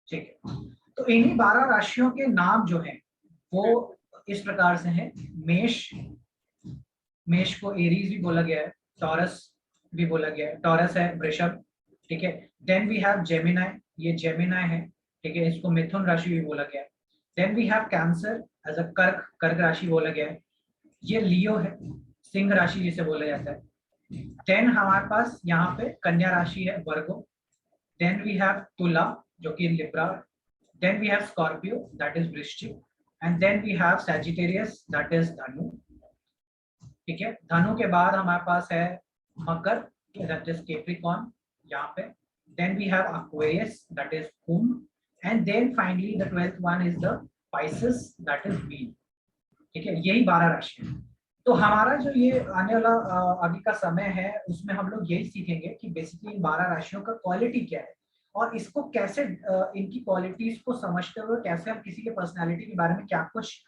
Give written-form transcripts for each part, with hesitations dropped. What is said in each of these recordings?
ठीक है, तो इन्हीं 12 राशियों के नाम जो हैं वो इस प्रकार से हैं। मेष, मेष को एरीज भी बोला गया है, टॉरस भी बोला गया है, टॉरस है वृषभ, ठीक है। देन वी हैव जेमिनाई, ये जेमिनाई है, ठीक है, इसको मिथुन राशि भी बोला गया है। Then we have cancer as a कर्क, कर्क राशि बोला गया है। ये लियो है, सिंह राशि जिसे बोला जाता है। देन हमारे पास यहाँ पे कन्या राशि है, वर्गो। देन वी हैव तुला जो कि Libra. Then we have Scorpio that is Vrishchik, and then we have Sagittarius that is Dhanu, ठीक है। धनु के बाद हमारे पास है मकर दैट इज कैप्रिकॉर्न यहाँ पे। Then we have Aquarius that is कुंभ, and then finally the 12th one is the Pisces that is मीन, ठीक है। यही 12 राशि है। तो हमारा जो ये आने वाला अभी का समय है उसमें हम लोग यही सीखेंगे कि बेसिकली इन 12 राशियों का क्वालिटी क्या है, और इसको कैसे इनकी क्वालिटीज को समझते हुए कैसे हम किसी के पर्सनालिटी के बारे में क्या कुछ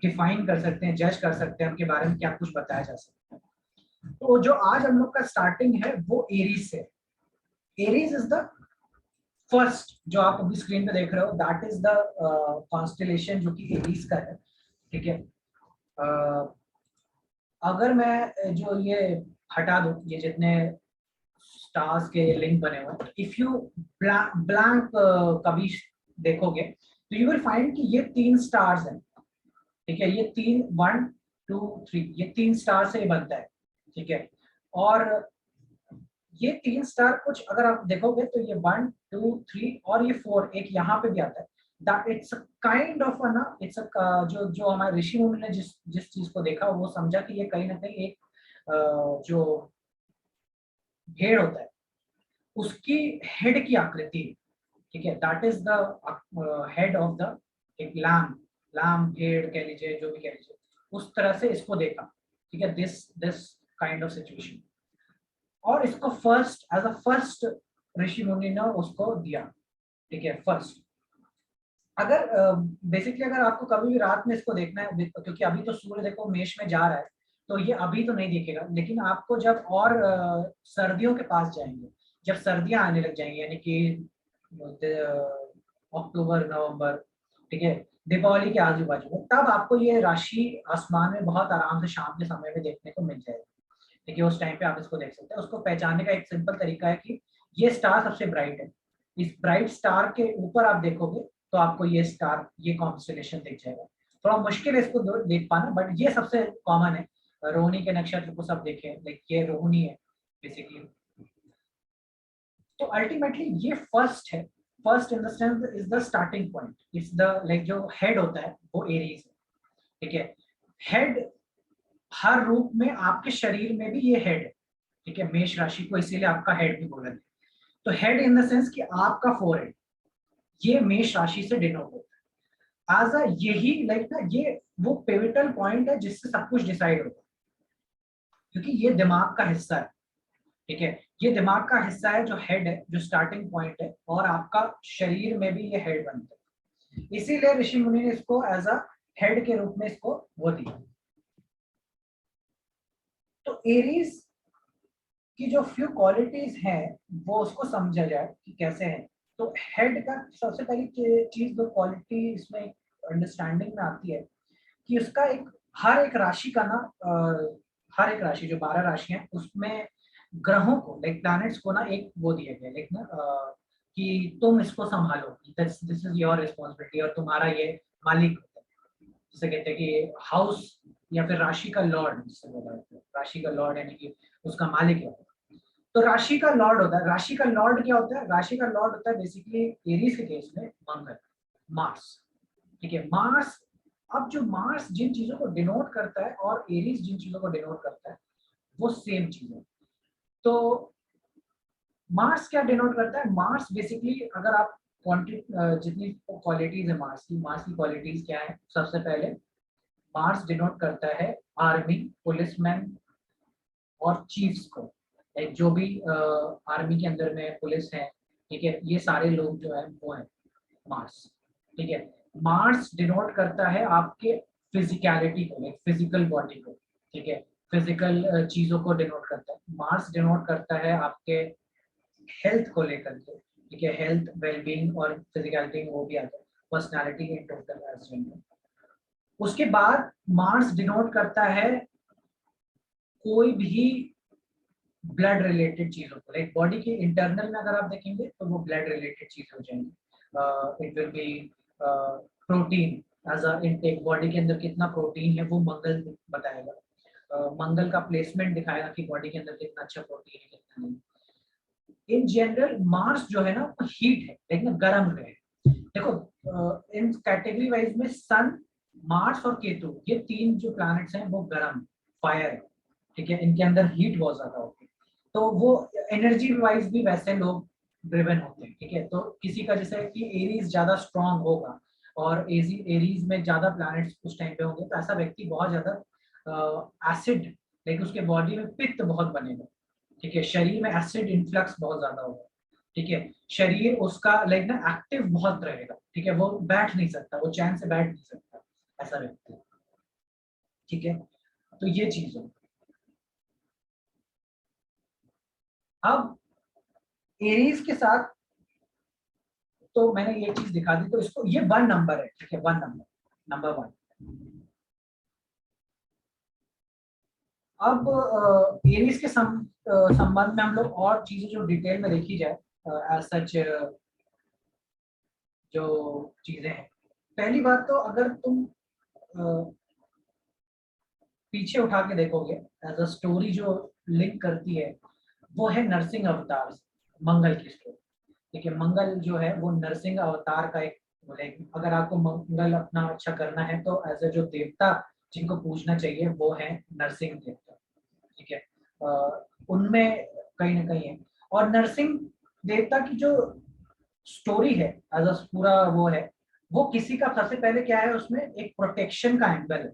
डिफाइन कर सकते हैं, जज कर सकते हैं, उनके बारे में क्या कुछ बताया जा सकता है। तो जो आज हम लोग का स्टार्टिंग है वो एरीज से। एरीज इज द फर्स्ट, जो आप अभी स्क्रीन पे देख रहे हो, दैट इज द कॉन्स्टेलेशन जो कि एरीज का है, ठीक है। अगर मैं जो ये हटा दूं, ये जितने स्टार्स के लिंक बने हुए, इफ यू ब्लैंक कभी देखोगे तो यू विल फाइंड कि ये 3 स्टार्स हैं, ठीक है। ये 3 1 2 3 ये 3 स्टार से बनता है, ठीक है। और ये 3 स्टार कुछ अगर आप देखोगे तो ये 1 2 3 और ये 4 एक यहाँ पे भी आता है। दैट इट्स काइंड ऑफ ना, इट्स जो जो हमारे ऋषि मुनि ने जिस जिस चीज को देखा वो समझा कि ये कहीं ना कहीं एक जो भेड़ होता है उसकी हेड की आकृति है, ठीक है। That is the head of the एक लैम, लैम भेड़ कह लीजिए, जो भी कह लीजिए, उस तरह से इसको देखा, ठीक है। This this kind of situation, और इसको फर्स्ट एज अ फर्स्ट ऋषि मुनि ने उसको दिया, ठीक है, फर्स्ट। अगर बेसिकली अगर आपको कभी भी रात में इसको देखना है, क्योंकि अभी तो सूर्य देखो मेष में जा रहा है, तो ये अभी तो नहीं दिखेगा, लेकिन आपको जब और सर्दियों के पास जाएंगे, जब सर्दियां आने लग जाएंगी, यानी कि अक्टूबर नवंबर, ठीक है, दीपावली के आजू बाजू में, तब आपको ये राशि आसमान में बहुत आराम से शाम के समय में देखने को मिल जाएगी, ठीक है। उस टाइम पे आप इसको देख सकते हैं। उसको पहचानने का एक सिंपल तरीका है कि ये स्टार सबसे ब्राइट है, इस ब्राइट स्टार के ऊपर आप देखोगे तो आपको ये स्टार, ये कॉन्स्टेलेशन दिख जाएगा। थोड़ा मुश्किल है इसको देख पाना, बट ये सबसे कॉमन है। रोहिणी के नक्षत्र को सब देखे, लाइक ये रोहिणी है बेसिकली। तो अल्टीमेटली ये फर्स्ट है, first in the sense is the starting point, is the like जो हेड होता है वो एरीज है, ठीक है। हेड हर रूप में आपके शरीर में भी ये हेड है, ठीक है। मेष राशि को इसीलिए आपका हेड भी बोला जाता है। तो हेड इन द सेंस कि आपका फोरहेड, ये मेष राशि से डिनोट होता है। आज यही लाइक ना, ये वो पिवटल पॉइंट है जिससे सब कुछ डिसाइड होता है, क्योंकि ये दिमाग का हिस्सा है, ठीक है। ये दिमाग का हिस्सा है जो हेड है, जो स्टार्टिंग पॉइंट है, और आपका शरीर में भी ये हेड बनता है। इसीलिए ऋषि मुनि ने इसको एज अ हेड के रूप में इसको वो दिया। तो एरीज की जो फ्यू क्वालिटीज हैं वो उसको समझा जाए कि कैसे है। तो हेड का सबसे पहली चीज, जो क्वालिटी इसमें अंडरस्टैंडिंग में आती है कि उसका एक, हर एक राशि का ना, हर एक राशि जो 12 राशि हैं उसमें ग्रहों को, लाइक प्लैनेट्स को ना एक वो दिया गया, लाइक ना कि तुम इसको संभालो, दिस इज योर रिस्पॉन्सिबिलिटी, और तुम्हारा ये मालिक होता है। जिसे कहते हैं कि हाउस या फिर राशि का लॉर्ड, जिससे बोला जाता है राशि का लॉर्ड, यानी कि उसका मालिक है। तो राशि का लॉर्ड होता है, राशि का लॉर्ड क्या होता है? राशि का लॉर्ड होता है बेसिकली एरीज के केस में मंगल, मार्स, ठीक है, मार्स। अब जो मार्स जिन चीजों को डिनोट करता है और एरीज जिन चीजों को डिनोट करता है वो सेम चीज है। तो मार्स क्या डिनोट करता है? मार्स बेसिकली, अगर आप जितनी क्वालिटीज है मार्स की क्वालिटीज क्या है? सबसे पहले मार्स डिनोट करता है आर्मी, पुलिसमैन और चीफ्स को, लाइक जो भी आर्मी के अंदर में पुलिस है, ठीक है, ये सारे लोग जो है वो है मार्स, ठीक है। मार्स डिनोट करता है आपके फिजिकलिटी को, लाइक फिजिकल बॉडी को, ठीक है, फिजिकल चीजों को डिनोट करता है। मार्स डिनोट करता है आपके हेल्थ को लेकर के, ठीक है, हेल्थ, वेलबींग और फिजिकलिटी में वो भी आता है, पर्सनालिटी इन टोटल। उसके बाद मार्स डिनोट करता है कोई भी ब्लड रिलेटेड चीजों को, लाइक बॉडी के इंटरनल में अगर आप देखेंगे तो वो ब्लड रिलेटेड चीज हो जाएंगी। It will be protein as a intake, body के अंदर कितना प्रोटीन है वो मंगल बताएगा। मंगल का प्लेसमेंट दिखाएगा कि बॉडी के अंदर कितना अच्छा प्रोटीन है कितना नहीं। इन जनरल मार्स जो है ना वो हीट है, लेकिन गर्म ग्रह है। देखो इन कैटेगरी वाइज में सन, मार्स और केतु, ये तीन जो प्लैनेट्स हैं वो गर्म, फायर है, ठीक है, इनके अंदर हीट बहुत ज्यादा होती है, तो वो एनर्जी वाइज भी वैसे लोग ड्रिवन होते हैं, ठीक है। तो किसी का जैसे कि एरीज ज्यादा स्ट्रांग होगा और एरीज में ज्यादा प्लैनेट्स उस टाइम पे होंगे, तो ऐसा व्यक्ति बहुत ज्यादा एसिड, लाइक उसके बॉडी में पित्त बहुत बनेगा, ठीक है, शरीर में एसिड इन्फ्लक्स बहुत ज्यादा होगा, ठीक है, शरीर उसका लाइक ना एक्टिव बहुत रहेगा, ठीक है, वो बैठ नहीं सकता, वो चैन से बैठ नहीं सकता ऐसा व्यक्ति, ठीक है। तो ये चीज है। अब एरीज के साथ तो मैंने ये चीज दिखा दी, तो इसको ये 1 नंबर है, ठीक है, 1 नंबर, नंबर 1। अब एरीज के संबंध में हम लोग और चीजें जो डिटेल में देखी जाए एज सच जो चीजें हैं, पहली बात तो अगर तुम पीछे उठा के देखोगे एज अ स्टोरी जो लिंक करती है वो है नरसिंह अवतार से, मंगल की स्टोरी, ठीक है। मंगल जो है वो नरसिंह अवतार का एक, अगर आपको मंगल अपना अच्छा करना है तो एज अ जो देवता जिनको पूछना चाहिए वो है नरसिंह देवता, ठीक है। उनमें कहीं ना कहीं है, और नरसिंह देवता की जो स्टोरी है एज अ पूरा वो है, वो किसी का सबसे पहले क्या है उसमें एक प्रोटेक्शन का एंगल है,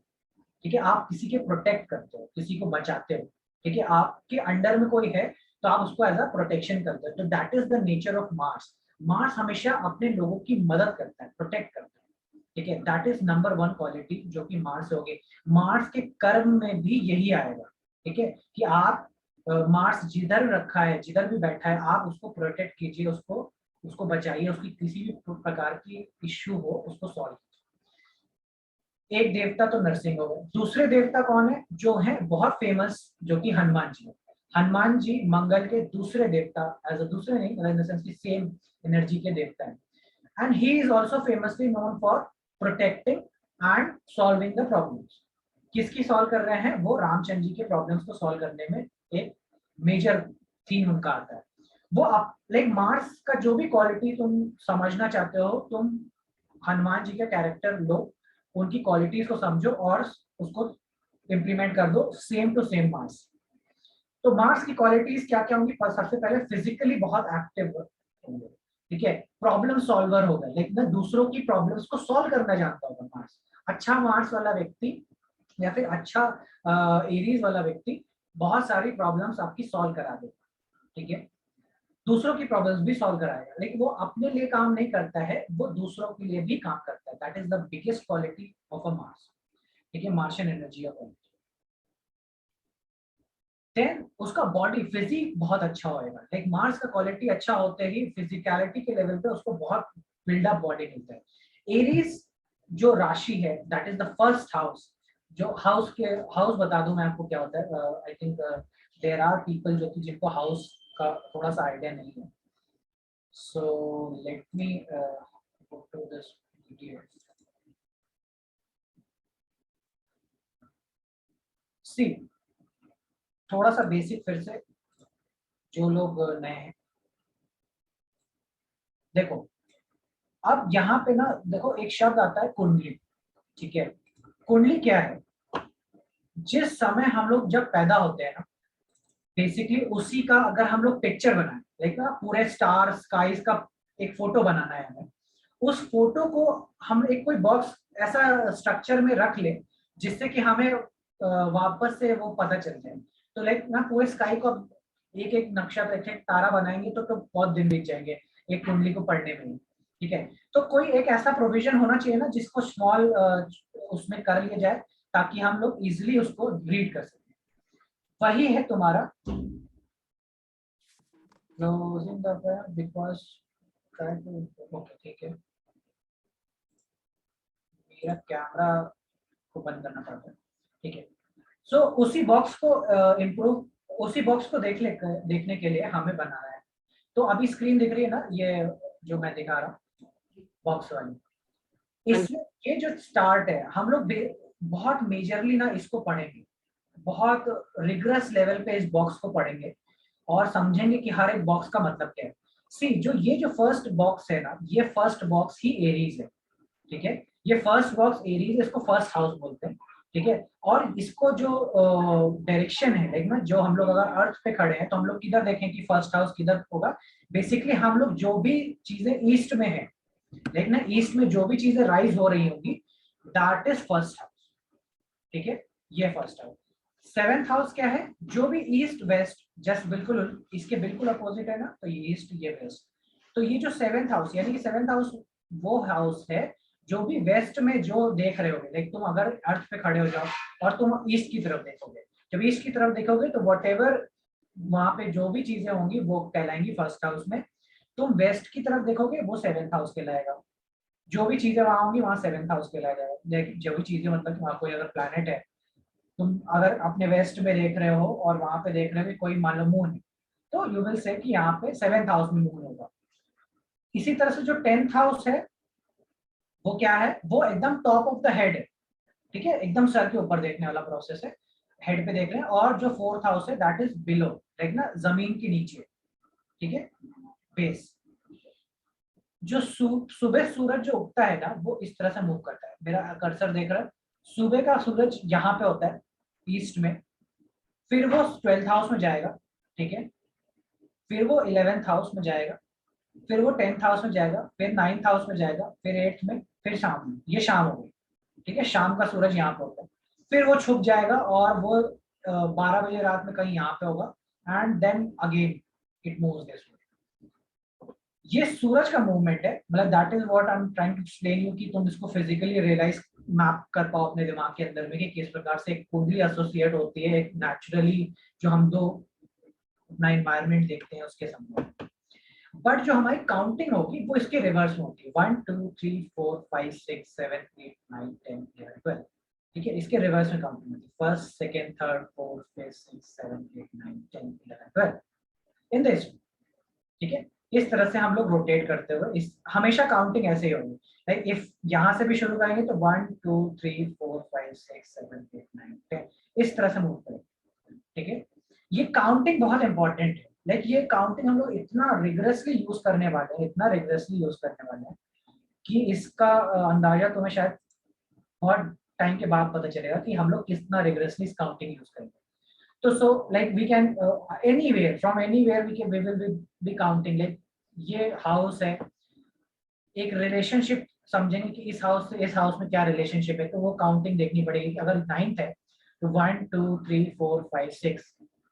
ठीक है, आप किसी के प्रोटेक्ट करते हो, किसी को बचाते हो, ठीक है, आपके अंडर में कोई है तो आप उसको एज अ प्रोटेक्शन करते हो, तो that is the nature of Mars. Mars हमेशा अपने लोगों की मदद करता है, प्रोटेक्ट करता है, ठीक है, दैट इज नंबर 1 क्वालिटी जो कि मार्स होगी। मार्स के कर्म में भी यही आएगा, ठीक है, कि आप मार्स जिधर रखा है, जिधर भी बैठा है, आप उसको प्रोटेक्ट कीजिए, उसको उसको बचाइए, उसकी किसी भी प्रकार की इश्यू हो उसको सॉल्व। एक देवता तो नरसिंह हो गए, दूसरे देवता कौन है जो है बहुत फेमस, जो कि हनुमान जी है। हनुमान जी मंगल के दूसरे देवता, एज अ दूसरे नहीं मतलब इन द सेंस की सेम एनर्जी के देवता हैं, and he is also famously known for protecting and solving the problems. किसकी सॉल्व कर रहे हैं वो, रामचंद्र जी के प्रॉब्लम्स को सॉल्व करने में एक मेजर थीम उनका आता है। वो आप लाइक मार्स का जो भी क्वालिटी तुम समझना चाहते हो, तुम हनुमान जी का कैरेक्टर लो, उनकी क्वालिटीज को समझो और उसको इम्प्लीमेंट कर दो सेम टू सेम मार्स। तो मार्स की क्वालिटीज क्या क्या होंगी, सबसे पहले फिजिकली बहुत एक्टिव होंगे, ठीक है, प्रॉब्लम सॉल्वर होगा, लेकिन दूसरों की प्रॉब्लम्स को सॉल्व करना जानता होगा मार्स। अच्छा मार्स वाला व्यक्ति या फिर अच्छा एरीज वाला व्यक्ति बहुत सारी प्रॉब्लम्स आपकी सॉल्व करा देगा, ठीक है, दूसरों की प्रॉब्लम्स भी सॉल्व कराएगा, लेकिन वो अपने लिए काम नहीं करता है, वो दूसरों के लिए भी काम करता है, that is the biggest quality of a Mars, ठीक है, मार्शियन एनर्जी ऑफ। देन उसका बॉडी फिजिक बहुत अच्छा होएगा, लाइक मार्स का क्वालिटी अच्छा होते ही फिजिकलिटी के लेवल पे उसको बहुत बिल्डअप बॉडी मिलता है। एरीज जो राशि है that is the first house, जो हाउस के हाउस बता दूं मैं आपको क्या होता है, I think there are people जो कि जिनको हाउस का थोड़ा सा आइडिया नहीं है, so let me go to this video. See थोड़ा सा बेसिक फिर से जो लोग नए हैं, देखो अब यहाँ पे ना देखो एक शब्द आता है कुंडली, ठीक है, कुंडली क्या है, जिस समय हम लोग जब पैदा होते हैं ना, बेसिकली उसी का अगर हम लोग पिक्चर बनाए, लाइक ना पूरे स्टार स्काईज का एक फोटो बनाना है हमें, उस फोटो को हम एक कोई बॉक्स ऐसा स्ट्रक्चर में रख ले जिससे कि हमें वापस से वो पता चल जाए, तो लाइक ना पूरे स्काई को एक एक नक्शा एक एक तारा बनाएंगे तो बहुत दिन बीत जाएंगे एक कुंडली को पढ़ने में, ठीक है। तो कोई एक ऐसा प्रोविजन होना चाहिए ना जिसको स्मॉल उसमें कर लिया जाए ताकि हम लोग इजिली उसको रीड कर सकें, वही है तुम्हारा क्लोजिंग द बिकॉज दिखता है तो ओके ठीक है, मेरा कैमरा को बंद करना पड़ता है, ठीक है। सो उसी बॉक्स को इम्प्रूव, उसी बॉक्स को देखने के लिए हमें बनाना है। तो अभी स्क्रीन दिख रही है ना, ये जो मैं दिखा रहा हूँ बॉक्स वाली, इसमें ये जो स्टार्ट है, हम लोग बहुत मेजरली ना इसको पढ़ेंगे, बहुत रिगरस लेवल पे इस बॉक्स को पढ़ेंगे और समझेंगे कि हर एक बॉक्स का मतलब क्या है। सी जो ये जो फर्स्ट बॉक्स है ना, ये फर्स्ट बॉक्स ही एरीज है, ठीक है। ये फर्स्ट बॉक्स एरीज, इसको फर्स्ट हाउस बोलते हैं, ठीक है। और इसको जो डायरेक्शन है, लाइक ना, जो हम लोग अगर अर्थ पे खड़े हैं तो हम लोग किधर देखें कि फर्स्ट हाउस किधर होगा। बेसिकली हम लोग जो भी चीजें ईस्ट में है, लेकिन ना ईस्ट में जो भी चीजें राइज हो रही होंगी, दैट इज फर्स्ट हाउस, ठीक है। ये फर्स्ट हाउस। सेवेंथ हाउस क्या है? जो भी ईस्ट वेस्ट, जस्ट बिल्कुल इसके बिल्कुल अपोजिट है ना, तो ये ईस्ट ये वेस्ट। तो ये जो सेवेंथ हाउस, यानी कि सेवेंथ हाउस वो हाउस है जो भी वेस्ट में जो देख रहे होगे, लाइक तुम अगर अर्थ पे खड़े हो जाओ और तुम ईस्ट की तरफ देखोगे, जब ईस्ट की तरफ देखोगे तो वट एवर वहां पे जो भी चीजें होंगी वो कहलाएंगी फर्स्ट हाउस में। तुम वेस्ट की तरफ देखोगे वो सेवेंथ हाउस कहलाएगा। जो भी चीजें वहां होंगी वहां सेवेंथ हाउस कहलाएगा। जो भी चीजें मतलब कि वहां कोई अगर प्लैनेट है, तुम अगर अपने वेस्ट में देख रहे हो और वहां पे देख रहे हो कि कोई मान लो मून है, तो यू विल से कि यहाँ पे सेवेंथ हाउस में मून होगा। इसी तरह से जो टेंथ हाउस है वो क्या है? वो एकदम टॉप ऑफ द हेड है, ठीक है, एकदम सर के ऊपर देखने वाला प्रोसेस है, हेड पे देख रहे हैं। और जो फोर्थ हाउस है दैट इज बिलो, लाइक ना जमीन के नीचे, ठीक है, बेस। जो सुबह सूरज जो उगता है ना, वो इस तरह से मूव करता है, मेरा कर्सर देख रहा है, सुबह का सूरज यहाँ पे होता है ईस्ट में, फिर वो ट्वेल्थ हाउस में जाएगा, ठीक है, फिर वो इलेवेंथ हाउस में जाएगा, फिर वो टेंथ हाउस में जाएगा, फिर नाइन्थ हाउस में जाएगा, फिर एट्थ में, फिर शाम में। ये शाम हो गई, ठीक है, शाम का सूरज यहाँ पे होता है, फिर वो छुप जाएगा और वो 12 बजे रात में कहीं यहाँ पे होगा, and then again it moves this way. ये सूरज का मूवमेंट है, मतलब that is what I am trying to explain you, कि तुम इसको फिजिकली रियलाइज मैप कर पाओ अपने दिमाग के अंदर में कि किस प्रकार से एक कुंडली एसोसिएट होती है एक नेचुरली जो हम दो अपना एनवायरनमेंट देखते हैं उसके संबंध। बट जो हमारी काउंटिंग होगी वो इसके रिवर्स में होगी, 1 2 3 4 5 6 7 8 9 10 11 12, ठीक है, इसके रिवर्स में काउंटिंग होगी, first second third fourth fifth six 7 8 9 10 11 12 in this, ठीक है। इस तरह से हम लोग रोटेट करते हुए इस हमेशा काउंटिंग ऐसे ही होगी, लाइक इफ यहाँ से भी शुरू करेंगे तो 1 2 3 4 5 6 7 8 9 10 इस तरह से मूव करेंगे, ठीक है। ये काउंटिंग बहुत इंपॉर्टेंट है, लाइक ये काउंटिंग हम लोग इतना रिगरसली यूज करने वाले हैं, इतना रिगरसली यूज करने वाले हैं कि इसका अंदाजा तुम्हें शायद बहुत टाइम के बाद पता चलेगा कि हम लोग कितना रिगरसली इस काउंटिंग यूज करेंगे। तो so like we can anywhere from anywhere we will be counting, like ये हाउस है, एक रिलेशनशिप समझेंगे कि इस हाउस से इस हाउस में क्या रिलेशनशिप है, तो वो काउंटिंग देखनी पड़ेगी। अगर नाइन्थ है तो 1 2 3 4 5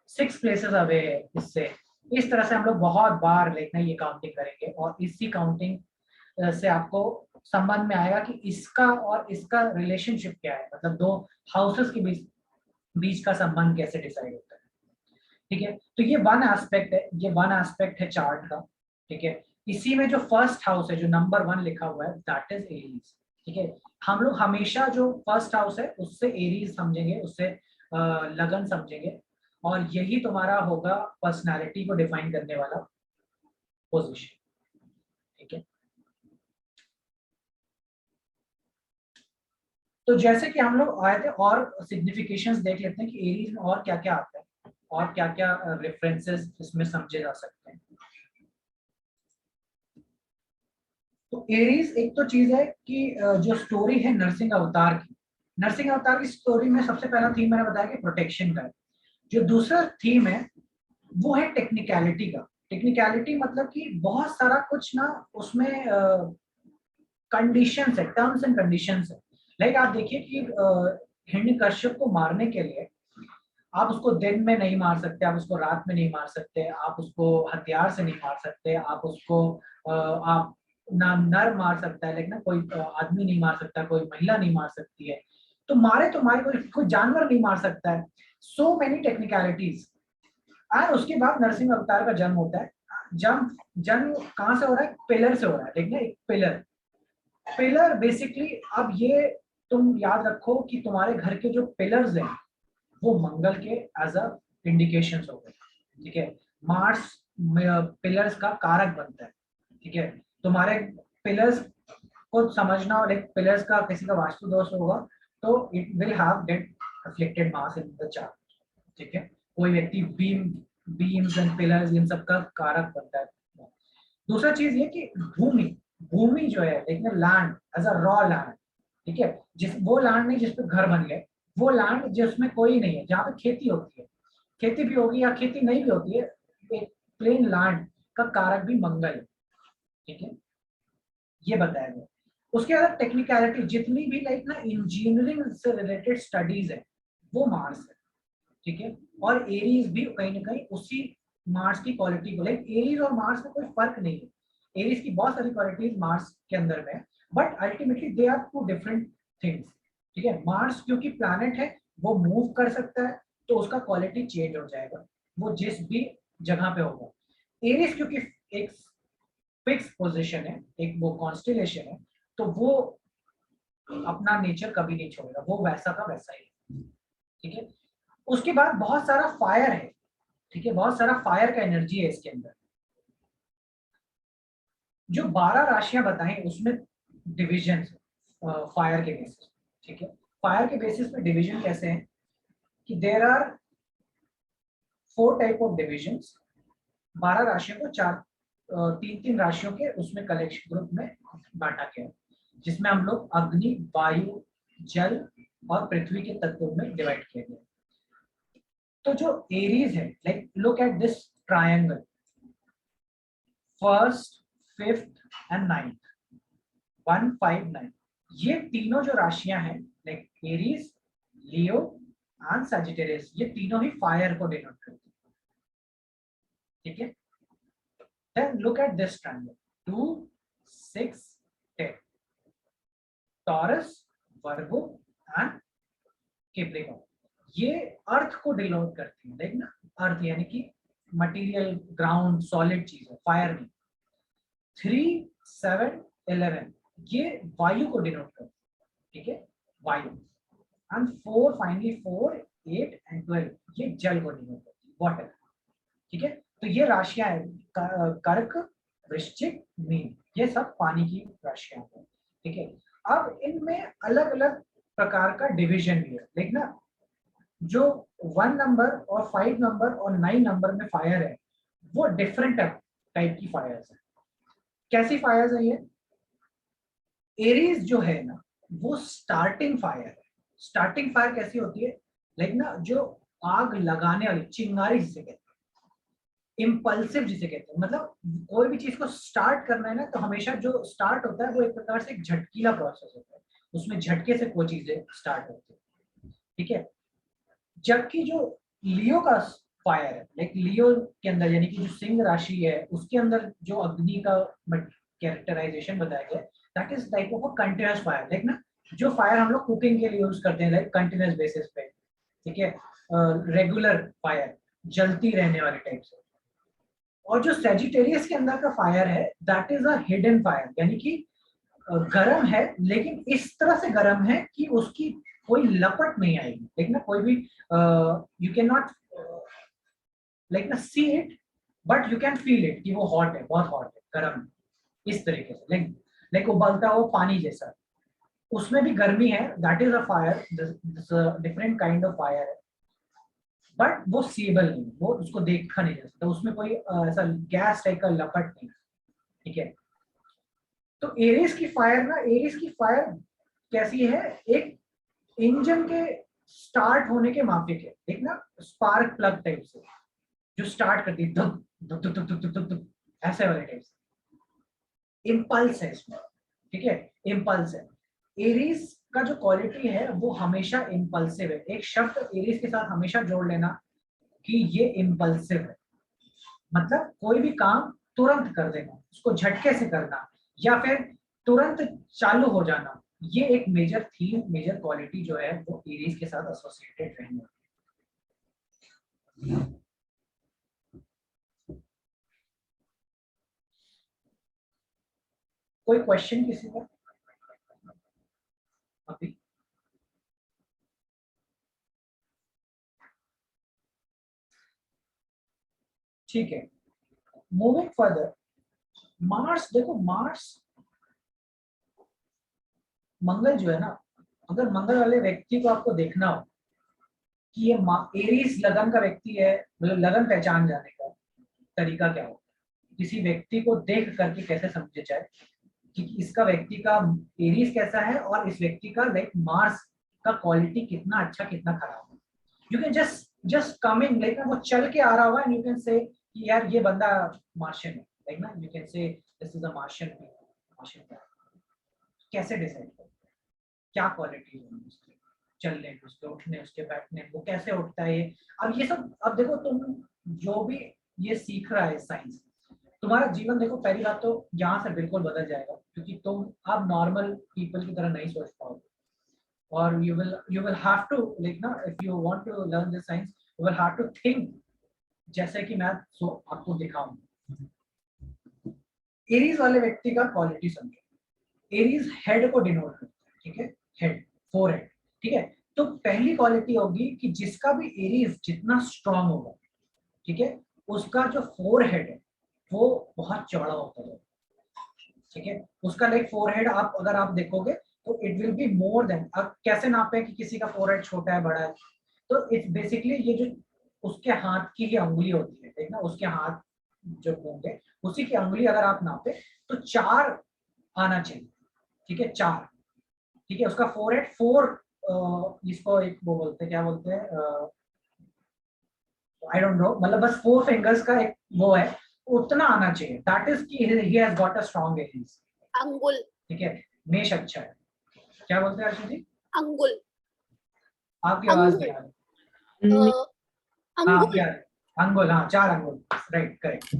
6 प्लेसेस अवे है इससे। इस तरह से हम लोग बहुत बार लेना ये काउंटिंग करेंगे और इसी काउंटिंग से आपको संबंध में आएगा कि इसका और इसका रिलेशनशिप क्या है, मतलब दो हाउसेस के बीच बीच का संबंध कैसे डिसाइड होता है, ठीक है। तो ये वन एस्पेक्ट है, ये वन एस्पेक्ट है चार्ट का, ठीक है। इसी में जो फर्स्ट हाउस है जो नंबर 1 लिखा हुआ है दैट इज एरीज, ठीक है। हम लोग हमेशा जो फर्स्ट हाउस है उससे एरीज समझेंगे, उससे लगन समझेंगे, और यही तुम्हारा होगा पर्सनालिटी को डिफाइन करने वाला पोजीशन, ठीक है। तो जैसे कि हम लोग आए थे और सिग्निफिकेशंस देख लेते हैं कि एरीज में और क्या क्या आता है और क्या क्या रेफरेंसेस इसमें समझे जा सकते हैं। तो एरीज एक तो चीज है कि जो स्टोरी है नरसिंह अवतार की, नरसिंह अवतार की स्टोरी में सबसे पहला थीम मैंने बताया कि प्रोटेक्शन का है। जो दूसरा थीम है वो है टेक्निकलिटी का। टेक्निकलिटी मतलब कि बहुत सारा कुछ ना उसमें कंडीशंस है, टर्म्स एंड कंडीशंस है। लाइक आप देखिए कि हिरण्यकश्यप को मारने के लिए आप उसको दिन में नहीं मार सकते, आप उसको रात में नहीं मार सकते, आप उसको हथियार से नहीं मार सकते, आप उसको आप ना नर मार सकता है लेकिन ना कोई आदमी नहीं मार सकता, कोई महिला नहीं मार सकती है। तो मारे तो मारे, कोई जानवर नहीं मार सकता है। So many technicalities. और उसके बाद नरसिंह अवतार का जन्म होता है। जन्म कहाँ से हो रहा है? पिलर से हो रहा है, देखना एक पिलर बेसिकली। अब ये तुम याद रखो कि तुम्हारे घर के जो पिलर्स हैं वो मंगल के एज अ इंडिकेशन हो गए, ठीक है। मार्स पिलर्स का कारक बनता है, ठीक है। तुम्हारे पिलर्स को समझना, और एक पिलर्स का किसी का वास्तु दोष होगा तो it will have get afflicted mass in the chart, ठीक है। कोई व्यक्ति बीम्स एंड पिलर्स इन सब का कारक बनता है। दूसरा चीज ये कि भूमि भूमि जो है, देखिए land as a raw land, ठीक है। जिस वो लैंड नहीं जिसपे घर बन गए, वो लैंड जिसमें कोई नहीं है, जहाँ पे खेती होती है, खेती भी होगी या खेती नहीं भी होती है, एक प्लेन लैंड का कारक भी मंगल है, ठीक है। ये बताया गया। उसके बाद टेक्निकलिटी जितनी भी लाइक ना इंजीनियरिंग से रिलेटेड स्टडीज है वो मार्स है, ठीक है। और एरीज भी कहीं ना कहीं उसी मार्स की क्वालिटी को, लाइक एरीज और मार्स में कोई फर्क नहीं है। एरीज की बहुत सारी क्वालिटीज मार्स के अंदर में है, but ultimately they are two different things, ठीक है। मार्स क्योंकि प्लैनेट है वो मूव कर सकता है तो उसका क्वालिटी चेंज हो जाएगा वो जिस भी जगह पे होगा। एरीज क्योंकि एक फिक्स पोजीशन है, एक वो कॉन्स्टिलेशन है, तो वो अपना नेचर कभी नहीं छोड़ेगा, वो वैसा का वैसा ही है, ठीक है। उसके बाद बहुत सारा फायर है, ठीक है। बहुत सारा फायर का एनर्जी है इसके अंदर। जो 12 राशियां बताएं उसमें डिविजन फायर के बेसिस, ठीक है। फायर के बेसिस पे डिवीजन कैसे हैं कि there are 4 type of divisions. 12 राशियों को चार तीन तीन राशियों के उसमें कलेक्शन ग्रुप में बांटा गया है, जिसमें हम लोग अग्नि, वायु, जल और पृथ्वी के तत्वों में डिवाइड किया गया। तो जो एरीज है, like look at this triangle, first, fifth and ninth, 1, 5, 9, ये तीनों जो राशियां हैं, like Aries, Leo and Sagittarius, ये तीनों ही फायर को डिनोट करती है, ठीक है। Then look at this triangle, 2, 6, 10, Taurus, Virgo and Capricorn, ये अर्थ को डिनोट करती है, देखना अर्थ यानी कि मटेरियल, ग्राउंड, सॉलिड चीज है, फायर नहीं। 3, 7, 11 ये वायु को डिनोट करती है, ठीक है, वायु। एंड 4, फाइनली 4, 8 एंड 12 ये जल को डिनोट करती है, वाटर, ठीक है। तो ये राशियां है, कर्क, वृश्चिक, मीन, ये सब पानी की राशियां हैं, ठीक है। अब इनमें अलग अलग प्रकार का डिवीजन भी है, देखना जो 1 नंबर और 5 नंबर और 9 नंबर में फायर है वो डिफरेंट टाइप की फायर्स है। कैसी फायर्स है ये? एरीज जो है ना वो स्टार्टिंग फायर है। स्टार्टिंग फायर कैसी होती है? लाइक ना जो आग लगाने वाली, चिंगारी जिसे कहते हैं, इम्पल्सिव जिसे कहते हैं, मतलब कोई भी चीज को स्टार्ट करना है ना तो हमेशा जो स्टार्ट होता है वो एक प्रकार से एक झटकीला प्रोसेस होता है, उसमें झटके से कोई चीजें स्टार्ट होती है, ठीक है। जबकि जो लियो का फायर है, लाइक लियो के अंदर यानी कि जो सिंह राशि है उसके अंदर जो अग्नि का कैरेक्टराइजेशन बताया गया, that is type of a continuous fire, like ना जो फायर हम लोग कुकिंग के लिए यूज करते हैं लाइक कंटिन्यूअस बेसिस पे, ठीक है, रेगुलर फायर, जलती रहने वाली टाइप से। और जो सेजिटेरियस के अंदर का फायर है that is a hidden fire, यानी कि गरम है लेकिन इस तरह से गरम है कि उसकी कोई लपट नहीं आएगी, लेकिन ना कोई भी यू कैन नॉट लाइक ना see it, but you can feel it कि वो हॉट है, बहुत हॉट है, गरम है, इस तरीके से, लाइक लाइक उबलता हुआ पानी जैसा, उसमें भी गर्मी है, that is a fire, different kind of fire है, बट वो सीएबल नहीं, वो उसको देखा नहीं जा सकता, उसमें कोई ऐसा गैस टाइप का लपट नहीं, ठीक है। तो एरिस की फायर ना, एरिस की फायर कैसी है? एक इंजन के स्टार्ट होने के माफिक है, एक ना स्पार्क प्लग टाइप से जो स्टार्ट करती है, धुक धुक धुक धुक धुक धुक धुक, ऐसे वाले टाइप से। इम्पल्स है इसमें, ठीक है, इम्पल्स है। एरीज का जो क्वालिटी है वो हमेशा इम्पल्सिव है, एक शब्द एरीज के साथ हमेशा जोड़ लेना कि ये इम्पल्सिव है, मतलब कोई भी काम तुरंत कर देना, उसको झटके से करना या फिर तुरंत चालू हो जाना, ये एक मेजर थीम, मेजर क्वालिटी जो है वो एरीज के साथ एसोसिएटेड रहने वाली है। कोई क्वेश्चन किसी का अभी? ठीक है, मूविंग फर्दर, मार्स देखो, मार्स मंगल जो है ना, अगर मंगल वाले व्यक्ति को आपको देखना हो कि ये एरीज लगन का व्यक्ति है, मतलब लगन पहचान जाने का तरीका क्या हो, किसी व्यक्ति को देख करके कैसे समझे जाए कि इसका व्यक्ति का एरीज कैसा है और इस व्यक्ति का लाइक मार्स का क्वालिटी कितना अच्छा कितना खराब है। You can just coming like वो चल के आ रहा होगा एंड यू कैन से कि यार ये बंदा मार्शियन है, लाइक ना you can say this is a Martian. Martian कैसे डिसाइड करो क्या क्वालिटी है उसके चलने, उसके उठने, उसके बैठने, वो कैसे उठता है ये। अब ये सब, अब देखो तुम जो भी ये सीख रहा है साइंस, तुम्हारा जीवन देखो पहली बात तो यहाँ से बिल्कुल बदल जाएगा, क्योंकि तुम अब नॉर्मल पीपल की तरह नहीं सोच पाओगे, और you will have to like ना, if you want to learn this science you will have to think जैसे कि मैं आपको दिखाऊं। एरीज वाले व्यक्ति का क्वालिटी समझो, एरीज हेड को डिनोट करता है, ठीक है, हेड, फोरहेड, ठीक है। तो पहली क्वालिटी होगी कि जिसका भी एरीज जितना स्ट्रांग होगा, ठीक है, उसका जो फोरहेड है वो बहुत चौड़ा होता है, ठीक है। उसका लाइक फोरहेड आप अगर आप देखोगे तो it will be more than, अब कैसे नापे कि किसी का फोरहेड छोटा है बड़ा है, तो इट्स बेसिकली ये जो उसके हाथ की ही अंगुली होती है, देखना उसके हाथ जो होंगे उसी की अंगुली अगर आप नापे तो 4 आना चाहिए, ठीक है, 4, ठीक है। उसका फोरहेड 4, इसको एक वो बोलते हैं, क्या बोलते हैं, आई डोंट नो, मतलब बस 4 फिंगर्स का एक वो है, उतना आना चाहिए, दैट इज कि he has got a strong Aries. अंगुल, ठीक है, मेष अच्छा है। क्या बोलते हैं अर्जुन जी? अंगुल, आपकी आवाज नहीं आ रही। हाँ, अंगुल, क्या अंगुल, हाँ 4 अंगुल, राइट, करेक्ट।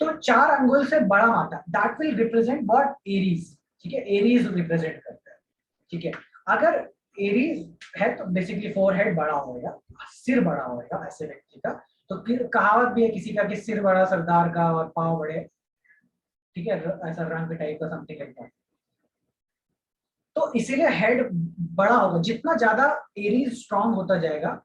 तो 4 अंगुल से बड़ा माता, that will represent what, Aries, ठीक है, एरीज रिप्रेजेंट करता है, ठीक है। अगर एरीज है तो बेसिकली फोरहेड बड़ा होगा, सिर बड़ा होगा ऐसे व्यक्ति का, तो फिर कहावत भी है किसी का कि सिर बड़ा सरदार का और पाँव बड़े, ठीक है, ऐसा रंग टाइप का समथिंग लाइक दैट। तो इसीलिए हेड बड़ा होगा, जितना ज्यादा एरीज स्ट्रांग होता जाएगा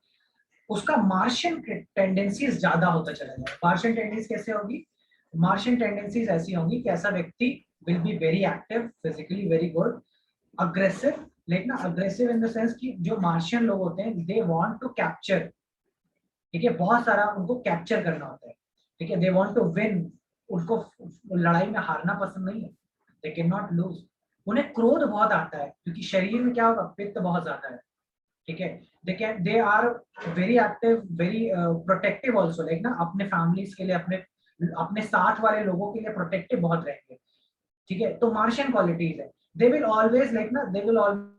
उसका मार्शियन टेंडेंसीज ज्यादा होता चला जाएगा। मार्शियन टेंडेंसीज कैसे होगी? मार्शियन टेंडेंसीज ऐसी होंगी कि ऐसा व्यक्ति will be very active, physically very good, aggressive, लेकिन अग्रेसिव इन द सेंस कि जो मार्शियन लोग होते हैं दे वांट टू कैप्चर, ठीक है, बहुत सारा उनको कैप्चर करना होता है, ठीक है, दे वांट टू विन, उनको लड़ाई में हारना पसंद नहीं है, दे कैन नॉट लूज। उन्हें क्रोध बहुत आता है क्योंकि शरीर में क्या होगा, पित्त बहुत ज्यादा है, ठीक है। They are very active, very protective also, like ना अपने फैमिलीज के लिए, अपने अपने साथ वाले लोगों के लिए प्रोटेक्टिव बहुत रहेंगे, ठीक है। तो मार्शियन क्वालिटीज है, दे विल ऑलवेज लाइक ना, दे विल ऑलवेज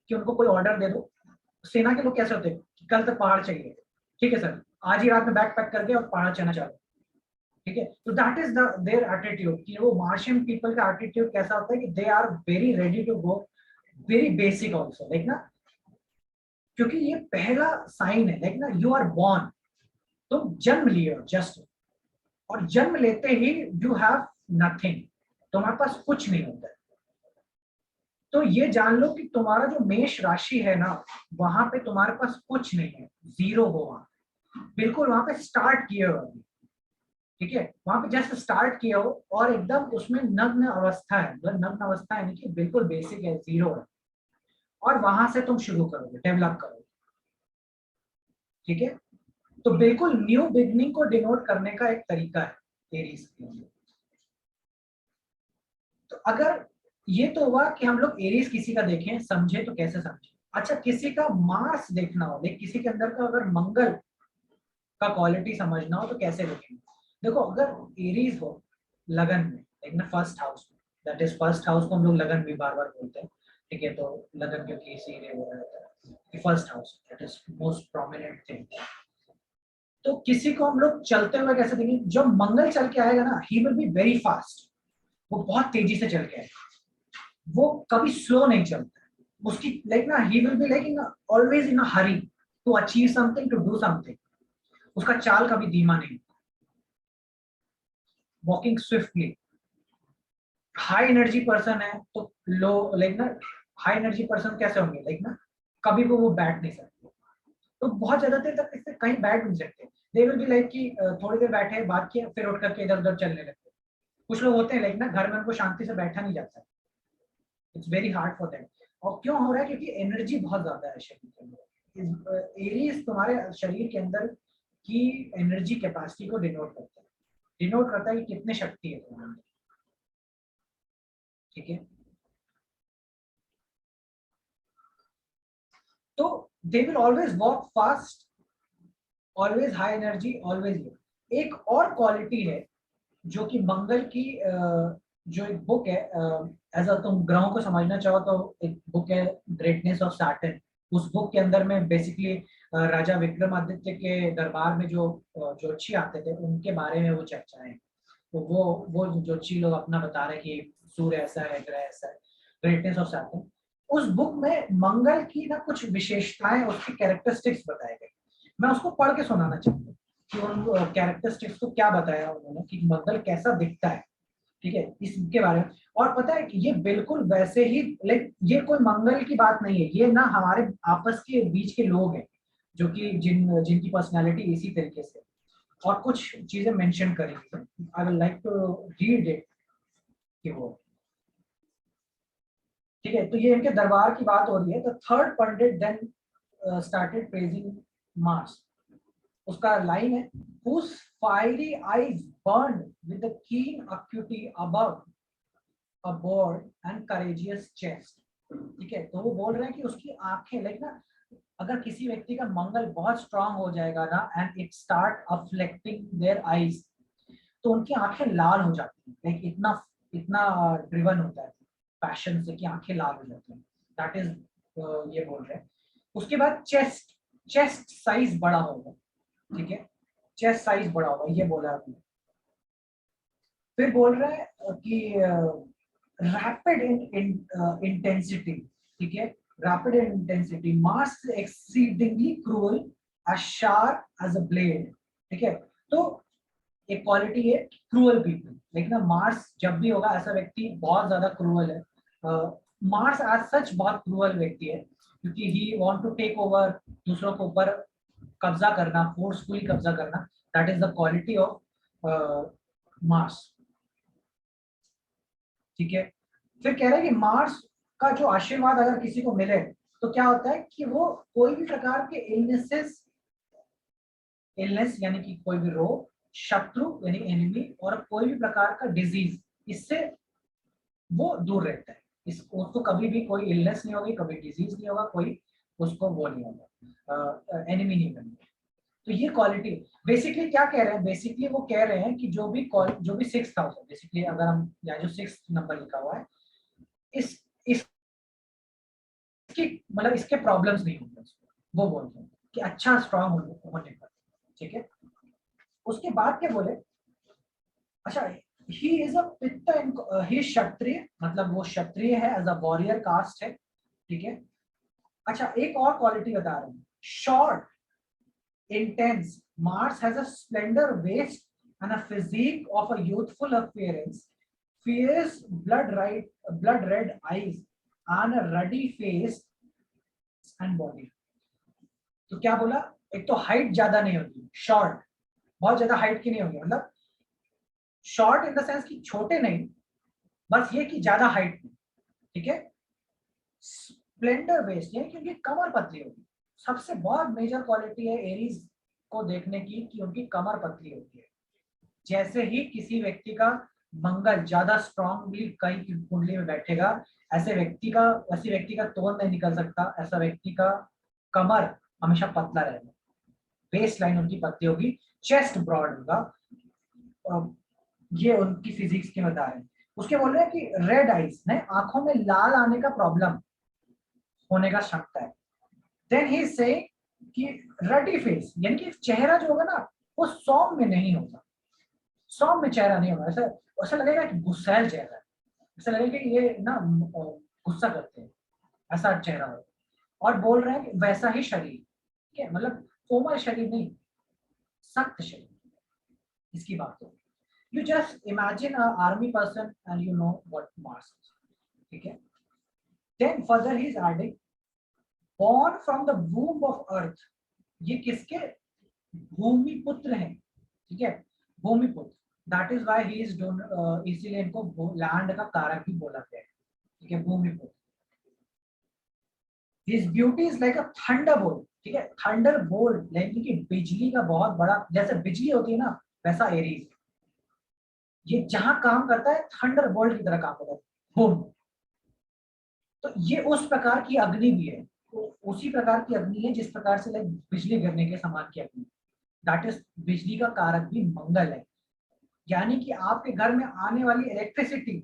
कि उनको कोई ऑर्डर दे दो, सेना के लोग कैसे होते हैं, कल तक पहाड़ चाहिए, ठीक है सर, आज ही रात में बैग पैक करके और पहाड़ चढ़ना चाहते, ठीक है। तो that is the their attitude, कि वो मार्शियन पीपल का एटीट्यूड कैसा होता है कि they are very ready to go, very basic also, like ना, क्योंकि ये पहला साइन है, लाइक ना यू आर बॉर्न, तुम जन्म लिए हो जस्ट, और जन्म लेते ही यू हैव नथिंग, तुम्हारे पास कुछ नहीं होता है। तो ये जान लो कि तुम्हारा जो मेष राशि है ना, वहां पे तुम्हारे पास कुछ नहीं है, जीरो हो वहां, बिल्कुल वहां पे स्टार्ट किए हो अभी, ठीक है, वहां पे जस्ट स्टार्ट किए हो और एकदम उसमें नग्न अवस्था है, मतलब नग्न अवस्था है कि बिल्कुल बेसिक है, जीरो है, और वहां से तुम शुरू करोगे, डेवलप करोगे, ठीक है। तो बिल्कुल न्यू बिगनिंग को डिनोट करने का एक तरीका है एरीज के लिए। तो अगर ये तो हुआ कि हम लोग एरीज किसी का देखें समझे तो कैसे समझे। अच्छा, किसी का मार्स देखना हो, लेकिन किसी के अंदर का अगर मंगल का क्वालिटी समझना हो तो कैसे देखेंगे? देखो, अगर एरीज हो लगन में, लेकिन फर्स्ट हाउस में, दैट इज फर्स्ट हाउस को हम लोग लगन भी बार बार बोलते हैं, ठीक है, तो लगन क्योंकि इसीलिए हो रहा है first house, that is most prominent thing. तो किसी को हम लोग चलते हुए कैसे देखेंगे? जब मंगल चल के आएगा ना, he will be very fast, वो बहुत तेजी से चल के आएगा, वो कभी स्लो नहीं चलता, उसकी लाइक ना he will be like in always in a hurry to achieve something, to do something, उसका चाल कभी धीमा नहीं, walking swiftly, high energy person है तो लो लाइक ना, हाई एनर्जी पर्सन कैसे होंगे लाइक ना, कभी भी वो बैठ नहीं सकते, तो बहुत ज्यादा देर तक इससे कहीं बैठ नहीं सकते। दे विल बी लाइक कि थोड़ी देर बैठे, बात किया, फिर उठ करके इधर उधर चलने लगते। कुछ लोग होते हैं लाइक ना, घर में उनको शांति से बैठा नहीं जाता, it's very hard for them. और क्यों हो रहा है? क्योंकि एनर्जी बहुत ज्यादा है शरीर के अंदर। एरीज तुम्हारे शरीर के अंदर की एनर्जी कैपेसिटी को डिनोट करता है, डिनोट करता है कि कितने शक्ति है तुम्हारे अंदर। ठीक है, तो they will always walk fast, always high energy, always. एक और क्वालिटी है जो कि मंगल की जो एक बुक है, एज अ तुम ग्रहों को समझना चाहो तो एक बुक है ग्रेटनेस ऑफ सैटर्न। उस बुक के अंदर में बेसिकली राजा विक्रमादित्य के दरबार में जो ज्योतिषी आते थे उनके बारे में वो चर्चा है। तो वो ज्योतिषी लोग अपना बता रहे हैं कि सूर्य ऐसा है, ग्रह ऐसा है, ग्रेटनेस ऑफ सैटर्न। उस बुक में मंगल की ना कुछ विशेषताएं, उसकी कैरेक्टरिस्टिक्स बताए गए। मैं उसको पढ़ के सुनाना चाहता हूँ कि उन कैरेक्टरिस्टिक्स को क्या बताया उन्होंने, कि मंगल कैसा दिखता है। ठीक है, इसके बारे में। और पता है कि ये बिल्कुल वैसे ही, लाइक ये कोई मंगल की बात नहीं है, ये ना हमारे आपस के बीच के लोग हैं जो कि जिनकी पर्सनालिटी इसी तरीके से। और कुछ चीजें मेंशन करी हुई है, I will like to read it कि वो। ठीक है, तो ये इनके दरबार की बात हो रही है। The third pandit then started praising Mars. उसका लाइन है, whose fiery eyes burned with the keen acuity above a broad and courageous chest। ठीक है, तो वो बोल रहे हैं कि उसकी आंखें लाइक ना, अगर किसी व्यक्ति का मंगल बहुत स्ट्रांग हो जाएगा ना, and it start affecting their eyes, तो उनकी आंखें लाल हो जाती हैं, लाइक इतना इतना ड्रिवन होता है पैशन से कि आंखें लाल हो जाती हैं। दैट इज ये बोल रहे हैं। उसके बाद चेस्ट, चेस्ट साइज बड़ा होगा। ठीक है, चेस्ट साइज बड़ा होगा, ये बोला आपने। फिर बोल रहा है कि रैपिड इंटेंसिटी। ठीक है, rapid intensity, Mars exceedingly cruel, as sharp as a blade. ठीक है, तो एक क्वालिटी है क्रूअल पीपल, लेकिन ना मार्स जब भी होगा ऐसा व्यक्ति बहुत ज्यादा क्रूअल है। मार्स एज सच बहुत क्रूअल व्यक्ति है, क्योंकि he want to take over, दूसरों के ऊपर कब्जा करना, फोर्सफुली कब्जा करना। That is the quality of Mars. ठीक है, फिर कह रहे हैं कि मार्स का जो आशीर्वाद अगर किसी को मिले तो क्या होता है कि वो कोई भी प्रकार के इलनेस यानी कि कोई भी रोग, शत्रु यानी एनिमी, और कोई भी प्रकार का डिजीज, इससे वो दूर रहता है। इसको उसको कभी भी कोई इलनेस नहीं होगी, कभी डिजीज नहीं होगा, कोई उसको वो नहीं होगा, एनिमी नहीं बनेगा। तो ये क्वालिटी बेसिकली क्या कह रहे हैं, बेसिकली वो कह रहे हैं कि जो भी 6,000, बेसिकली अगर हम यहाँ जो 6 नंबर लिखा हुआ है, इस इसकी मतलब इसके प्रॉब्लम्स नहीं होंगे उसको। वो बोलते हैं कि अच्छा स्ट्रांग होने पर। ठीक है, उसके बाद क्या बोले, अच्छा, ही इज अ पित्त, ही क्षत्रिय, मतलब वो क्षत्रिय है, एज अ वॉरियर कास्ट है। ठीक है, अच्छा एक और क्वालिटी बता रहे हैं, short, intense. Mars has a slender waist and a physique of a youthful appearance, fierce blood red eyes, and a ruddy face and body. तो क्या बोला, एक तो हाइट ज्यादा नहीं होगी, शॉर्ट, बहुत ज्यादा हाइट की नहीं होगी, मतलब शॉर्ट इन द सेंस कि छोटे नहीं, बस ये कि ज्यादा हाइट नहीं। ठीक है, स्प्लेंडर वेस्ट यानी कि उनकी कमर पतली होगी। सबसे बहुत मेजर क्वालिटी है एरीज को देखने की कि उनकी कमर पतली होती है। जैसे ही किसी व्यक्ति का मंगल ज्यादा स्ट्रांगली कहीं की कुंडली में बैठेगा, ऐसे व्यक्ति का तोड़ नहीं निकल सकता, ऐसा व्यक्ति का कमर हमेशा पतला रहेगा, बेस लाइन उनकी पतली होगी, चेस्ट ब्रॉड होगा। ये उनकी फिजिक्स के बता रहे हैं। उसके बोल रहे हैं कि रेड आइज ने आंखों में लाल आने का प्रॉब्लम होने का शक है। देन ही से कि रडी फेस यानी कि चेहरा जो होगा ना, वो सौम्य में नहीं होगा, सौम्य चेहरा नहीं होगा, ऐसा ऐसा लगेगा कि गुस्सैल चेहरा है, ऐसा लगेगा कि ये ना गुस्सा करते हैं, ऐसा चेहरा हो। और बोल रहे हैं कि वैसा ही शरीर, ठीक है, मतलब कोमल शरीर नहीं, सख्त शरीर, इसकी बात हो। You just imagine a army person and you know what Mars is. ठीक है. Then further he is adding, born from the womb of earth. ये किसके? भूमि पुत्र हैं. ठीक है, भूमि पुत्र. That is why he is doing, इसीलिए इनको लैंड का कारक भी बोला गया है. ठीक है, भूमि पुत्र. His beauty is like a thunderbolt. ठीक है, थंडरबोल्ट यानी कि बिजली का बहुत बड़ा, जैसे बिजली होती है ना वैसा एरीज. ये जहां काम करता है थंडरबोल्ट की तरह काम करता है. बूम. तो ये उस प्रकार की अग्नि भी है, तो उसी प्रकार की अग्नि है जिस प्रकार से लाइक बिजली गिरने के समान की अग्नि. दैट इज, बिजली का कारक भी मंगल है. यानी कि आपके घर में आने वाली इलेक्ट्रिसिटी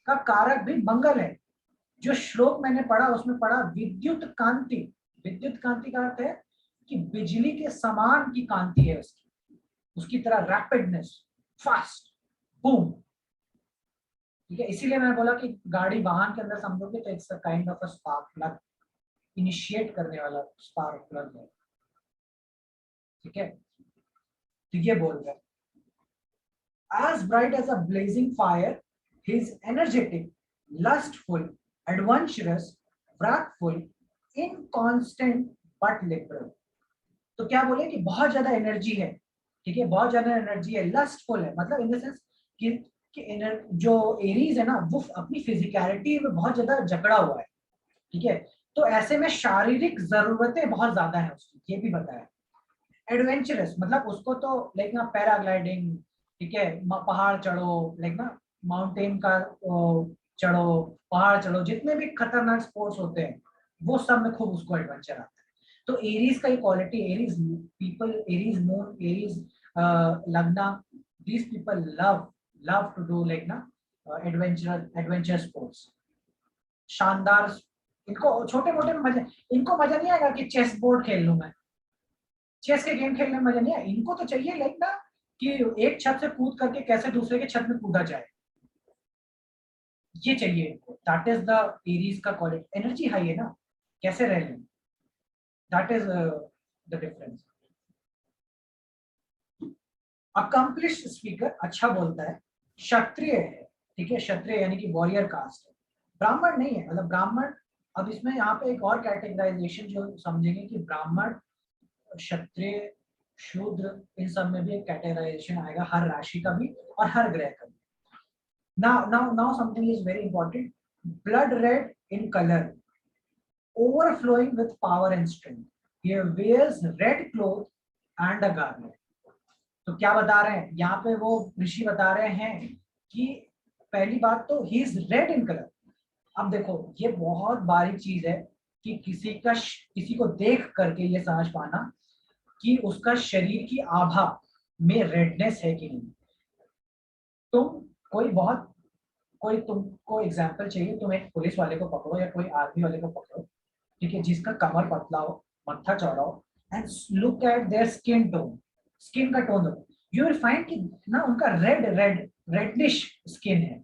का कारक भी मंगल है. जो श्लोक मैंने पढ़ा उसमें पढ़ा विद्युत कांति. विद्युत कांति का अर्थ है कि बिजली के समान की कांति है उसकी तरह रैपिडनेस, फास्ट, बूम. ठीक है, इसीलिए मैंने बोला कि गाड़ी वाहन के अंदर समझोगे तो it's a kind of a spark plug, initiate करने वाला स्पार्क प्लग है. ठीक है, तो ये बोल रहे हैं as bright as a blazing fire, he is energetic, lustful, adventurous, wrathful, inconstant but liberal. तो क्या बोले कि बहुत ज्यादा एनर्जी है. ठीक है, बहुत ज्यादा एनर्जी है, लस्टफुल है, मतलब इन द सेंस कि जो एरीज है ना वो अपनी फिजिकलिटी में बहुत ज्यादा जकड़ा हुआ है. ठीक है, तो ऐसे में शारीरिक जरूरतें बहुत ज्यादा है उसकी, ये भी बताया. एडवेंचरस मतलब उसको तो लाइक ना पैराग्लाइडिंग, ठीक है, पहाड़ चढ़ो, लाइक ना माउंटेन का चढ़ो, पहाड़ चढ़ो, जितने भी खतरनाक स्पोर्ट्स होते हैं वो सब में खूब उसको एडवेंचर आता है. तो एरीज का ये quality, Aries people, Aries moon, Aries lagna, these people love to do like ना एडवेंचर स्पोर्ट्स. शानदार. इनको छोटे मोटे मजे, इनको मजा नहीं आएगा कि चेस बोर्ड खेल लूं मैं, चेस के गेम खेलने में मजा नहीं है. इनको तो चाहिए लाइक ना कि एक छत से कूद करके कैसे दूसरे के छत में कूदा जाए, ये चाहिए इनको. दैट इज द एरीज का क्वालिटी. एनर्जी हाई है ना, कैसे रह लें, that is the difference. Accomplished speaker, अच्छा बोलता है. क्षत्रिय है. ठीक है, क्षत्रिय यानी कि वॉरियर कास्ट है. ब्राह्मण नहीं है, मतलब ब्राह्मण, अब इसमें यहाँ पे एक और कैटेगराइजेशन जो समझेंगे कि ब्राह्मण, क्षत्रिय, शूद्र, इन सब में भी एक कैटेगराइजेशन आएगा, हर राशि का भी और हर ग्रह का भी. now something is very important. Blood red in color, overflowing with power and strength. He wears red cloth and a garland. तो क्या बता रहे हैं यहाँ पे, वो ऋषि बता रहे हैं कि पहली बात तो he is red in colour. अब देखो ये बहुत बारीक चीज है कि किसी को देख करके ये समझ पाना कि उसका शरीर की आभा में रेडनेस है कि नहीं. तुम कोई तुमको एग्जाम्पल चाहिए, तुम एक पुलिस वाले को पकड़ो या कोई आर्मी वाले को पकड़ो, ठीक है, जिसका कमर पतला हो, मत्था चौड़ा हो, and look at their skin tone, skin का टोन देखो, यू विल फाइंड कि ना उनका रेडिश स्किन है.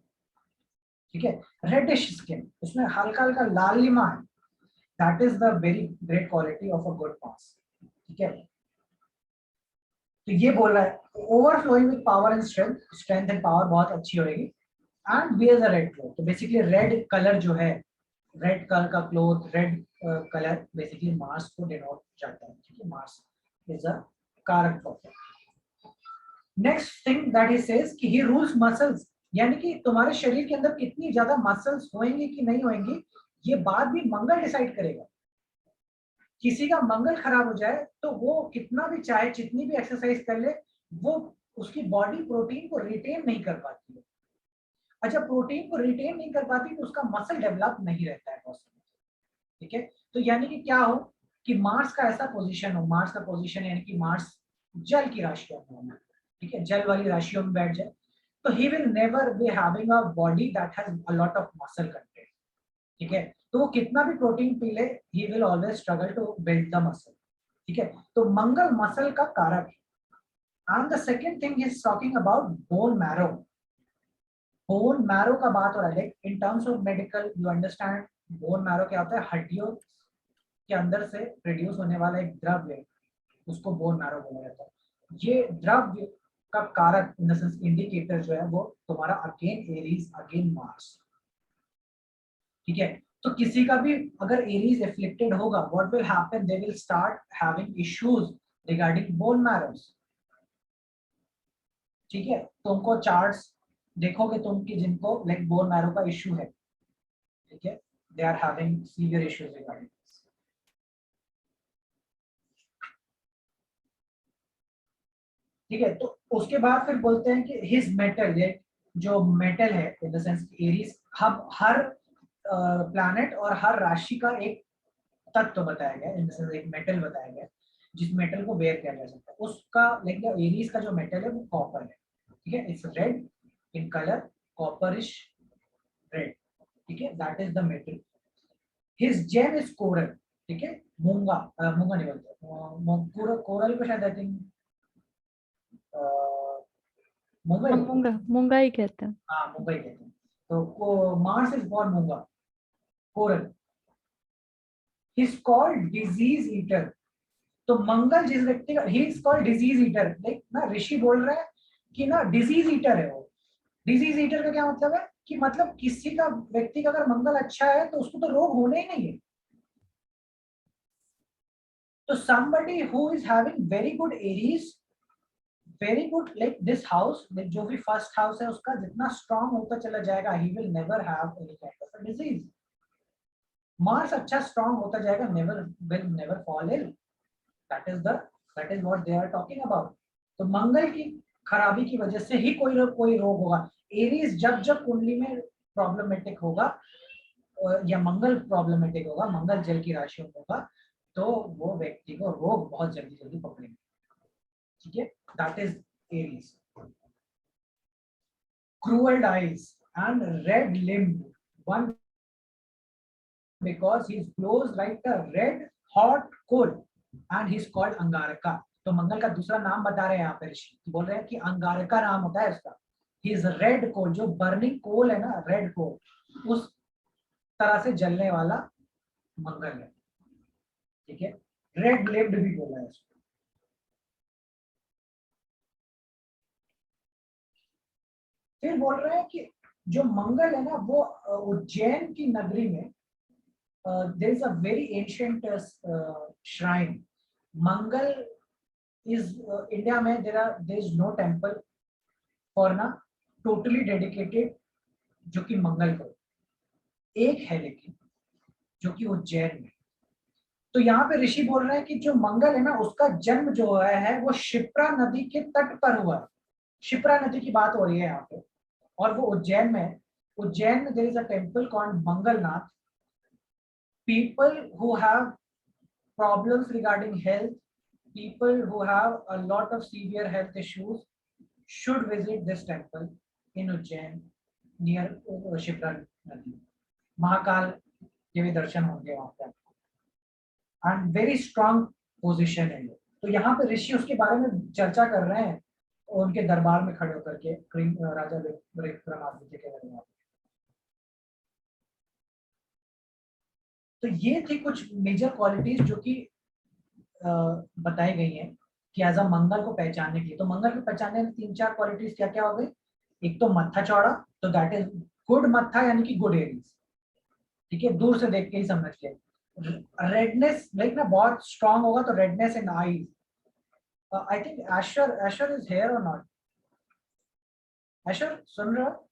ठीक है, रेडिश स्किन, उसमें हल्का हल्का लालिमा है. That is the very great quality of a good mass. ठीक है, तो ये बोल रहा है overflowing with power and strength and power बहुत अच्छी होगी. And wears a red cloth. तो बेसिकली रेड कलर जो है, रेड कलर का cloth, red colour basically Mars को डिनोट करता है. ठीक है, Mars is a karak for. Next thing that he says कि ही रूल्स मसल्स, यानी कि तुम्हारे शरीर के अंदर कितनी ज्यादा मसल्स होंगी कि नहीं होंगी ये बात भी मंगल डिसाइड करेगा. किसी का मंगल खराब हो जाए तो वो कितना भी चाहे, जितनी भी एक्सरसाइज कर ले, वो उसकी बॉडी प्रोटीन को रिटेन नहीं कर पाती है. अच्छा, प्रोटीन को रिटेन नहीं कर पाती तो उसका मसल डेवलप नहीं रहता है बहुत. ठीक है, तो यानी कि क्या हो कि मार्स का ऐसा पोजीशन हो, मार्स का पोजीशन यानी कि मार्स जल की राशियों में होना. ठीक है, जल वाली राशियों में बैठ जाए तो he will never be having a body that has a lot of muscle content. ठीक है, तो वो कितना भी प्रोटीन पी ले, he will always struggle to build the muscle. ठीक है, तो मंगल मसल का कारक है. And the second thing is talking about bone marrow. Bone marrow का बात हो रहा है. In terms of medical you understand bone marrow क्या होता है. हड्डियों के अंदर से प्रोड्यूस होने वाला एक द्रव्य, उसको बोन मैरो बोला जाता है. ये द्रव्य का कारक इन द सेंस इंडिकेटर जो है वो तुम्हारा अगेन एरीज अगेन मार्स, ठीक है। तो किसी का भी अगर एरीज एफ्लिक्टेड होगा, what will happen, they will start having issues regarding bone marrows, ठीक है। तुमको चार्ट्स देखोगे तुम कि जिनको लाइक बोन मैरो का इश्यू है, ठीक है, they are having severe issues regarding, ठीक है। तो उसके बाद फिर बोलते हैं कि हिज मेटल, ये जो मेटल है इन द सेंस एरीज, हम हर प्लैनेट और हर राशि का एक तत्व बताया गया, इन द सेंस एक मेटल बताया गया जिस मेटल को वेयर किया जा सकता है, उसका लाइक एरीज का जो मेटल है वो कॉपर है, ठीक है। It's red in colour, copperish red, ठीक है, that is the metal. His gem is coral, ठीक है, मूंगा, मूंगा नहीं बोलते, कोरल को शायद आई थिंक मुंबई हम बोलते हैं। मूंगा मूंगा ही कहते हैं। हाँ मुंबई कहते हैं। तो मार्स इज फॉर मूंगा, coral. He is called disease eater, तो मंगल जिस व्यक्ति का, he is called disease eater, like ना ऋषि बोल रहे हैं कि ना डिजीज ईटर है वो। डिजीज ईटर का क्या मतलब है कि मतलब किसी का व्यक्ति का अगर मंगल अच्छा है तो उसको तो रोग होने ही नहीं है। तो somebody who is having very good Aries, very good like this house, like जो भी फर्स्ट हाउस है उसका जितना स्ट्रांग होता चला जाएगा, he will never have any kind of a disease. Mars अच्छा स्ट्रांग होता जाएगा, never will never fall ill. That is the, that is what they are talking about. तो मंगल की खराबी की वजह से ही कोई रोग होगा। एरीज जब जब कुंडली में प्रॉब्लमेटिक होगा या मंगल प्रॉब्लमेटिक होगा, मंगल जल की राशि में होगा, तो वो व्यक्ति को रोग बहुत जल्दी जल्दी पकड़ेंगे, ठीक है। That is Aries. Cruel eyes and red limbed one because he glows like a red hot coal and he is called अंगारका। तो मंगल का दूसरा नाम बता रहे हैं यहाँ पे ऋषि, बोल रहे हैं कि अंगारका नाम होता है इसका। ही इज रेड कोल, जो बर्निंग कोल है ना, रेड कोल, उस तरह से जलने वाला मंगल है, ठीक है। रेड लिव्ड भी बोला है इसको। फिर बोल रहे हैं कि जो मंगल है ना वो उज्जैन की नगरी में there is a very ancient shrine. Mangal is India में there is no temple for ना totally dedicated जो कि मंगल को, एक है लेकिन जो कि उज्जैन में। तो यहाँ पे ऋषि बोल रहे हैं कि जो मंगल है ना उसका जन्म जो है वो शिप्रा नदी के तट पर हुआ है। शिप्रा नदी की बात हो रही है यहाँ पे, और वो उज्जैन में है। उज्जैन में there is a temple called Mangalnath. People who have problems regarding health, people who have a lot of severe health issues should visit this temple in Ujjain near Shipra Nadi. Mahakal के भी दर्शन होंगे वहां पे, एंड वेरी स्ट्रांग पोजीशन है ये। तो यहाँ पे ऋषि उसके बारे में चर्चा कर रहे हैं उनके दरबार में खड़े होकर के, राजा विक्रमादित्य के दरबार। तो ये थी कुछ मेजर क्वालिटीज जो कि बताई गई हैं कि एज अ मंगल को पहचानने के लिए। तो मंगल को पहचानने में तीन चार क्वालिटीज क्या क्या हो गई। एक तो मत्था चौड़ा, तो दैट इज गुड मत्था यानी कि गुड एरीज, ठीक है, दूर से देख के ही समझ के। रेडनेस लाइक ना बहुत स्ट्रांग होगा, तो redness in eyes. I think Asher is here और नॉट? एशर सुन रहे हो?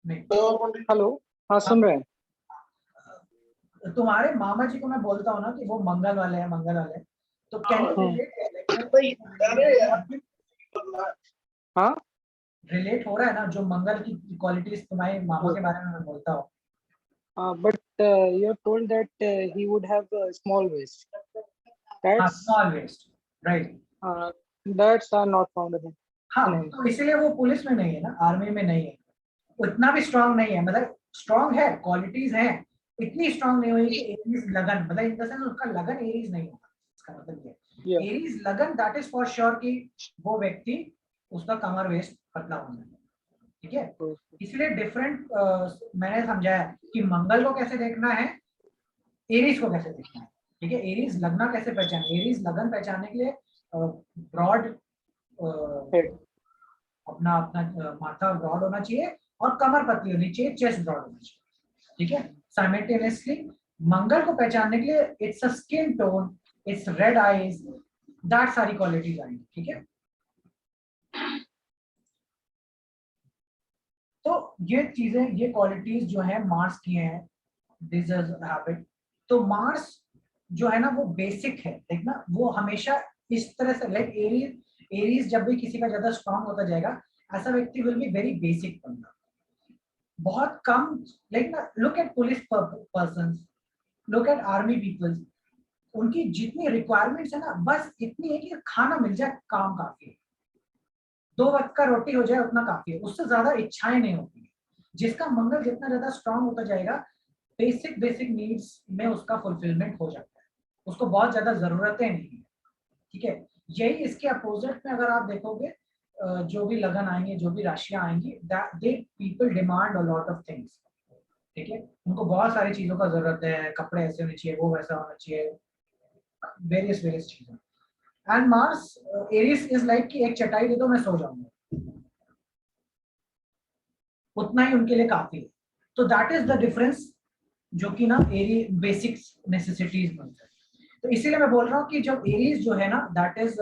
नहीं। हेलो, हाँ सुन रहे हैं। तुम्हारे मामा जी को मैं बोलता हूँ ना कि वो मंगल वाले हैं, मंगल वाले हैं, तो कैन हाँ रिलेट हो रहा है ना जो मंगल की क्वालिटीज तुम्हारे मामा के बारे में मैं बोलता हूँ? but you told that he would have a small waist. हाँ, That's small waist, right. that's not found in हाँ, him. तो इसीलिए वो पुलिस में नहीं है ना, आर्मी में नहीं है, उतना भी स्ट्रांग नहीं है। मतलब स्ट्रांग है, क्वालिटीज हैं, इतनी स्ट्रांग नहीं हुई कि एरीज लगन, मतलब इन द सेंस उसका लगन एरीज नहीं होगा। इसका मतलब ये Yeah. एरीज लगन, दैट इज फॉर श्योर कि वो व्यक्ति, उसका कमर वेस्ट पतला होना है, ठीक है। इसलिए डिफरेंट मैंने समझाया कि मंगल को कैसे देखना है, एरीज को कैसे देखना है। ठीक है। एरीज लगना कैसे पहचाने, एरीज लगन पहचानने के लिए ब्रॉड Head. अपना अपना माथा ब्रॉड होना चाहिए और कमर पतली होनी चाहिए, चेस्ट ब्रॉड होना चाहिए। ठीक है। साइमल्टेनियसली मंगल को पहचानने के लिए it's a skin tone, it's red eyes, that सारी क्वालिटीज आएंगी। ठीक है। तो ये चीजें, ये क्वालिटीज जो है मार्स की हैं, दिस इज हैबिट। तो मार्स जो है ना वो बेसिक है, देखना वो हमेशा इस तरह से, लाइक एरीज, एरीज जब भी किसी का ज्यादा स्ट्रांग होता जाएगा, ऐसा व्यक्ति विल बी वेरी बेसिक बंदा, बहुत कम। लाइक ना, look at police person, look at army peoples, उनकी जितनी रिक्वायरमेंट्स है ना बस इतनी है कि खाना मिल जाए, काम काफी है, 2 वक्त का रोटी हो जाए उतना काफी है, उससे ज्यादा इच्छाएं नहीं होती है। जिसका मंगल जितना ज्यादा स्ट्रांग होता जाएगा, बेसिक बेसिक नीड्स में उसका फुलफिलमेंट हो जाता है, उसको बहुत ज्यादा जरूरतें नहीं है। ठीक है। यही इसके अपोजिट में अगर आप देखोगे, जो भी लगन आएंगे, जो भी राशियां आएंगी, they people demand a lot of things. ठीक है। उनको बहुत सारी चीजों का जरूरत है, कपड़े ऐसे होने चाहिए, वो वैसा होना चाहिए, वेरियस वेरियस चीजें। And Mars Aries is like कि एक चटाई दे दो मैं सो जाऊंगा, उतना ही उनके लिए काफी है। तो दैट इज द डिफरेंस, जो कि ना एरी बेसिक नेसेसिटीज बनता है। तो इसीलिए मैं बोल रहा हूँ कि जब एरीज जो है ना, दैट इज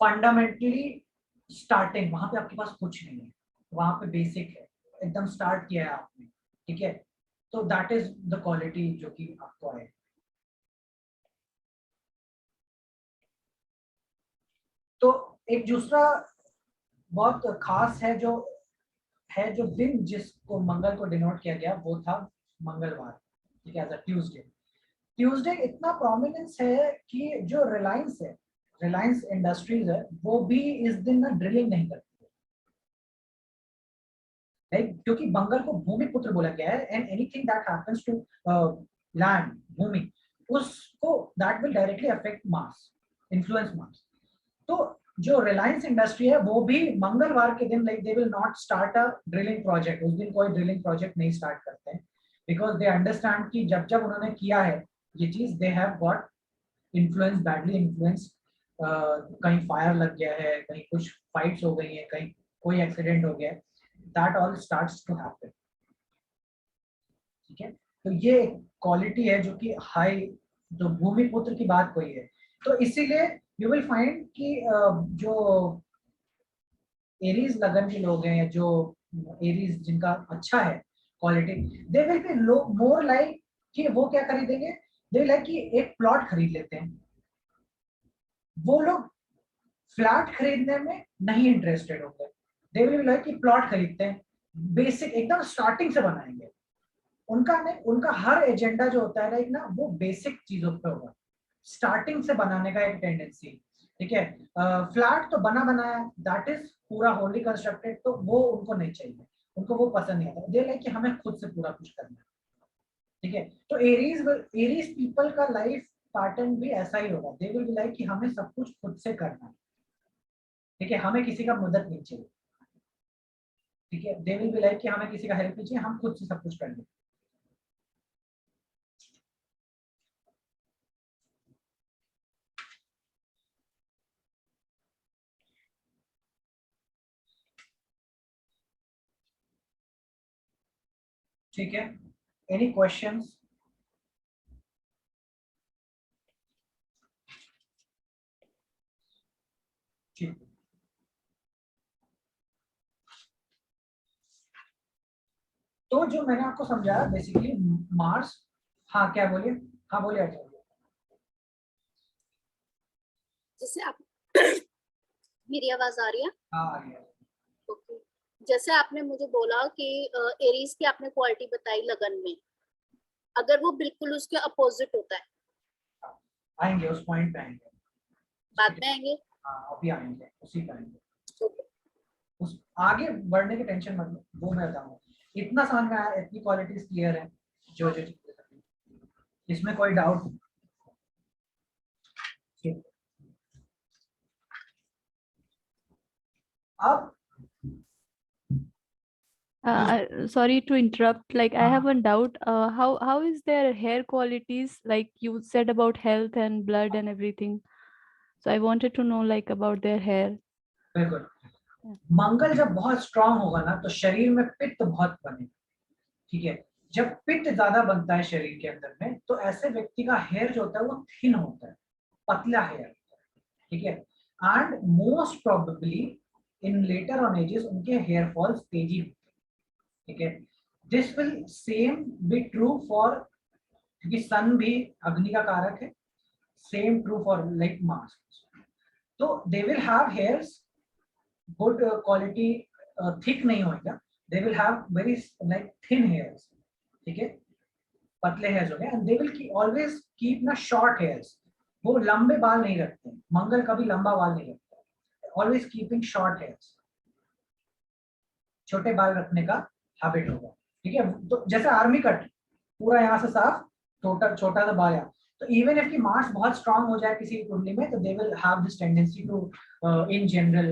फंडामेंटली स्टार्टिंग, वहां पे आपके पास कुछ नहीं है, वहां पे बेसिक है, एकदम स्टार्ट किया है आपने। ठीक है। तो दैट इज द क्वालिटी जो कि आपको आए। तो एक दूसरा बहुत खास है जो है, जो दिन जिसको मंगल को डिनोट किया गया वो था मंगलवार। ठीक है, एज अ ट्यूसडे। ट्यूसडे इतना प्रोमिनेंस है कि जो रिलायंस है, रिलायंस इंडस्ट्रीज है, वो भी इस दिन ना ड्रिलिंग नहीं करती है, क्योंकि मंगल को भूमि पुत्र बोला गया है, and anything that happens to land, भूमि, उसको that will directly affect Mars, influence Mars. तो जो रिलायंस इंडस्ट्री है वो भी मंगलवार के दिन, like they will not start a drilling project, उस दिन कोई ड्रिलिंग प्रोजेक्ट नहीं स्टार्ट करते हैं, बिकॉज दे अंडरस्टैंड कि जब जब उन्होंने किया है ये चीज, they have got influence, badly influence, कहीं फायर लग गया है, कहीं कुछ फाइट्स हो गई है, कहीं कोई एक्सीडेंट हो गया है, that all starts to happen. ठीक है। तो ये क्वालिटी है जो कि हाई, जो भूमि पुत्र की बात कोई है। तो इसीलिए यू विल फाइंड कि जो एरीज लगन के लोग हैं, या जो एरीज जिनका अच्छा है quality, they will B low more like कि वो क्या खरीदेंगे, दे लाइक कि एक प्लॉट खरीद लेते हैं, वो लोग फ्लैट खरीदने में नहीं इंटरेस्टेड होते, दे विल बी लाइक कि प्लॉट खरीदते हैं, बेसिक एकदम स्टार्टिंग से बनाएंगे। उनका नहीं, उनका हर एजेंडा जो होता है लाइक ना, वो बेसिक चीजों पे होगा, स्टार्टिंग से बनाने का एक टेंडेंसी। ठीक है। फ्लैट तो बना बनाया, दैट इज पूरा होली कंस्ट्रक्टेड, तो वो उनको नहीं चाहिए, उनको वो पसंद नहीं आता, दे लाइक कि हमें खुद से पूरा कुछ करना है। ठीक है। तो एरीज, एरीज पीपल का लाइफ पैटर्न भी ऐसा ही होगा, दे विल बी लाइक कि हमें सब कुछ खुद से करना है। ठीक है। हमें किसी का मदद नहीं चाहिए। ठीक है। दे विल बी लाइक कि हमें किसी का हेल्प नहीं चाहिए, हम खुद से सब कुछ कर लेंगे। ठीक है। Any questions? ठीक। तो जो मैंने आपको समझाया बेसिकली मार्स, हाँ क्या बोलिए, हाँ बोलिए अच्छा। जैसे आप मेरी आवाज आ रही है? हाँ आ गया। ओके। जैसे आपने मुझे बोला कि एरीज की आपने क्वालिटी बताई लगन में, अगर वो बिल्कुल उसके अपोजिट होता है, आएंगे उस पॉइंट पे आएंगे, बाद में आएंगे। हाँ अभी आएंगे, उसी पे आएंगे। ओके। उस आगे बढ़ने की टेंशन मत लो, वो मैं बताऊंगा। इतना समझ में आया, इतनी क्वालिटीज क्लियर है, जो जो चीजें करनी है। इसमें कोई डाउट? ठीक। अब Sorry to interrupt. Like, I have हाँ, one doubt. How is their hair qualities? Like you said about health and blood and everything. So I wanted to know like about their hair. बिल्कुल। Yeah. मंगल जब बहुत strong होगा ना तो शरीर में पित्त बहुत बनेगा, ठीक है। जब पित्त ज्यादा बनता है शरीर के अंदर में तो ऐसे व्यक्ति का हेयर जो होता है वो थिन होता है, पतला हेयर, ठीक है। And most probably in later on ages उनके हेयर फॉल्स तेजी होते हैं, ठीक है। This will same be true for, क्योंकि सन भी अग्नि का कारक है, same true for like Mars. तो they will have hairs good quality, thick नहीं होगा, they will have very like thin hairs, ठीक है, पतले हेयर्स हो गए। And they will always keep ना शॉर्ट हेयर्स, वो लंबे बाल नहीं रखते, मंगल कभी लंबा बाल नहीं रखता, ऑलवेज कीपिंग शॉर्ट हेयर्स, छोटे बाल रखने का हैबिट होगा, ठीक है। तो जैसे आर्मी कट, पूरा यहाँ से साफ, छोटा छोटा सा बाल यहाँ। तो इवन इफ की मार्स बहुत स्ट्रांग हो जाए किसी कुंडली में, तो they will have this tendency to in general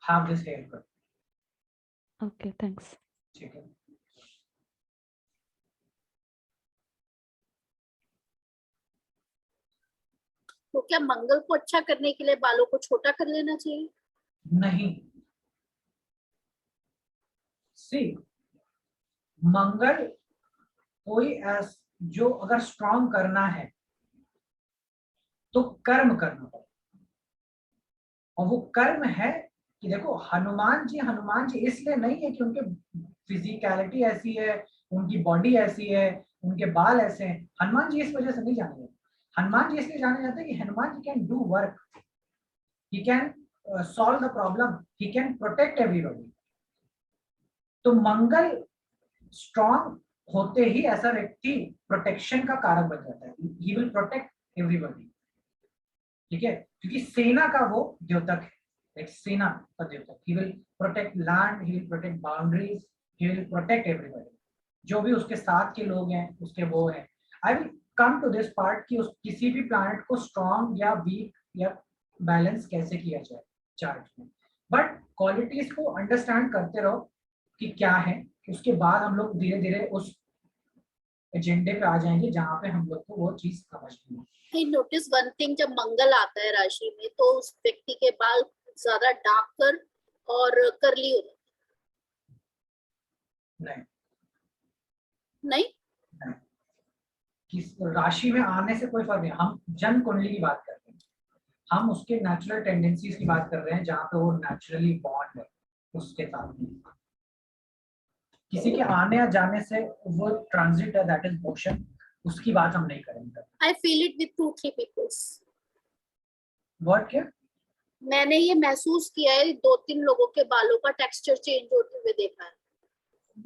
have this hair cut. Okay, thanks. ठीक है। तो क्या मंगल को अच्छा करने के लिए बालों को छोटा कर लेना चाहिए? नहीं, सी मंगल कोई जो अगर स्ट्रांग करना है तो कर्म करना पड़ेगा, और वो कर्म है कि देखो हनुमान जी इसलिए नहीं है कि उनके फिजिकलिटी ऐसी है, उनकी बॉडी ऐसी है, उनके बाल ऐसे हैं। हनुमान जी इस वजह से नहीं जाने जाते। हनुमान जी इसलिए जाने जाते हैं कि Hanuman ji can do work, he can solve the problem, he can protect everybody. तो मंगल स्ट्रांग होते ही ऐसा व्यक्ति प्रोटेक्शन का कारक बन जाता है, ही विल प्रोटेक्ट एवरीबॉडी, ठीक है। क्योंकि सेना का वो द्योतक है, एक सेना का द्योतक, he will protect land, he will protect boundaries, he will protect everybody, जो भी उसके साथ के लोग हैं उसके वो हैं। I will come to this part कि उस किसी भी प्लैनेट को स्ट्रॉन्ग या वीक या बैलेंस कैसे किया जाए चार्ट में, बट क्वालिटीज को अंडरस्टैंड करते रहो कि क्या है, उसके बाद हम लोग धीरे धीरे उस एजेंडे पे आ जाएंगे जहाँ पे हम लोग को वो चीज समझनी है। I notice one thing, जब मंगल आता है राशि में तो उस व्यक्ति के बाल ज्यादा डार्कर और करली हो जाते नहीं, नहीं? किस राशि में आने से कोई फर्क नहीं, हम जन्म कुंडली की बात कर रहे हैं, हम उसके नेचुरल टेंडेंसीज की बात कर रहे हैं जहाँ पे वो नेचुरली बॉन्ड है उसके साथ। किसी के आने या जाने से वो ट्रांजिट है, दैट इज मोशन, उसकी बात हम नहीं करेंगे। I feel it with 2-3 people. What क्या? मैंने ये महसूस किया है, 2-3 लोगों के बालों का टेक्सचर चेंज होते हुए देखा है।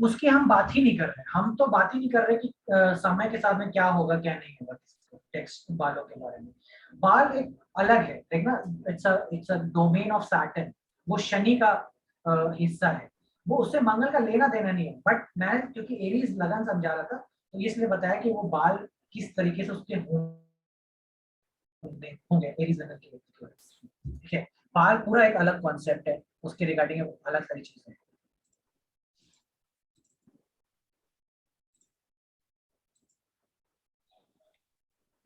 उसकी हम बात ही नहीं कर रहे, हम तो बात ही नहीं कर रहे कि समय के साथ में क्या होगा क्या नहीं होगा टेक्स्ट बालों के बारे में। बाल एक अलग है, देखना, it's a domain of Saturn, वो शनि का हिस्सा है, वो उससे मंगल का लेना देना नहीं है। बट मैं क्योंकि एरीज लगन समझा रहा था तो इसलिए बताया कि वो बाल किस तरीके से उसके होंगे एरीज लगन के व्यक्ति, ठीक है। बाल पूरा एक अलग कॉन्सेप्ट है, उसके रिगार्डिंग अलग सारी चीजें हैं।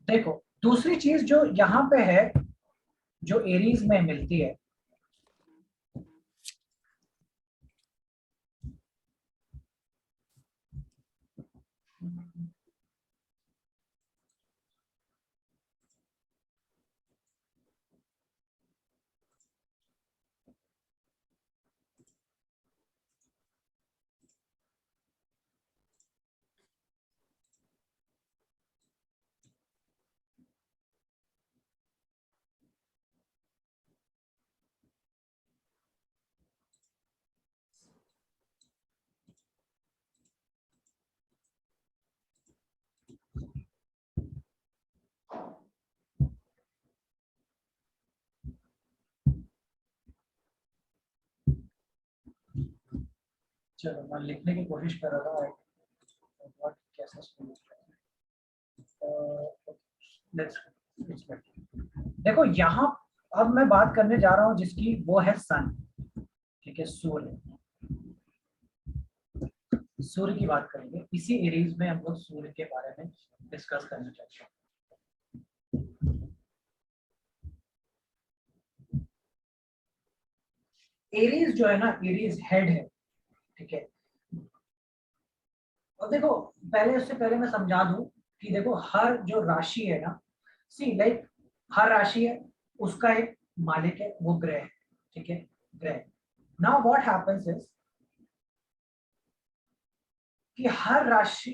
देखो दूसरी चीज जो यहाँ पे है, जो एरीज में मिलती है, चलो मैं लिखने की कोशिश कर रहा था कैसा देखो यहाँ अब मैं बात करने जा रहा हूँ जिसकी, वो है सन, ठीक है, सूर्य। सूर्य की बात करेंगे, इसी एरीज में हम लोग सूर्य के बारे में डिस्कस करना चाहते हैं। एरीज जो है ना, एरीज हेड है, ठीक है। और देखो पहले, उससे पहले मैं समझा दूं कि देखो हर जो राशि है ना, सी लाइक हर राशि है, उसका एक मालिक है, वो ग्रह है, ठीक है, ग्रह। नाउ व्हाट हैपेंस इज कि हर राशि,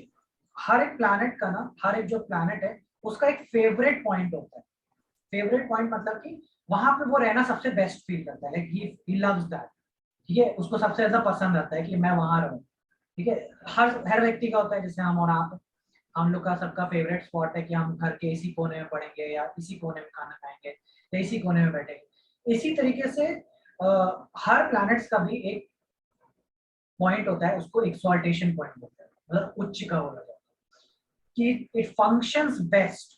हर एक प्लैनेट का ना, हर एक जो प्लैनेट है उसका एक फेवरेट पॉइंट होता है। फेवरेट पॉइंट मतलब कि वहां पे वो रहना सबसे बेस्ट फील करता है, लाइक ही लव्स दैट, ठीक है, उसको सबसे ज्यादा पसंद आता है कि मैं वहां रहूं, ठीक है। हर व्यक्ति का होता है, जैसे हम और आप, हम लोग का सबका फेवरेट स्पॉट है कि हम घर के इसी कोने में पढ़ेंगे या इसी कोने में खाना खाएंगे या इसी कोने में बैठेंगे। इसी तरीके से हर प्लैनेट्स का भी एक पॉइंट होता है, उसको एक्सॉल्टेशन पॉइंट बोलते हैं, मतलब उच्च का बोला जाता है कि इट फंक्शंस बेस्ट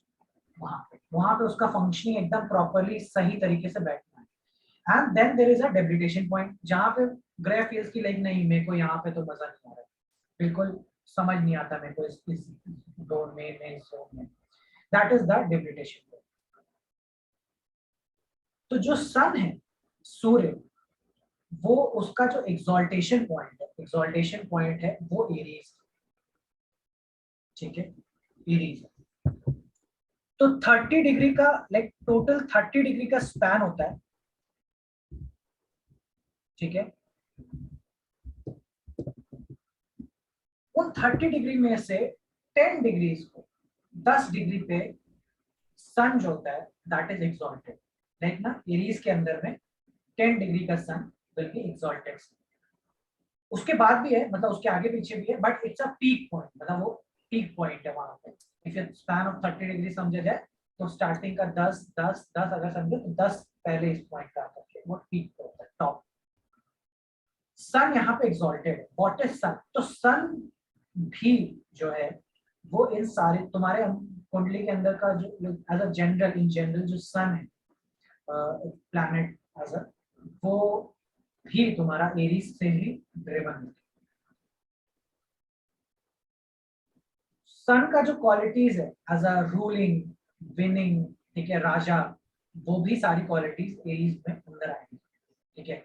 वहां पे उसका फंक्शनिंग एकदम प्रॉपरली सही तरीके से बैठना है। And then there is a debilitation point, जहां पे ग्रह फील्स की लाइक नहीं, मेरे को यहाँ पे तो मजा नहीं आ रहा है, बिल्कुल समझ नहीं आता मेरे को इस जोन में, इस जोन में, that is the debilitation point. तो जो सन है, सूर्य, वो उसका जो एक्सॉल्टेशन पॉइंट है वो एरीज, ठीक है, एरीज है। तो 30 डिग्री का, लाइक टोटल 30 डिग्री का स्पैन होता है, ठीक है। उन 30 डिग्री में से 10 डिग्रीज को, 10 डिग्री पे सन जो होता है दैट इज एक्सॉल्टेड, लाइक ना एरीज के अंदर में 10 डिग्री का सन विल बी एक्सॉल्टेड। उसके बाद भी है, मतलब उसके आगे पीछे भी है, but it's a peak point, मतलब वो पीक पॉइंट है वहां पे। If you span of 30 degree समझा जाए तो स्टार्टिंग का 10 10 10 अगर समझे तो 10 पहले इस पॉइंट का आकर के वो पीक पे होता है, टॉप। सन यहाँ पे एक्सॉल्टेड है। व्हाट इज सन? तो सन भी जो है वो इन सारे तुम्हारे कुंडली के अंदर का जो as a general, in general जो सन है प्लैनेट एज अ, वो भी तुम्हारा एरीज से ही ड्रिवन है। सन का जो क्वालिटीज है एज अ रूलिंग, विनिंग, ठीक है, राजा, वो भी सारी क्वालिटीज एरीज में अंदर आएंगी, ठीक है।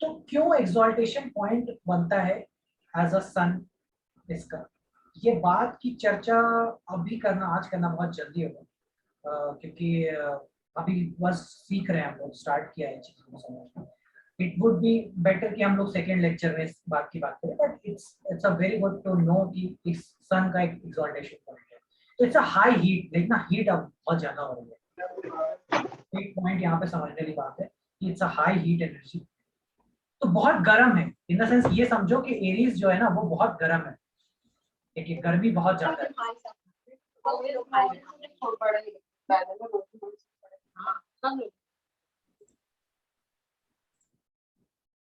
तो क्यों एक्सॉल्टेशन पॉइंट बनता है एज अ सन इसका, ये बात की चर्चा अभी करना, आज करना बहुत जल्दी होगा, क्योंकि अभी बस सीख रहे हैं हम लोग, स्टार्ट किया है चीजों को समझना। इट वुड बी बेटर कि हम लोग सेकेंड लेक्चर में इस बात की बात करें, but it's a very good to know कि इस सन का एक एक्सॉल्टेशन पॉइंट है। तो इट्स अ हाई हीट, देखना हीट अब बहुत ज्यादा हो रही है, एक पॉइंट यहाँ पे समझने की बात है कि it's a high heat energy. तो बहुत गर्म है, इन द सेंस ये समझो कि एरीज जो है ना वो बहुत गर्म है, देखिए गर्मी बहुत ज्यादा है।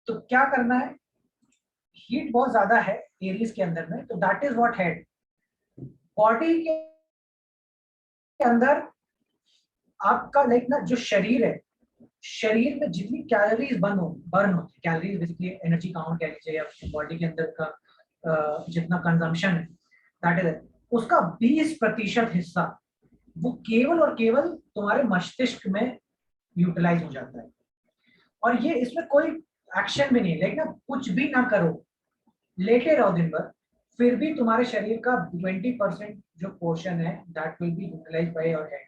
तो क्या करना है, हीट बहुत ज्यादा है एरीज के अंदर में, तो that is what head, body के अंदर आपका लाइक ना जो शरीर है, शरीर में जितनी कैलोरीज बर्न होती है, कैलोरीज बेसिकली एनर्जी काउंट कह लीजिए, या बॉडी के अंदर का जितना कंजम्पशन है दैट इज, उसका 20% हिस्सा वो केवल और केवल तुम्हारे मस्तिष्क में यूटिलाइज हो जाता है। और ये इसमें कोई एक्शन भी नहीं, लेकिन कुछ भी ना करो, लेटे रहो दिन भर, फिर भी तुम्हारे शरीर का 20% जो पोर्शन है that will be utilise by your head.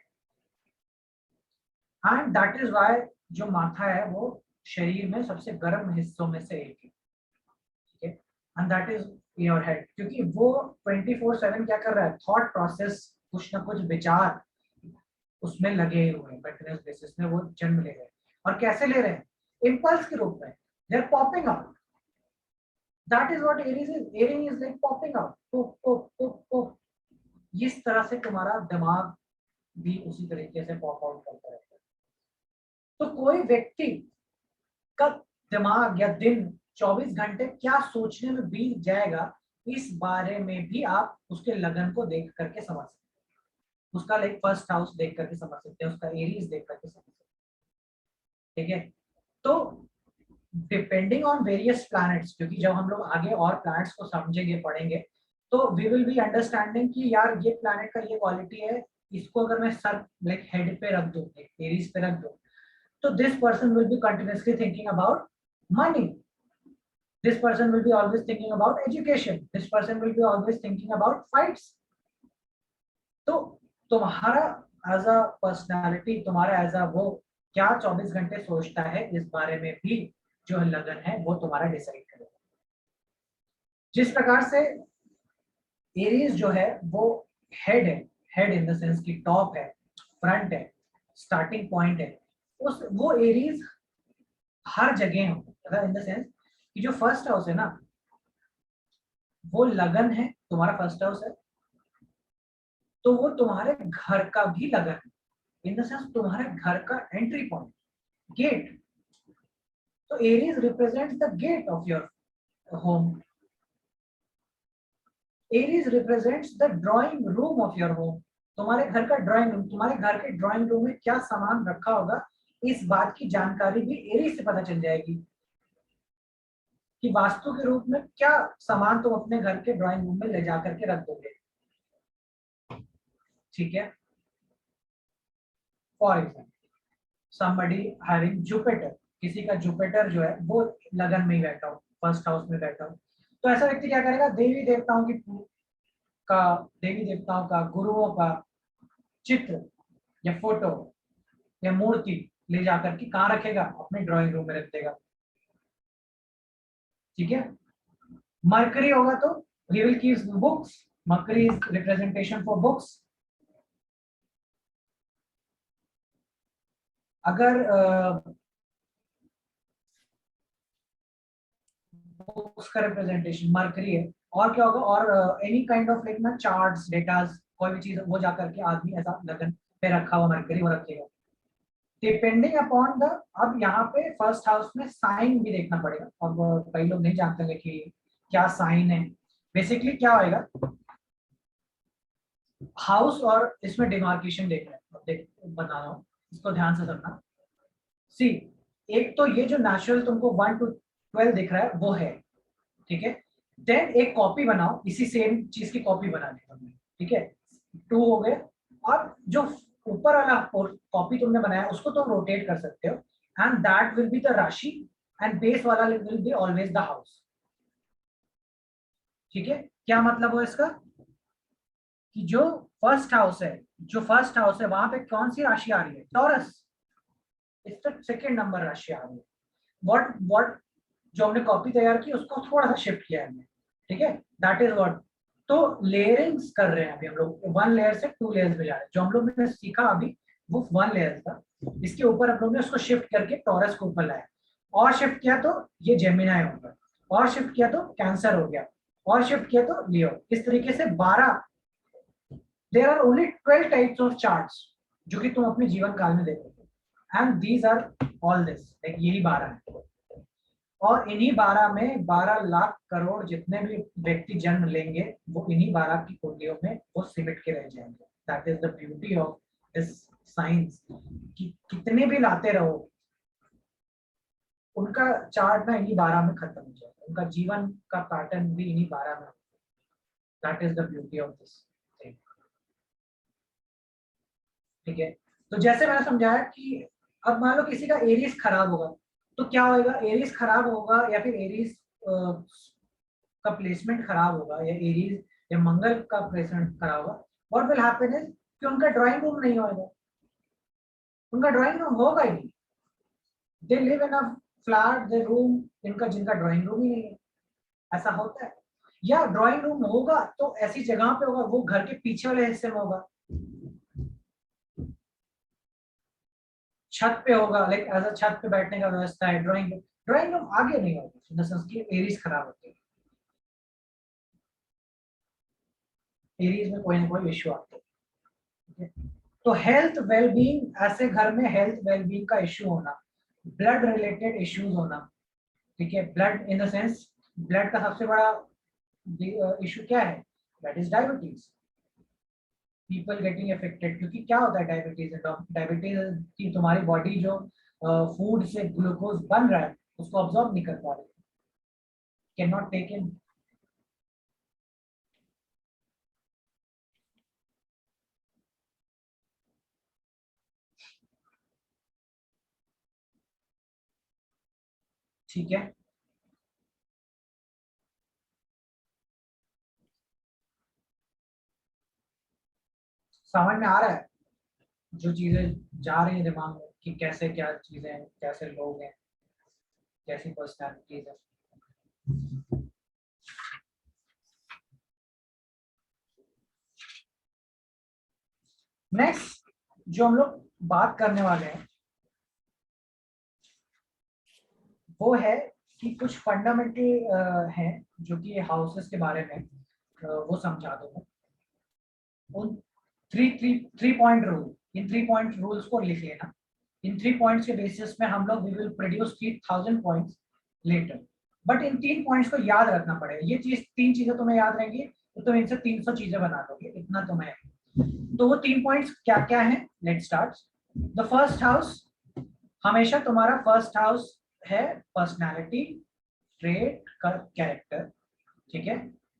And that is why जो माथा है वो शरीर में सबसे गर्म हिस्सों में से एक है, ठीक है। And that is your head, क्योंकि वो 24/7 क्या कर रहा है, थॉट प्रोसेस, कुछ ना कुछ विचार उसमें लगे हुए हैं, कंटिन्यूस बेसिस में वो जन्म ले रहे हैं। और कैसे ले रहे हैं, इम्पल्स के रूप में, they are popping out. That is what Aries is, एरिंग is like popping out, pop pop pop pop. इस तरह से तुम्हारा दिमाग भी उसी तरीके से पॉप आउट करता रहता है। तो कोई व्यक्ति का दिमाग या दिन 24 घंटे क्या सोचने में बीत जाएगा, इस बारे में भी आप उसके लगन को देख करके समझ सकते हैं, उसका लाइक फर्स्ट हाउस देख करके समझ सकते हैं, उसका एरीज देख करके समझ सकते हैं, ठीक है। तो डिपेंडिंग ऑन वेरियस प्लैनेट्स, क्योंकि जब हम लोग आगे और प्लैनेट्स को समझेंगे पढ़ेंगे तो वी विल बी अंडरस्टैंडिंग कि यार ये प्लैनेट का ये क्वालिटी है, इसको अगर मैं सर लाइक हेड पे रख दूं, एरीज पे रख दूं, तो this person will be continuously thinking about money, this person will be always thinking about education, this person will be always thinking about fights. तो तुम्हारा एज अ पर्सनालिटी, तुम्हारा एज अ वो क्या 24 घंटे सोचता है इस बारे में भी जो लगन है वो तुम्हारा डिसाइड करेगा। जिस प्रकार से एरीज जो है वो हेड है, हेड इन द सेंस की टॉप है, फ्रंट है, स्टार्टिंग पॉइंट है, उस वो एरीज हर जगह होता है इन द सेंस कि जो फर्स्ट हाउस है ना वो लगन है, तुम्हारा फर्स्ट हाउस है, तो वो तुम्हारे घर का भी लगन है, इन द सेंस तुम्हारे घर का एंट्री पॉइंट, गेट। तो Aries represents the gate of your home, Aries represents the drawing room of your home. तुम्हारे घर का ड्राइंग रूम, तुम्हारे घर के ड्राइंग रूम में क्या सामान रखा होगा, इस बात की जानकारी भी एरीज से पता चल जाएगी कि वास्तु के रूप में क्या सामान तुम अपने घर के ड्राइंग रूम में ले जाकर के रख दोगे। ठीक है, for example somebody having Jupiter, किसी का जुपिटर जो है वो लगन में ही बैठा हो, फर्स्ट हाउस में बैठा हो, तो ऐसा व्यक्ति क्या करेगा, देवी देवताओं का गुरुओं का चित्र या फोटो या मूर्ति ले जाकर के कहाँ रखेगा, अपने ड्राइंग रूम में रख देगा। ठीक है, मरकरी होगा तो he will keep books, mercury is representation for books। अगर बुक्स का रिप्रेजेंटेशन मरकरी है, और क्या होगा, और एनी काइंड ऑफ लाइक ना चार्ट्स, डेटास, कोई भी चीज वो जाकर के आदमी ऐसा लगन पे रखा हुआ मरकरी वो रखेगा, डिपेंडिंग अपॉन द। अब यहाँ पे फर्स्ट हाउस में साइन भी देखना पड़ेगा, अब कई लोग नहीं जानते हैं कि क्या साइन है। बेसिकली क्या होएगा, हाउस और इसमें डिमार्केशन देखना है, बता रहा हूँ, इसको ध्यान से सुनना। सी, एक तो ये जो नेचुरल तुमको 1 to 12 दिख रहा है वो है, ठीक है, देन एक कॉपी बनाओ, इसी सेम चीज की कॉपी बनानी है, ठीक है, 2 हो गए, और जो ऊपर वाला कॉपी तुमने बनाया उसको तुम रोटेट कर सकते हो, and that will be the राशि, एंड बेस वाला will be always the house. ठीक है, क्या मतलब हो इसका कि जो फर्स्ट हाउस है वहां पे कौन सी राशि आ रही है, टॉरस, इसका सेकेंड नंबर राशि आ रही है। व्हाट जो हमने कॉपी तैयार की उसको थोड़ा सा शिफ्ट किया है हमने, ठीक है, दैट इज व्हाट। तो लेयरिंग्स कर रहे हैं अभी हम लोग, 1 लेयर से 2 लेयर्स में जा रहे हैं। जो हम लोग ने सीखा अभी वो 1 लेयर था, इसके ऊपर हम लोग ने उसको शिफ्ट करके टॉरस को ऊपर लाया, और शिफ्ट किया तो ये जेमिनाई हो गया, और शिफ्ट किया तो कैंसर हो गया, और शिफ्ट किया तो लियो। इस तरीके से 12, there are only 12 types of charts जो कि तुम अपने जीवन काल में देखोगे, and these are all this, like यही 12 है, और इन्हीं 12 में 12 लाख करोड़ जितने भी व्यक्ति जन्म लेंगे वो इन्हीं 12 की कुंडलियों में वो सिमट के रह जाएंगे। That is the beauty of this science, कि कितने भी लाते रहो उनका चार्ट ना इन्हीं 12 में खत्म हो जाएगा, उनका जीवन का पैटर्न भी इन्हीं 12 में। That is the beauty of this thing. ठीक है, तो जैसे मैंने समझाया कि अब मान लो किसी का एरीज खराब होगा तो क्या होगा, एरीज खराब होगा या फिर एरीज का प्लेसमेंट खराब होगा, या एरीज या मंगल का प्लेसमेंट खराब होगा, व्हाट विल हैपन इज कि उनका ड्राइंग रूम नहीं होगा, उनका ड्राइंग रूम होगा ही नहीं। They live in a flat, they room, जिनका ड्राइंग रूम ही नहीं है, ऐसा होता है। या ड्राइंग रूम होगा तो ऐसी जगह पे होगा, वो घर के पीछे वाले हिस्से में होगा, छत पे होगा, लाइक एज अ छत पे बैठने का व्यवस्था है, ड्राइंग रूम आगे नहीं होगा, इन द सेंस कि एरीज खराब होती है, एरीज में कोई ना कोई इश्यू आता है। तो हेल्थ वेलबींग, ऐसे घर में हेल्थ वेलबींग का इश्यू होना, ब्लड रिलेटेड इश्यूज होना, ठीक है, blood in the sense blood का सबसे बड़ा इश्यू क्या है, that is diabetes, people getting affected. क्योंकि क्या होता है डायबिटीज की तुम्हारी बॉडी जो फूड से ग्लूकोज बन रहा है उसको ऑब्जॉर्व नहीं कर पा रहे, कैन नॉट टेक इन। ठीक है, समझ में आ रहा है जो चीजें जा रही हैं दिमाग में कि कैसे क्या चीजें हैं, कैसे लोग हैं, कैसी पर्सनैलिटीज है। नेक्स्ट जो हम लोग बात करने वाले हैं वो है कि कुछ फंडामेंटल हैं जो कि हाउसेस के बारे में वो समझा दो मैं। उन थ्री पॉइंट रूल, इन 3 पॉइंट रूल्स को लिख लेना। इन 3 पॉइंट्स के बेसिस में हम लोग we will produce 3000 points later. But in 3 points को याद रखना पड़ेगा। ये चीज 3 चीजें तुम्हें याद रहेंगी तो तुम इनसे 300 चीजें बना दोगे, इतना तुम्हें। तो वो 3 पॉइंट्स क्या क्या है, let's start. The first house, हमेशा तुम्हारा फर्स्ट हाउस है पर्सनालिटी, ट्रेट, कैरेक्टर, ठीक है,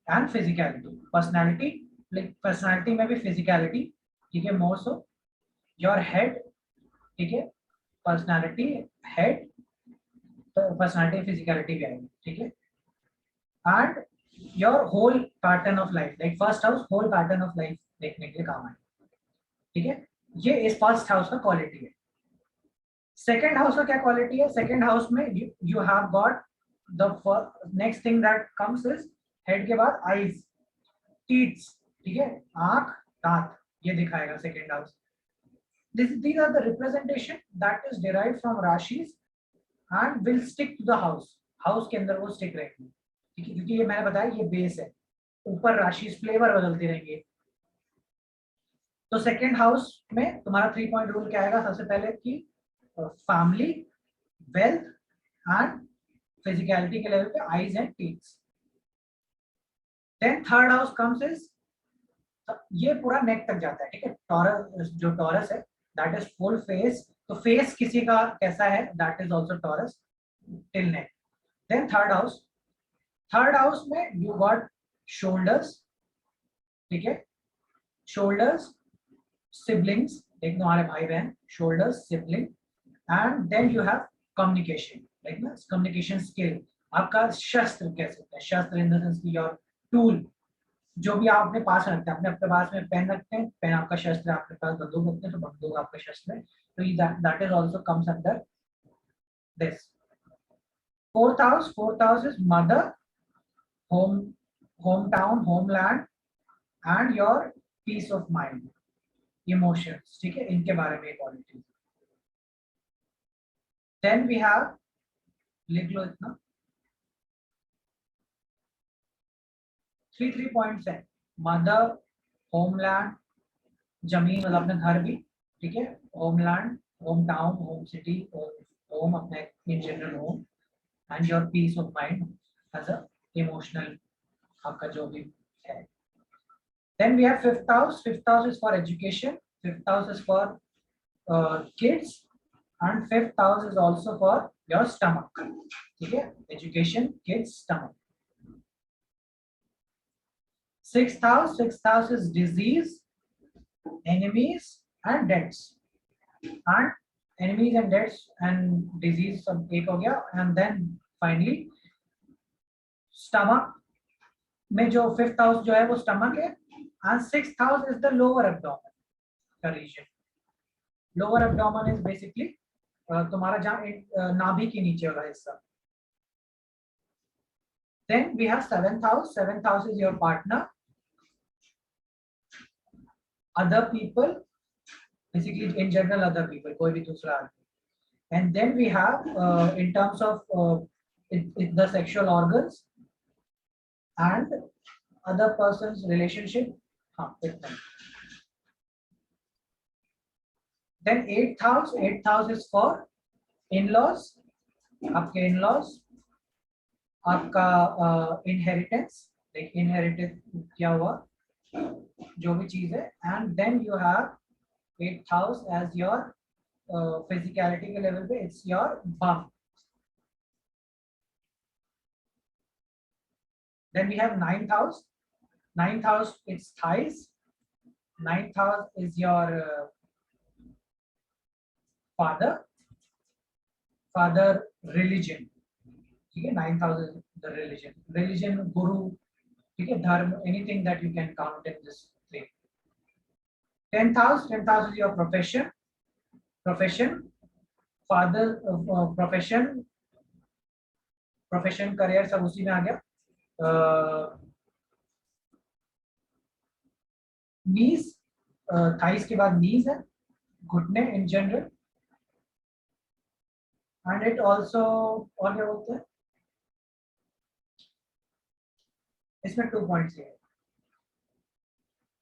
एंड फिजिकलिटी। पर्सनालिटी, पर्सनालिटी में भी फिजिकलिटी, ठीक है, मोर सो योर हेड, ठीक है, पर्सनालिटी हेड, पर्सनालिटी फिजिकलिटी भी आएगी, ठीक है, and your whole pattern of life, like first house whole pattern of life देखने के लिए काम आए, ठीक है। ये इस फर्स्ट हाउस का क्वालिटी है। सेकेंड हाउस का क्या क्वालिटी है? सेकेंड हाउस में you have got the next thing that comes is head के बाद आईज, टीथ्स, ठीक है, आंख, दांत, ये दिखाएगा second house. These are the representation that is derived from Rashis and will stick to the house. House के अंदर वो स्टिक रहेंगे, ठीक है, क्योंकि ये मैंने बताया ये बेस है, ऊपर राशि फ्लेवर बदलती रहेंगे। तो सेकेंड हाउस में तुम्हारा 3 पॉइंट रूल क्या आएगा? सबसे पहले कि फैमिली, वेल्थ एंड फिजिकलिटी के लेवल पे eyes and teeths. Then third house comes is, ये पूरा नेक तक जाता है, ठीक है। टॉरस, जो टॉरस है दैट इज फुल फेस, तो फेस किसी का कैसा है that is also Taurus till neck. Then third house में यू गॉट शोल्डर्स, ठीक है, शोल्डर्स, सिबलिंग्स, एक तुम्हारे भाई बहन, shoulders, sibling, and then you have communication, like ना कम्युनिकेशन स्किल, आपका शस्त्र कह सकते हैं, शस्त्र इन द सेंस की योर टूल, जो भी आप अपने पास रखते हैं, अपने पास में पेन रखते हैं, पेन आपका शस्त्र है, आपके पास बंदूक रखते हैं तो बंदूक आपका शस्त्र है, तो that is also comes under this. Fourth house is mother, home, home town, homeland and your peace of mind, emotions, ठीक है, इनके बारे में क्वालिटी। देन वी हैव, लिख लो इतना, 3 पॉइंट्स है, मदर, होमलैंड, जमीन मतलब अपने घर भी, ठीक है, homeland, home town, home city, home अपने in general home, and your peace of mind as a emotional आपका जो भी है। Then we have fifth house is for education, fifth house is for kids, and fifth house is also for your stomach, ठीक है, education, kids, stomach. Sixth house is disease, enemies and debts, and enemies and debts and disease सब एक हो गया, and then finally stomach में जो fifth house जो है वो stomach है, and sixth house is the lower abdomen का region। lower abdomen is basically तुम्हारा जहाँ नाभि के नीचे वाला हिस्सा। then we have seventh house is your partner, other people, basically in general other people, कोई भी दूसरा आदमी। and then we have in terms of the sexual organs and other person's relationship, हाँ इतना। then eighth house is for in-laws, आपके in-laws, आपका inheritance, like inherited क्या हुआ जो भी चीज है, and then you have eighth house as your physicality के लेवल पे it's your bum, Then we have ninth house. Ninth house, it's thighs. Ninth house is your father religion. Okay, ninth house is the religion, guru, okay, dharma, anything that you can count in this three. 10th house is your profession, father, profession, career सब उसी में आ गया. Knees, thighs के बाद knees है, घुटने in general, and it also, और क्या बोलते हैं, इसमें 2 points है.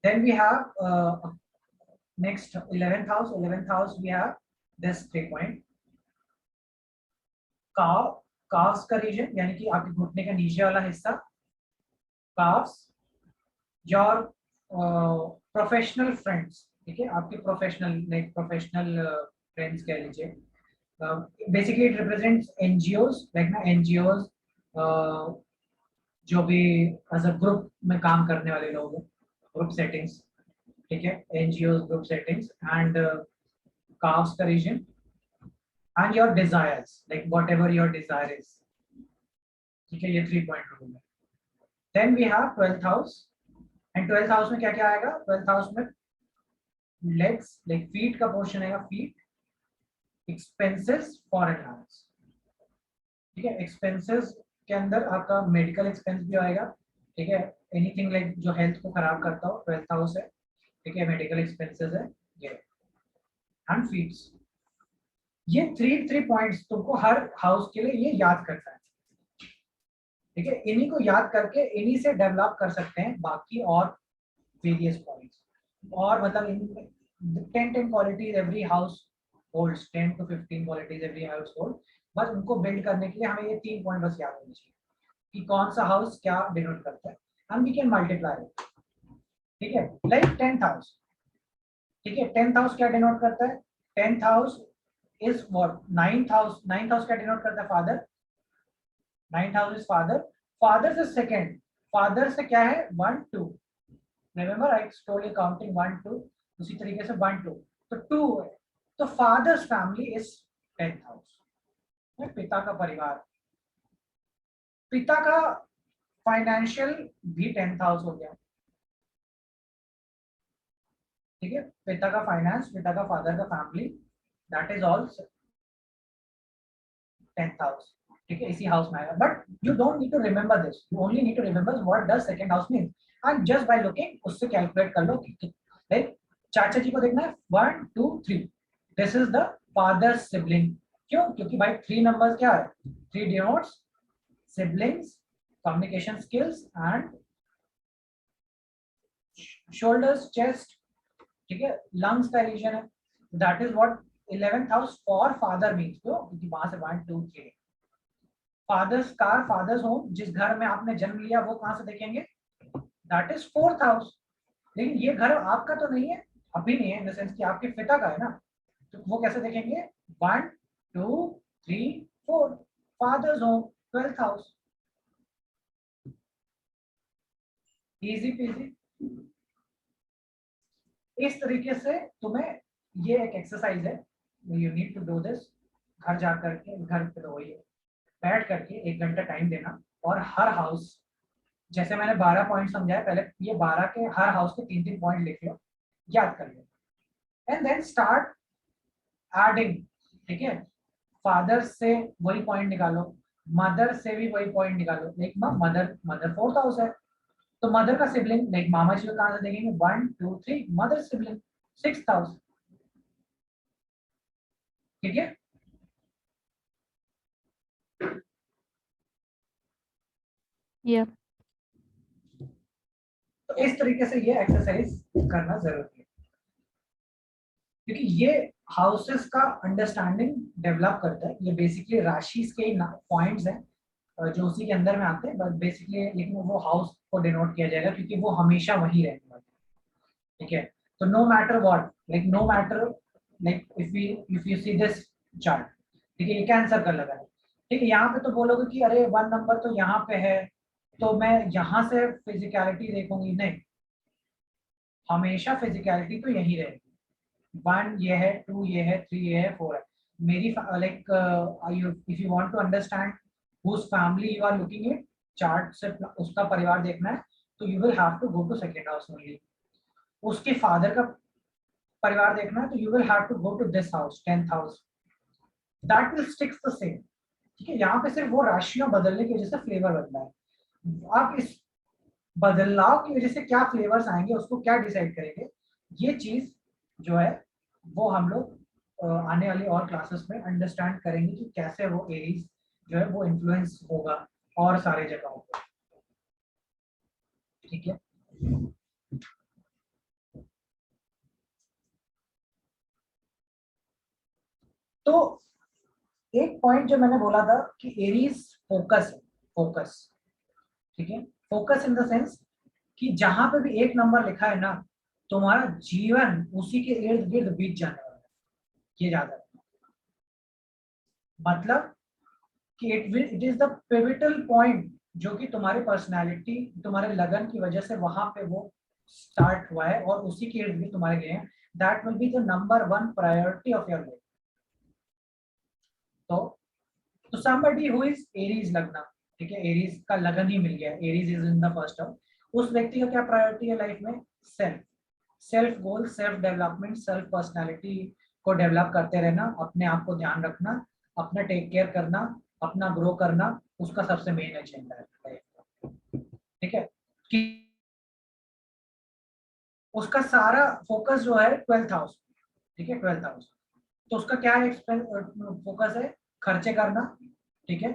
Then we have next 11th house. 11th house we have this 3 point. Calves का region, यानी कि आपके घुटने का नीचे वाला हिस्सा, calves. Your प्रोफेशनल फ्रेंड्स, ठीक है, आपके प्रोफेशनल फ्रेंड्स कह लीजिए. Basically it represents NGOs, like ना एनजीओज जो भी एज अ ग्रुप में काम करने वाले लोग हैं, ग्रुप सेटिंग्स, ठीक है, एनजीओज ग्रुप सेटिंग्स. एंड काव्स का reason and your desires, like whatever your desire is, ठीक है, ये 3 पॉइंट रूल है. Then we have 12th house. And 12th house में क्या क्या आएगा? 12th हाउस में लेग्स, लाइक फीट का पोर्शन आएगा, फीट, एक्सपेंसेस, फॉरेन लैंड्स, ठीक है. एक्सपेंसेस के अंदर आपका मेडिकल एक्सपेंस भी आएगा, ठीक है, एनीथिंग लाइक जो हेल्थ को खराब करता हो, 12th हाउस है, ठीक है, मेडिकल एक्सपेंसेस है ये. एंड फीट्स, ये 3 पॉइंट्स तुमको हर हाउस के लिए ये याद करना है, ठीक है. इन्हीं को याद करके इन्हीं से डेवलप कर सकते हैं बाकी और वेरियस पॉइंट्स. और मतलब इन 10 qualities every house holds, 10 to 15 qualities every house hold. बस उनको बिल्ड करने के लिए हमें ये 3 पॉइंट बस याद होने चाहिए कि कौन सा हाउस क्या डिनोट करता है. हम वी कैन मल्टीप्लाई इट, ठीक है. लाइक 10th हाउस, ठीक है, 10th हाउस क्या डिनोट करता है? 10th house is what? 9th house. 9th house क्या डिनोट करता है? Father. 9th house is father. Father is second. Father से क्या है? 1 2. Remember I told you counting 1 2. उसी तरीके से 1 2. तो 2 है. तो father's family is 10th house. पिता का परिवार. पिता का फाइनेंशियल भी 10th हाउस हो गया, ठीक है. पिता का फाइनेंस, पिता का फादर का family, that is all 10th house, ठीक है, इसी हाउस में आएगा. But you don't need to remember this, you only need to remember what does second house mean. And just by looking उससे कैलकुलेट कर लो कि लाइक चाचा जी को देखना है 1 2 3, this is the father sibling. क्यों? क्योंकि भाई 3 नंबर्स क्या है? 3 denotes siblings, communication skills and shoulders, chest, ठीक है, लंग्स का रीजन है. That is what 11th house for father means. क्योंकि वहां से 1 2 3. फादर्स कार, फादर्स होम, जिस घर में आपने जन्म लिया वो कहां से देखेंगे? That is 4th house. लेकिन ये घर आपका तो नहीं है, अभी नहीं है, इन द सेंस कि आपके पिता का है ना, तो वो कैसे देखेंगे? 1 2 3 4, father's home, 12th house. Easy peasy. इस तरीके से तुम्हें ये एक एक्सरसाइज है, you need to do this. घर जा करके, घर पे तो वही है, बैठ करके 1 घंटा टाइम देना और हर हाउस, जैसे मैंने 12 पॉइंट समझाया, पहले ये 12 के हर हाउस के 3 पॉइंट लिख लो, याद कर लो, एंड देन स्टार्ट एडिंग, ठीक है. फादर से वही पॉइंट निकालो, मदर से भी वही पॉइंट निकालो. लाइक मदर 4th हाउस है, तो मदर का सिबलिंग लाइक मामा जी को कहां से देखेंगे? 1 2 3, मदर सिबलिंग 6th हाउस, ठीक है. Yeah. तो इस तरीके से ये एक्सरसाइज करना जरूरी है, क्योंकि ये हाउसेस का अंडरस्टैंडिंग डेवलप करता है. ये बेसिकली राशि के पॉइंट्स हैं जो उसी के अंदर में आते हैं, बट बेसिकली लेकिन वो हाउस को डिनोट किया जाएगा क्योंकि वो हमेशा वही रहने वाला है, ठीक है. तो no matter what, like no matter, like if you see this chart, ठीक है, ये कैंसर कर लगा है, ठीक है. यहाँ पे तो बोलोगे कि अरे 1 नंबर तो यहाँ पे है, तो मैं यहाँ से फिजिकलिटी देखूंगी नहीं, हमेशा फिजिकलिटी तो यही रहेगी। 1 ये है, 2 ये है, 3 ये है, 4 है। मेरी like if you want to understand whose family you are looking at, chart से उसका परिवार देखना है, तो you will have to go to second house only. उसके फादर का परिवार देखना है तो you will have to go to this house, 10th house, that will sticks the same. ठीक है, यहाँ पे सिर्फ वो राशियां बदलने की वजह से फ्लेवर बदला है। आप इस बदलाव की वजह से क्या फ्लेवर्स आएंगे, उसको क्या डिसाइड करेंगे, ये चीज जो है वो हम लोग आने वाली और क्लासेस में अंडरस्टैंड करेंगे कि कैसे वो एरीज जो है वो इन्फ्लुएंस होगा और सारे जगहों पे। ठीक है, तो एक पॉइंट जो मैंने बोला था कि एरीज फोकस है, फोकस। ठीक है, फोकस इन द सेंस कि जहां पे भी एक नंबर लिखा है ना, तुम्हारा जीवन उसी के इर्द गिर्द बीत जाने वाला है, ये याद रखना। मतलब कि it is the pivotal point जो कि तुम्हारी पर्सनालिटी, तुम्हारे लगन की वजह से वहां पे वो स्टार्ट हुआ है और उसी के इर्द गिर्द तुम्हारे गए हैं। That will be the number 1 priority of your life. तो somebody who is एरीज लगना, ठीक है, एरीज का लगन ही मिल गया, Aries is in the first house, उस व्यक्ति का क्या प्रायोरिटी है लाइफ में? Self, self goal, self development, self personality को डेवलप करते रहना, अपने आप को ध्यान रखना, अपना टेक केयर करना, अपना ग्रो करना, उसका सबसे मेन एजेंडा है लाइफ का। ठीक है, कि उसका सारा फोकस जो है 12th हाउस, ठीक है, 12th हाउस, तो उसका क्या फोकस है? खर्चे करना, ठीक है,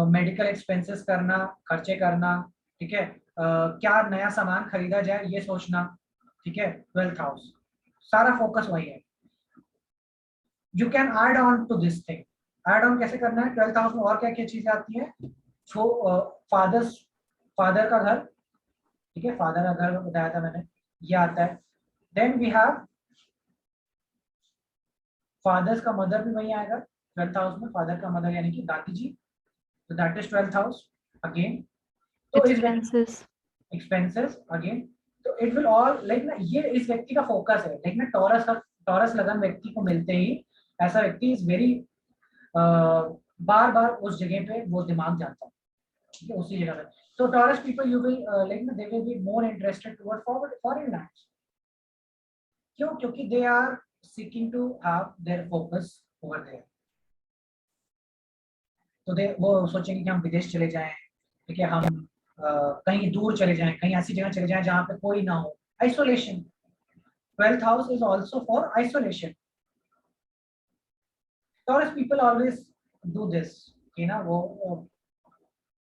मेडिकल एक्सपेंसेस करना, खर्चे करना, ठीक है, क्या नया सामान खरीदा जाए ये सोचना, ठीक है, 12th हाउस, सारा फोकस वही है। You can add on to this thing, add on कैसे करना है? 12th हाउस में और क्या क्या चीजें आती हैं? फादर का घर, ठीक है, फादर का घर बताया था मैंने, ये आता है। देन वी हैव फादर्स का मदर भी वही आएगा 12th हाउस में, फादर का मदर यानी कि दादी जी, तो that is 12th house again. तो इस Expenses. एक्सपेंसेस अगेन, तो इट विल ऑल लाइक ना, ये इस व्यक्ति का फोकस है। लाइक ना टॉरस लगन व्यक्ति को मिलते ही ऐसा व्यक्ति इज वेरी बार बार उस जगह पे वो दिमाग जाता है, ठीक है, उसी जगह पे। तो Taurus people you will like ना, they will be more interested toward foreign lands. क्यों? क्योंकि they are seeking to have their focus over there. तो वो सोचेंगे कि हम विदेश चले जाएं, ठीक है, हम कहीं दूर चले जाएं, कहीं ऐसी जगह चले जाएं जहां पे कोई ना हो, isolation. 12th house is also for isolation. Taurus people always do this, कि ना वो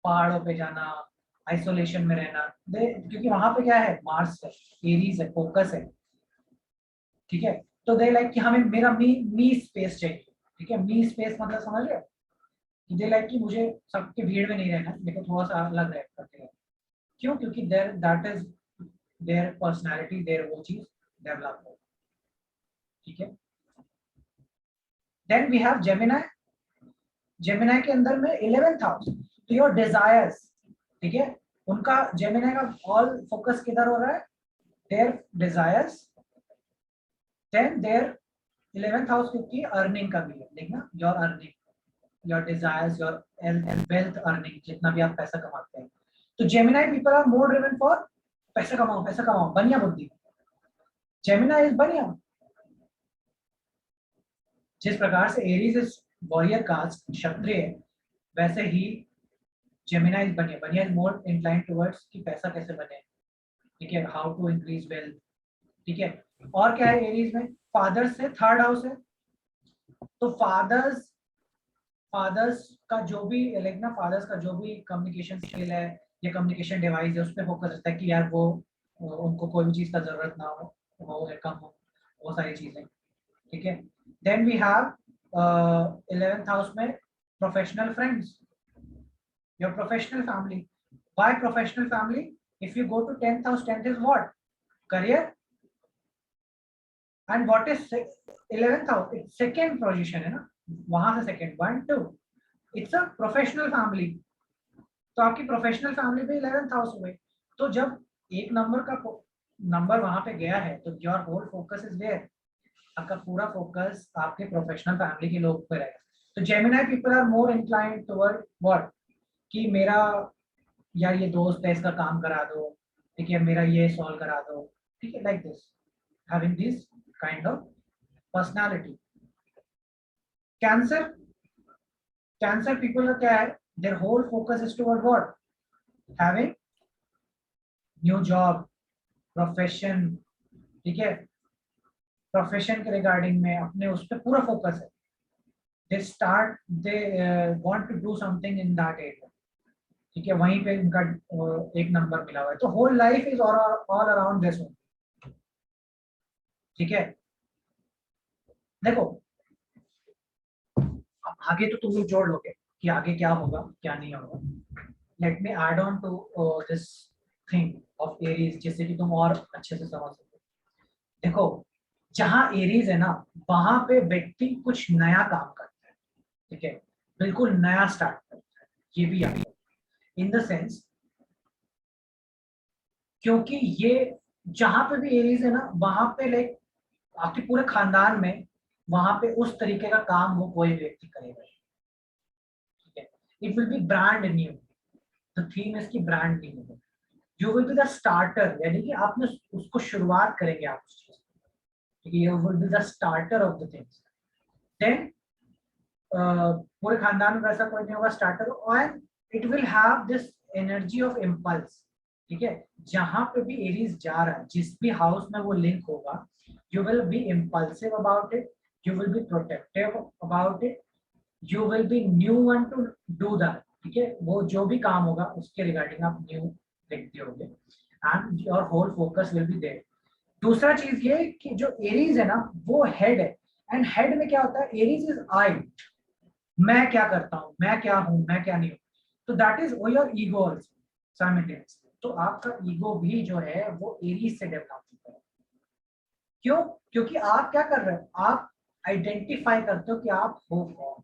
पहाड़ों पे जाना, आइसोलेशन में रहना, क्योंकि वहां पे क्या है? मार्स है, एरीज है, फोकस है, ठीक है। तो दे लाइक कि हमें मेरा मी स्पेस चाहिए, ठीक है, मी स्पेस मतलब समझ रहे हो? दे लाइक कि मुझे सबके भीड़ में नहीं रहना, मेरे को थोड़ा सा अलग रह करते हैं। क्यों? क्योंकि there that is their personality, there वो चीज डेवलप हो, ठीक है। Then we have Gemini. Gemini के अंदर में 11th हाउस, तो योर डिजायर्स, ठीक है, उनका जेमिनाई का ऑल फोकस किधर हो रहा है? Their desires. Then their 11th house क्योंकि अर्निंग का भी है, देखना, your earning, your desires, your wealth earning, जितना भी आप पैसा कमाते हैं। तो Gemini people are more driven for पैसा कमाओ, पैसा कमाओ, बनिया बुद्धि। जेमिनाई इज बनिया। जिस प्रकार से एरीज इज वॉरियर कास्ट, क्षत्रिय, वैसे ही जेमिनाई इज बनिया। बनिया इज मोर इंक्लाइंड टुवर्ड्स कि पैसा कैसे बने, ठीक है, हाउ टू इंक्रीज वेल्थ, ठीक है। और क्या है एरीज में? फादर्स से 3rd हाउस है, तो फादर्स का जो भी लाइक ना, फादर्स का जो भी कम्युनिकेशन स्किल है या कम्युनिकेशन डिवाइस है, उस पर फोकस रहता है कि यार वो उनको कोई भी चीज का जरूरत ना हो या कम हो, वो सारी चीजें, ठीक है। Then we have 11th house में professional friends, your professional family. Why professional family? If you go to 10th house, 10th is what? Career. And what is 11th house? It's second position है ना, वहां से second, 1 2, it's a professional family. तो आपकी professional family पे 11th house हो गई। तो जब एक नंबर का नंबर वहां पे गया है तो your whole focus is there, आपका पूरा फोकस आपके प्रोफेशनल फैमिली के लोग पे रहेगा। तो Gemini people are more inclined toward what, कि मेरा यार ये दोस्त है इसका काम करा दो, ठीक है, मेरा ये सॉल्व करा दो, ठीक है, like this, having this kind of personality. Cancer, cancer people का क्या है, their whole focus is toward what, having new job, profession, ठीक है, प्रोफेशन के रिगार्डिंग में अपने उस पर पूरा फोकस है। they want to do something in that area, ठीक है, वहीं पे इनका एक नंबर मिला हुआ है। तो whole life is all around this one, ठीक है। देखो अब आगे तो तुम लोग जोड़ लोगे कि आगे क्या होगा क्या नहीं होगा। Let me add on to this thing of Aries, जिससे कि तुम और अच्छे से समझ सको। देखो जहां एरीज है ना, वहां पे व्यक्ति कुछ नया काम करता है, ठीक है, बिल्कुल नया स्टार्ट करता है। ये भी याद इन द सेंस, क्योंकि ये जहां पे भी एरीज है ना, वहां पे लाइक आपके पूरे खानदान में वहां पे उस तरीके का काम वो कोई व्यक्ति करेगा, ठीक है। It will be brand new, the theme is की brand new, you will be the starter, यानी कि आपने उसको शुरुआत करेंगे आप उस चीज, ठीक है, you will be the starter of the things. देन पूरे खानदान में वैसा कोई नहीं होगा स्टार्टर, और it will have this energy of impulse, ठीक है। जहां पे भी एरीज जा रहा है, जिस भी हाउस में वो लिंक होगा, you will B impulsive about it, you will B protective about it, you will B new one two do that, ठीक है। वो जो भी काम होगा उसके रिगार्डिंग आप न्यू देखते होंगे, and your whole focus will be there. दूसरा चीज ये कि जो एरीज है ना वो हेड है, एंड हेड में क्या होता है, एरीज इज आई, मैं क्या करता हूँ, मैं क्या हूँ, मैं क्या नहीं हूँ। तो that is your ego also simultaneously. तो आपका ईगो भी जो है वो एरीज से डेवलप होता है। क्यों? क्योंकि आप क्या कर रहे हो, आप आइडेंटिफाई करते हो कि आप हो कौन,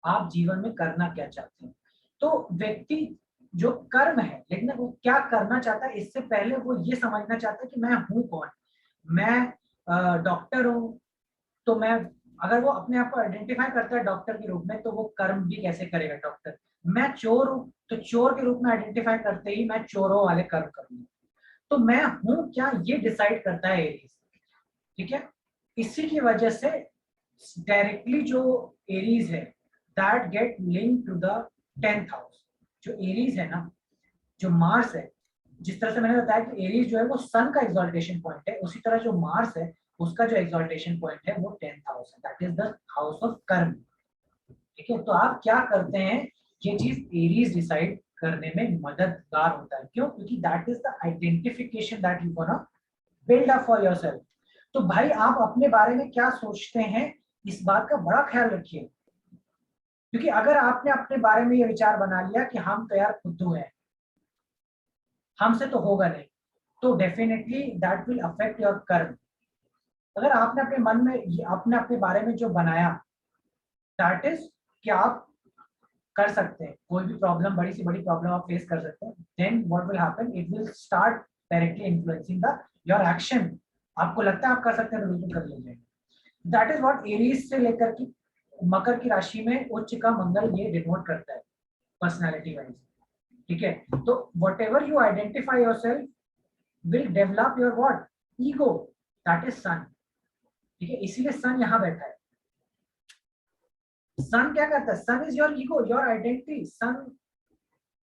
आप जीवन में करना क्या चाहते हैं। तो व्यक्ति जो कर्म है, लेकिन वो क्या करना चाहता है, इससे पहले वो ये समझना चाहता है कि मैं हूं कौन। मैं डॉक्टर हूं, तो मैं, अगर वो अपने आप को आइडेंटिफाई करता है डॉक्टर के रूप में, तो वो कर्म भी कैसे करेगा डॉक्टर। मैं चोर हूं, तो चोर के रूप में आइडेंटिफाई करते ही मैं चोरों वाले कर्म करूंगा। तो मैं हूं क्या, ये डिसाइड करता है एरीज, ठीक है। इसी की वजह से डायरेक्टली जो एरीज है that gate link to the 10th house. जो एरीज है ना, जो मार्स है, जिस तरह से मैंने बताया कि एरीज जो है वो सन का एक्सॉल्टेशन पॉइंट है, उसी तरह जो मार्स है उसका जो एक्सॉल्टेशन पॉइंट है वो 10th हाउस है, that is the house of कर्म, ठीक है। तो आप क्या करते हैं, ये चीज एरीज डिसाइड करने में मददगार होता है। क्यों? क्योंकि that is the identification that you gonna build up for yourself. तो भाई आप अपने बारे में क्या सोचते हैं, इस बात का बड़ा ख्याल रखिए, क्योंकि अगर आपने अपने बारे में ये विचार बना लिया कि हम तो यार खुद्दू हैं, हमसे तो होगा नहीं, तो definitely that will affect your कर्म। अगर आपने अपने मन में आपने अपने बारे में जो बनाया, दैट इज कि आप कर सकते हैं, कोई भी प्रॉब्लम, बड़ी से बड़ी प्रॉब्लम आप फेस कर सकते हैं, then what will happen, it will start directly influencing the your action. आपको लगता है आप कर सकते हैं तो बिल्कुल कर लीजिए। दैट इज व्हाट एरीज से लेकर की मकर की राशि में उच्च का मंगल ये डिनोट करता है पर्सनालिटी वाइज, ठीक है। तो whatever you identify yourself will develop your what, ego, that is sun, ठीक है। इसीलिए सन यहाँ बैठा है। सन क्या करता है, sun is your ego, your identity. Sun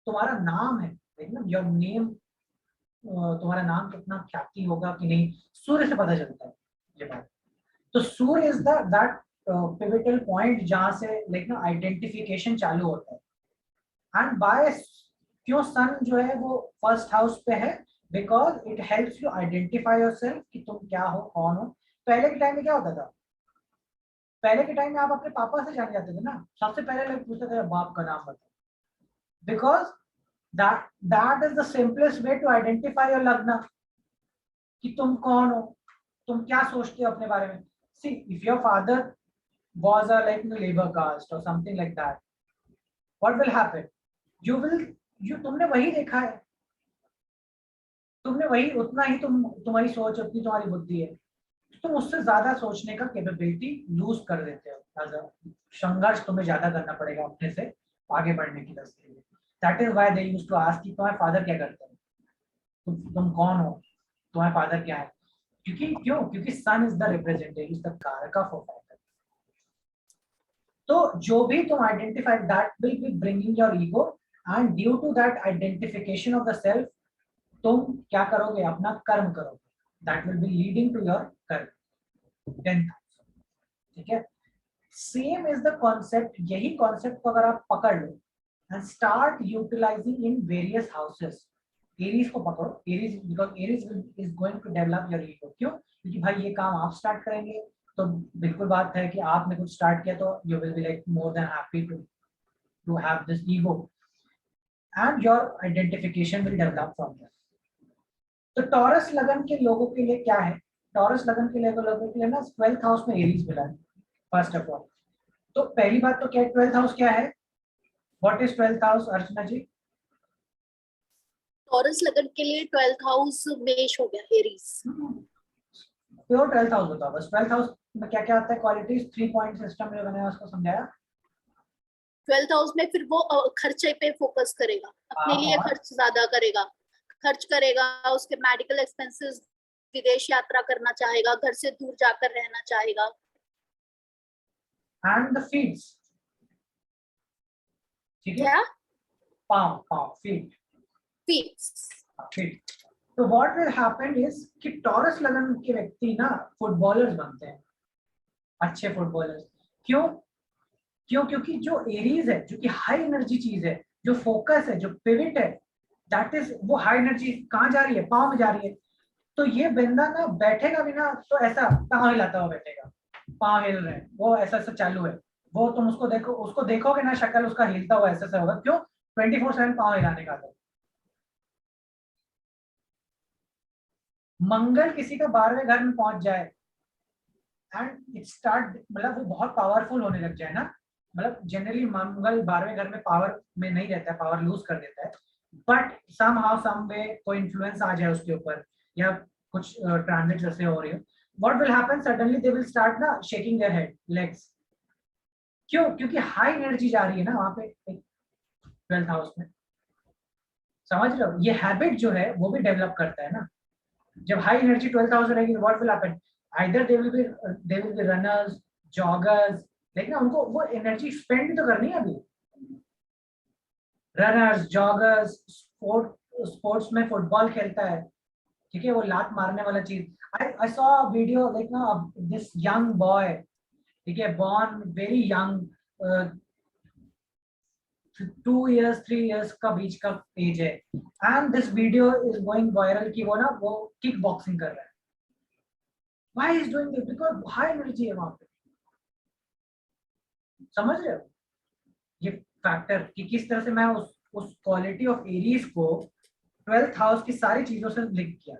तुम्हारा नाम है, देखना योर नेम, तुम्हारा नाम कितना ख्याति होगा कि नहीं, सूर्य से पता चलता है ये बात। तो Surya is the that pivotal point जहां से लाइक ना आइडेंटिफिकेशन चालू होता है। एंड बाय क्यों सन जो है वो फर्स्ट हाउस पे है, because it helps you identify yourself कि तुम क्या हो, कौन हो। पहले के टाइम में क्या होता था, पहले के टाइम में आप अपने पापा से जाने जाते थे ना, सबसे पहले लोग पूछते थे बाप का नाम बताओ, because that is the simplest way to identify your लग्न, कि तुम कौन हो, तुम क्या सोचते हो अपने बारे में। See if your father was a like labor caste or something like that, what will happen, तुमने वही देखा है, तुमने वही, उतना ही तुम्हारी सोच, उतनी तुम्हारी बुद्धि है, तुम उससे ज्यादा सोचने का कैपेबिलिटी लूज कर देते हो। एज अ संघर्ष तुम्हें ज्यादा करना पड़ेगा अपने से आगे बढ़ने की दृष्टि में। That is why they used to ask कि तुम्हारे फादर क्या करते हैं, तुम कौन हो, तुम्हारे फादर क्या है। क्योंकि sun is the representative, is the कारक ऑफ फादर। तो जो भी तुम identify, that will be bringing your ego, and due to that identification of the self तुम क्या करोगे, अपना कर्म करोगे, that will be leading to your karma 10,000। ठीक है, सेम इज द कॉन्सेप्ट। यही कॉन्सेप्ट को अगर आप पकड़ लो and start utilizing in various houses. Aries को पकड़ो, Aries, because Aries is going to develop your ego. क्यों? क्योंकि भाई ये काम आप स्टार्ट करेंगे तो बिल्कुल बात है कि आपने कुछ स्टार्ट किया तो you will be like more than happy to have this ego, and your identification will develop from there. तो टॉरस लगन के लोगों के लिए क्या है, टॉरस लगन के लोगों के लिए ना 12th हाउस में एरीज मिला है फर्स्ट ऑफ ऑल। तो पहली बात तो क्या है, 12th हाउस क्या है, what is 12th house Archana ji? Taurus लगन के लिए 12th हाउस मेष हो गया, एरीज। प्योर 12th हाउस बताओ बस, 12th हाउस में क्या क्या आता है, क्वालिटीज, 3 पॉइंट सिस्टम जो मैंने उसको समझाया। 12th हाउस में फिर वो खर्चे पे फोकस करेगा, अपने लिए और खर्च ज्यादा करेगा, खर्च करेगा, उसके मेडिकल एक्सपेंसेस, विदेश यात्रा करना चाहेगा, घर से दूर जाकर रहना चाहेगा। एंड द फीट्स, ठीक है, क्या? Pav pav feet feats. Feet. तो व्हाट विल हैपन इज कि टॉरस लगन के व्यक्ति ना फुटबॉलर्स बनते हैं, अच्छे फुटबॉलर्स। क्यों? क्योंकि जो एरीज है, जो कि हाई एनर्जी चीज है, जो फोकस है, जो पिविट है, दैट इज, वो हाई एनर्जी कहाँ जा रही है, पाँव में जा रही है। तो ये बंदा ना बैठेगा भी ना तो ऐसा पाँव हिलाता हुआ बैठेगा, पाँव हिल रहे हैं, वो ऐसा ऐसा चालू है। वो तुम उसको देखोगे ना, शक्ल उसका हिलता हुआ ऐसा ऐसा होगा। क्यों? 24/7 पाँव हिलाने का था। मंगल किसी का 12वें घर में पहुंच जाए एंड इट स्टार्ट, मतलब वो बहुत पावरफुल होने लग जाए ना, मतलब जनरली मंगल 12वें घर में पावर में नहीं रहता है, पावर लूज कर देता है, बट सम हाउ सम वे कोई इन्फ्लुएंस आ जाए उसके ऊपर, या कुछ ट्रांजिट जैसे हो रही हो, what will happen, suddenly they will start ना शेकिंग देयर हेड लेग्स। क्यों? क्योंकि हाई एनर्जी जा रही है ना वहां पे 12th हाउस में। समझ रहे हो? ये हैबिट जो है वो भी डेवलप करता है ना। जब हाई एनर्जी 12th हाउस में रहेगी, what will happen, either they will B runners, joggers, लेकिन उनको वो एनर्जी स्पेंड तो करनी है अभी। रनर्स, जॉगर्स, स्पोर्ट्स में फुटबॉल खेलता है, ठीक है, वो लात मारने वाला चीज। आई सॉ वीडियो लाइक ना, दिस यंग बॉय, ठीक है, born very young, 2 years 3 years का बीच का एज है, and this video is going viral कि वो किक बॉक्सिंग कर रहा है। Why is doing this? Because high energy है वहां पे। समझ रहे हो ये फैक्टर कि किस तरह से मैं उस क्वालिटी ऑफ एरीज को 12th हाउस की सारी चीजों से लिंक किया।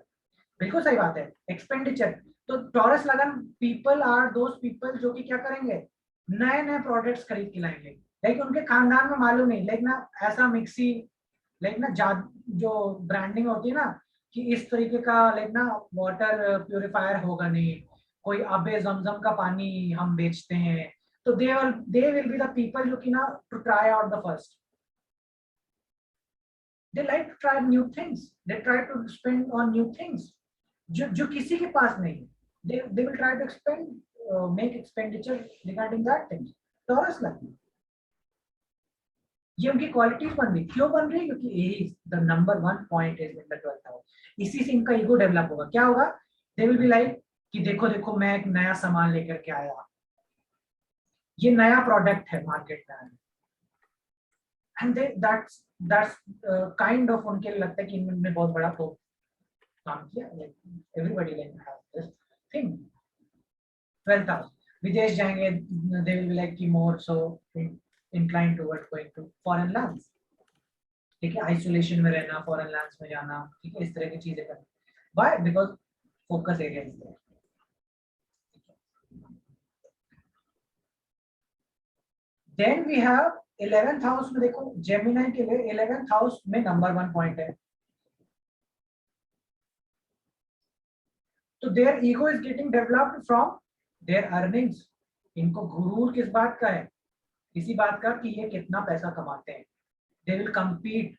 बिल्कुल सही बात है। एक्सपेंडिचर, तो टॉरस लगन पीपल आर दोस पीपल जो कि क्या करेंगे, नए नए प्रोडक्ट्स खरीद के लाएंगे, लेकिन उनके खानदान में मालूम नहीं, लेकिन ना ऐसा मिक्सी, लेकिन ना जो ब्रांडिंग होती है ना कि इस तरीके का, लेकिन ना वाटर प्यूरिफायर होगा नहीं, कोई अबे जमजम का पानी हम बेचते हैं। तो they will be the people जो कि ना to try out the first, they like to try new things, they try to spend on new things जो किसी के पास नहीं है, they will try to make expenditure regarding that things। Taurus लगन ये उनकी क्वालिटीज बन रही, क्यों बन रही? क्योंकि Aries the number 1 point is in the 12th house. इसी से इनका ईगो डेवलप होगा। क्या होगा? दे विल बी लाइक कि देखो देखो मैं एक नया सामान लेकर के आया, ये नया प्रोडक्ट है मार्केट में आया, एंड दैट्स काइंड ऑफ उनके लगता है कि इन्होंने बहुत बड़ा काम किया। Everybody like have this thing. 12th house, विदेश जाएंगे, दे विल बी लाइक कि मोर सो inclined towards going to foreign lands, ठीक है, आइसोलेशन में रहना, फॉरेन लैंड्स में जाना, ठीक है, इस तरह की चीजें करना। Why? Because focus area is there. Then we have 11th house में, देखो जेमिनाई के लिए 11th हाउस में नंबर 1 पॉइंट है, तो their ego is getting developed from there earnings. इनको गुरूर किस बात का है? इसी बात का कि ये कितना पैसा कमाते हैं। दे विल कम्पीट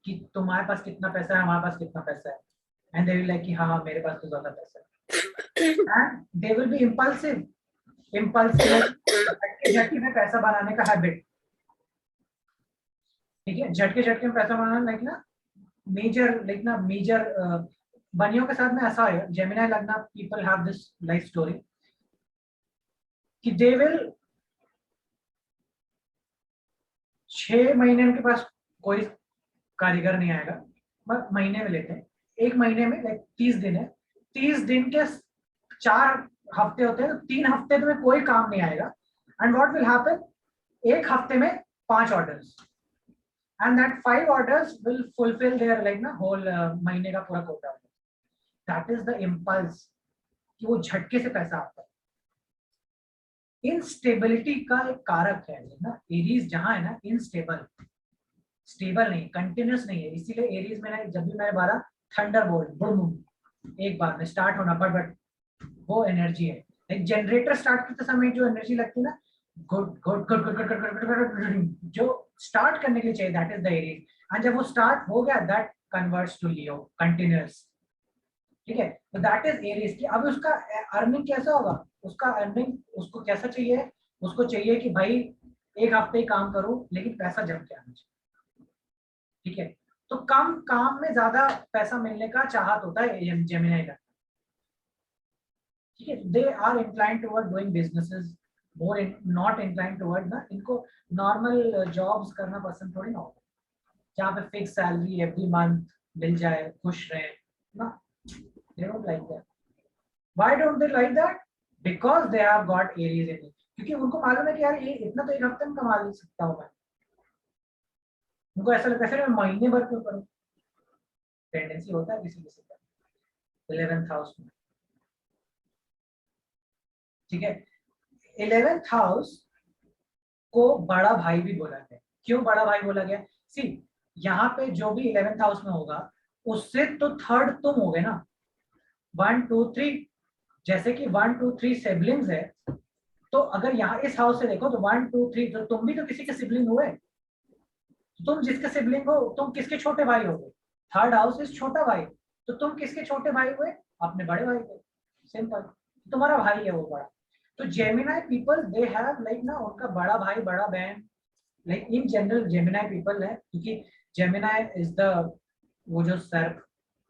कि तुम्हारे पास कितना पैसा है, हमारे पास कितना पैसा है, एंड दे विल लाइक कि हाँ मेरे पास तो ज्यादा पैसा है, and they will B impulsive झटके में पैसा बनाने का हैबिट। ठीक है, झटके में पैसा बनाना लाइक ना मेजर बनियों के साथ में ऐसा है, जेमिनाई लगना people have this life story कि दे विल 6 महीने उनके पास कोई कारीगर नहीं आएगा, बस महीने में लेते हैं, 1 महीने में लाइक 30 दिन है, 30 दिन के 4 हफ्ते होते हैं, तो 3 हफ्ते में कोई काम नहीं आएगा, एंड व्हाट विल हैपन, 1 हफ्ते में 5 orders, and that 5 orders will fulfil their like ना होल महीने का पूरा quota. That is the impulse कि वो झटके से पैसा आता है। इनस्टेबिलिटी का एक कारक है ना एरीज, जहां है ना इनस्टेबल, स्टेबल नहीं, कंटिन्यूस नहीं है, इसीलिए एरीज में ना जब भी मैंने बारा थंडरबोल्ट बूम एक बार में स्टार्ट होना, बट वो एनर्जी है। एक जनरेटर स्टार्ट करते समय जो एनर्जी लगती है ना, good good good good good, जो स्टार्ट करने के लिए चाहिए, that is the Aries, and जब वो स्टार्ट हो गया that converts to Leo, continuous. ठीक है, तो दैट इज एरीज की। अब उसका अर्निंग कैसा होगा, उसका अर्निंग उसको कैसा चाहिए, उसको चाहिए कि भाई 1 हफ्ते ही काम करूं लेकिन पैसा जम के आना चाहिए। ठीक है, तो कम काम में ज्यादा पैसा मिलने का चाहत होता है जेमिनाई का। ठीक है, they are inclined toward doing businesses more, not inclined toward ना, इनको नॉर्मल जॉब्स करना पसंद थोड़ी ना होता, जहाँ पे फिक्स सैलरी एवरी मंथ मिल जाए, खुश रहे ना। They don't like that. Why don't they like that? Because they have got Aries in it. क्योंकि उनको मालूम है कि यार ये इतना तो 1 हफ्ते में कमा ले सकता हूँ मैं। उनको ऐसा लगता है मैं महीने भर क्यों करूँ। टेंडेंसी होता है किसी किसी का 11th हाउस में। ठीक है, 11th हाउस को बड़ा भाई भी बोला गया। क्यों बड़ा भाई बोला गया? सी, यहाँ पे जो भी 11th हाउस में होगा उससे तो 3rd तुम हो गए ना, 1 2 3, जैसे कि 1 2 3 सिबलिंग्स है, तो अगर यहाँ इस हाउस से देखो तो 1 2 3, तो तुम भी तो किसी के सिबलिंग हुए। तुम जिसके सिबलिंग हो, तुम किसके छोटे भाई हो गए? 3rd हाउस इज छोटा भाई, तो तुम किसके छोटे भाई हुए? अपने बड़े भाई के। सिंपल, तुम्हारा भाई है वो बड़ा। तो Gemini people they have like ना, उनका बड़ा भाई बड़ा बहन, like in general Gemini people है, क्योंकि जेमिनाई इज द वो जो सर्प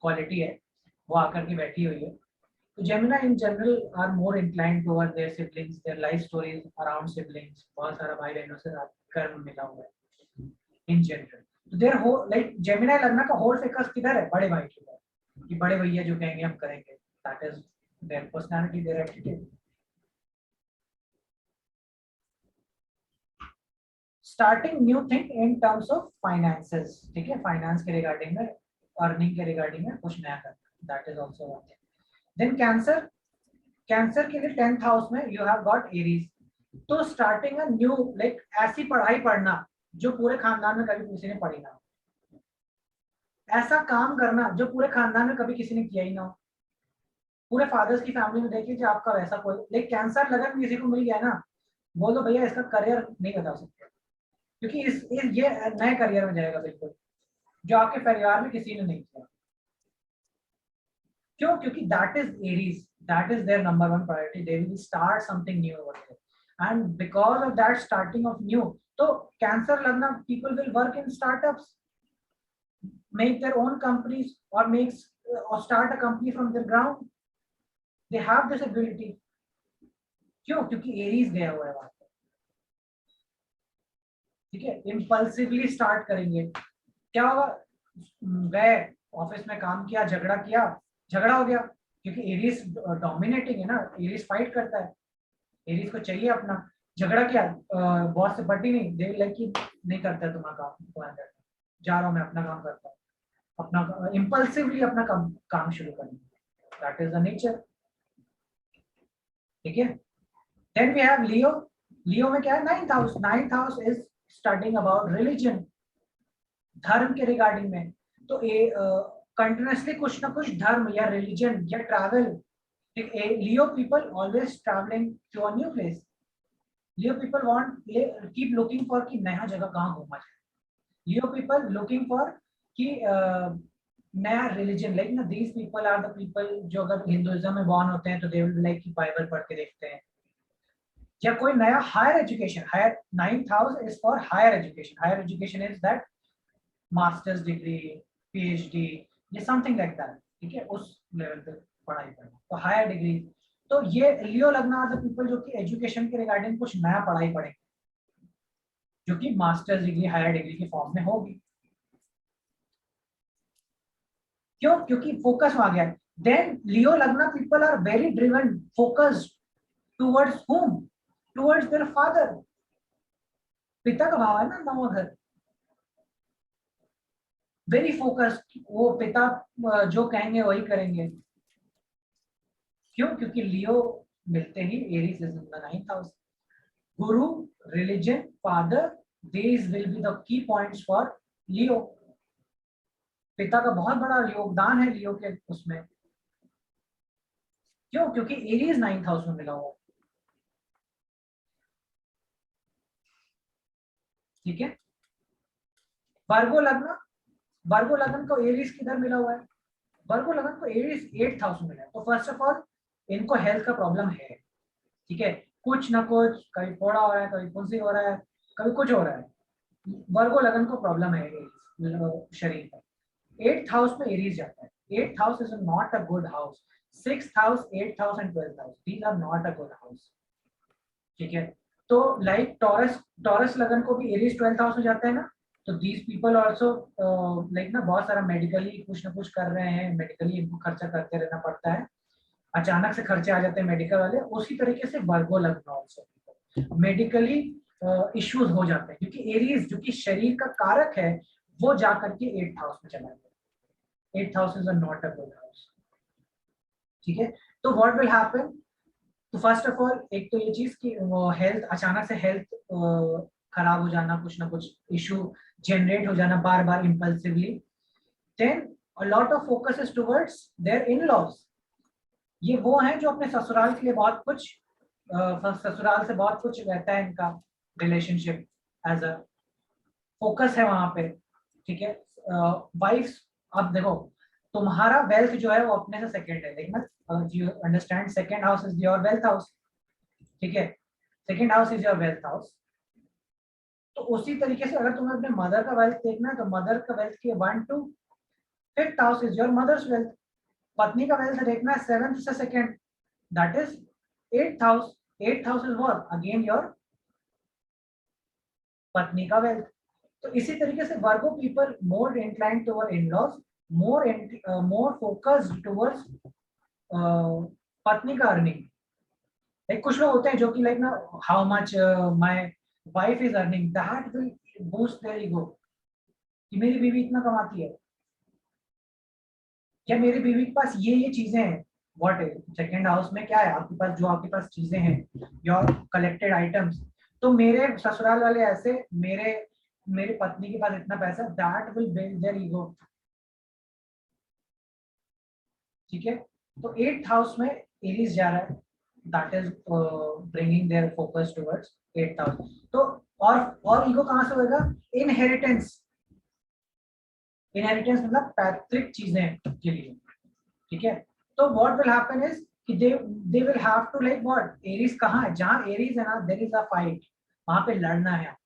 क्वालिटी है वो आकर के बैठी हुई है। तो Gemini in general are more inclined toward their siblings, their life stories around siblings, बहुत सारा भाई बहनों से कर्म मिला हुआ है in general। तो their whole like Gemini लगना का whole focus किधर है? बड़े भाई की तरफ, कि बड़े भैया जो कहेंगे हम करेंगे। That is their personality, their attitude। Starting new thing in terms of finances, ठीक है, फाइनेंस के रिगार्डिंग में, अर्निंग के रिगार्डिंग में कुछ नया करना, that is also one thing। Then Cancer के लिए 10th हाउस में यू हैव गॉट एरीज, तो स्टार्टिंग अ न्यू लाइक ऐसी पढ़ाई पढ़ना जो पूरे खानदान में कभी किसी ने पढ़ी ना हो, ऐसा काम करना जो पूरे खानदान में कभी किसी ने किया ही ना हो। पूरे फादर्स की फैमिली में देखिए जो आपका वैसा कोई लाइक कैंसर लगन किसी को मिल गया ना, बोलो भैया इसका करियर नहीं बता सकते, क्योंकि ये नए करियर में जाएगा बिल्कुल, जो आपके परिवार में किसी ने नहीं किया। क्यों? क्योंकि that is Aries, that is their number 1 priority, they will start something new over there, and because of that starting of new, तो Cancer lagna people will work in startups, make their own companies और or start a company from their ground, they have this ability। क्यों? क्योंकि Aries गया हुआ है वहां पे। ठीक है, इम्पल्सिवली स्टार्ट करेंगे, क्या होगा? गए ऑफिस में काम किया, झगड़ा हो गया, क्योंकि एरीज डोमिनेटिंग है ना, एरीज फाइट करता है, एरीज को चाहिए अपना। झगड़ा किया, बॉस से पटी नहीं, दे लाइक कि नहीं करता तुम्हारा काम, जा रहा हूं मैं अपना काम करता हूँ, अपना इम्पल्सिवली अपना काम शुरू करेंगे, दैट इज द नेचर। ठीक है, देन वी हैव लियो। लियो में क्या है, ninth house is studying about religion, धर्म के रिगार्डिंग में। तो कंटिन्यूसली कुछ ना कुछ धर्म या रिलीजन या travel, Leo people always travelling to a new place. Leo people want keep looking for कि नया जगह कहाँ घूमा जाए। लियो पीपल लुकिंग फॉर कि नया रिलीजन, लाइक ना these people are the people जो अगर हिंदुइज्म में बॉर्न होते हैं तो दे विल लाइक बाइबल पढ़ के देखते हैं, या कोई नया higher education, higher, ninth house is for higher education. Higher education is that masters degree, PhD या समथिंग लाइक दैट, ठीक है, उस लेवल पे पढ़ाई करना, तो हायर डिग्री। तो ये लियो लग्न आर द पीपल जो कि एजुकेशन के रिगार्डिंग कुछ नया पढ़ाई पढ़ेंगे, जो कि मास्टर्स डिग्री, हायर डिग्री के फॉर्म में होगी। क्यों? क्योंकि फोकस आ गया। Then Leo lagna people are very driven, focused towards whom? Towards their father. पिता का भाव है ना नौवां घर, वेरी फोकस्ड, वो पिता जो कहेंगे वही करेंगे। क्यों? क्योंकि लियो मिलते ही Aries is in the ninth house. Guru, religion, father, these will be the key points for Leo. पिता का बहुत बड़ा योगदान है लियो के उसमें। क्यों? क्योंकि एरीज नाइन्थ हाउस में मिला हुआ, ठीक है। वर्गो लग्न, वर्गो लग्न को एरीज किधर मिला हुआ है? वर्गो लग्न को एरीज 8th हाउस में मिला है। तो फर्स्ट ऑफ ऑल इनको हेल्थ का प्रॉब्लम है, ठीक है, कुछ ना कुछ, कभी फोड़ा हो रहा है, कभी फुंसी हो रहा है, कभी कुछ हो रहा है। वर्गो लग्न को प्रॉब्लम है शरीर का। 8th हाउस में एरीज जाता है। 8th house is not a good house. 6th house, 8th house and 12th house, these are not a good house, ठीक है। तो लाइक टॉरस लगन को भी एरीज 12th हाउस में जाता है ना, तो दीज पीपल आल्सो लाइक ना बहुत सारा मेडिकली कुछ ना कुछ कर रहे हैं, मेडिकली इनको खर्चा करते रहना पड़ता है, अचानक से खर्चे आ जाते हैं मेडिकल वाले। उसी तरीके से वर्गो लगन आल्सो मेडिकली इश्यूज हो जाते हैं, क्योंकि एरीज जो कि शरीर का कारक है वो जाकर के 8th हाउस में चला गया। 8th house is not a good house, ठीक है। तो व्हाट विल हैपन? तो फर्स्ट ऑफ ऑल एक तो ये चीज कि हेल्थ, अचानक से हेल्थ खराब हो जाना, कुछ ना कुछ इशू जनरेट हो जाना बार बार impulsively. Then a lot of focus is towards their in-laws. ये वो हैं जो अपने ससुराल के लिए बहुत कुछ, ससुराल से बहुत कुछ रहता है इनका रिलेशनशिप, एज अ फोकस है वहां पे, ठीक है। वाइफ्स, अब देखो तुम्हारा वेल्थ जो है वो अपने से सेकंड है, लेकिन you understand, second house is your wealth house, ठीक है, second house is your wealth house. तो उसी तरीके से अगर तुम्हें अपने मदर का वेल्थ देखना है तो मदर का वेल्थ की 1 to 5th house is your mother's wealth. पत्नी का वेल्थ देखना है 7th से 2nd, that is 8th house. 8th house is what? Again your पत्नी का वेल्थ। तो इसी तरीके से Virgo people more inclined toward in-laws, more focused towards पत्नी का अर्निंग। लाइक कुछ लोग होते हैं जो कि लाइक ना, how much my wife is earning, that will boost their ego, कि मेरी बीवी इतना कमाती है, या मेरी बीवी के पास ये चीजें हैं। व्हाट है सेकंड हाउस में? क्या है आपके पास? जो आपके पास चीजें हैं, योर कलेक्टेड आइटम्स। तो मेरे ससुराल वाले ऐसे, मेरे पत्नी के पास इतना पैसा, that will build their ego, ठीक है। तो 8th हाउस में एरीज जा रहा है, that is bringing their focus towards 8th house. तो और ईगो कहां से होगा? इनहेरिटेंस। इनहेरिटेंस मतलब पैतृक चीजें के लिए, ठीक है। तो व्हाट विल हैपन इज कि they will have to like what, Aries कहां है? जहां एरीज है ना, देयर इज अ फाइट, वहां पे लड़ना है,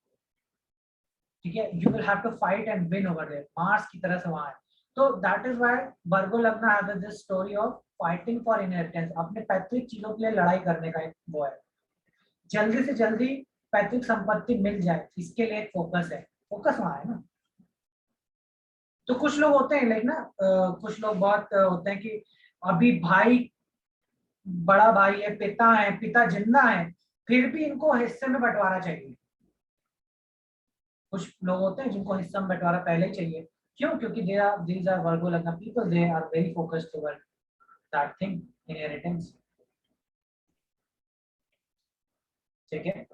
ठीक है। You will have to fight and win over there, Mars की तरह से वहां है। तो दैट इज व्हाई वर्गो लग्न have this story of fighting for inheritance, अपने पैतृक चीजों के लिए लड़ाई करने का एक वो है, जल्दी से जल्दी पैतृक संपत्ति मिल जाए, इसके लिए एक फोकस है, फोकस वहां है ना। तो कुछ लोग होते हैं लाइक ना, कुछ लोग बहुत होते हैं कि अभी भाई, बड़ा भाई है, पिता है, पिता जिंदा है, फिर भी इनको हिस्से में बंटवारा चाहिए। कुछ लोग होते हैं जिनको हिस्सा में बंटवारा पहले ही चाहिए। क्यों? क्योंकि these are Virgo lagna people, they are very focused toward that thing, inheritance, ठीक है।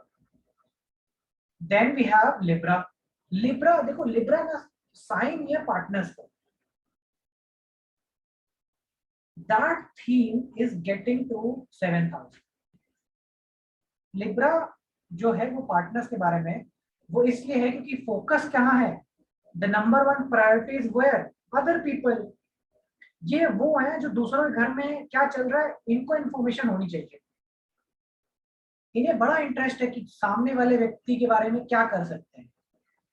Then we have Libra. Libra देखो, लिब्रा ना साइन ये पार्टनर्स को, that theme is getting to 7th house। Libra जो है वो पार्टनर्स के बारे में, वो इसलिए है क्योंकि फोकस कहाँ है, the number one priority is where, other people. ये वो है जो दूसरों के घर में क्या चल रहा है इनको इंफॉर्मेशन होनी चाहिए। इन्हें बड़ा इंटरेस्ट है कि सामने वाले व्यक्ति के बारे में क्या कर सकते हैं,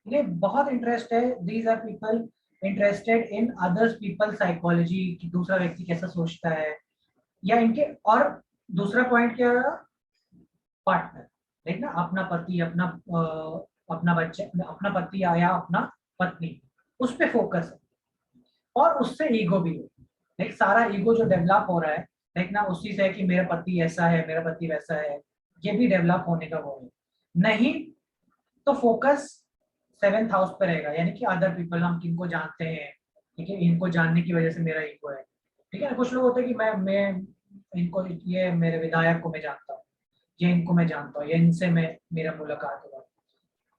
इन्हें बहुत इंटरेस्ट है। These are people interested in others people psychology, कि दूसरा व्यक्ति कैसा सोचता है, या इनके, और दूसरा पॉइंट क्या है, पार्टनर, लाइक ना अपना पति, अपना अपना बच्चा, अपना पति या अपना पत्नी, उस पे फोकस है। और उससे ईगो भी है, लाइक सारा ईगो जो डेवलप हो रहा है, लाइक ना उसी से है कि मेरा पति ऐसा है, मेरा पति वैसा है, ये भी डेवलप होने का वो है। नहीं तो फोकस 7th हाउस पे रहेगा, यानी कि अदर पीपल, हम किनको जानते हैं, ठीक है, इनको जानने की वजह से मेरा ईगो है, ठीक है। कुछ लोग होते हैं कि मैं इनको, ये मेरे विधायक को मैं जानता हूँ, ये इनको मैं जानता हूँ, ये इनसे मैं मेरा मुलाकात हुआ।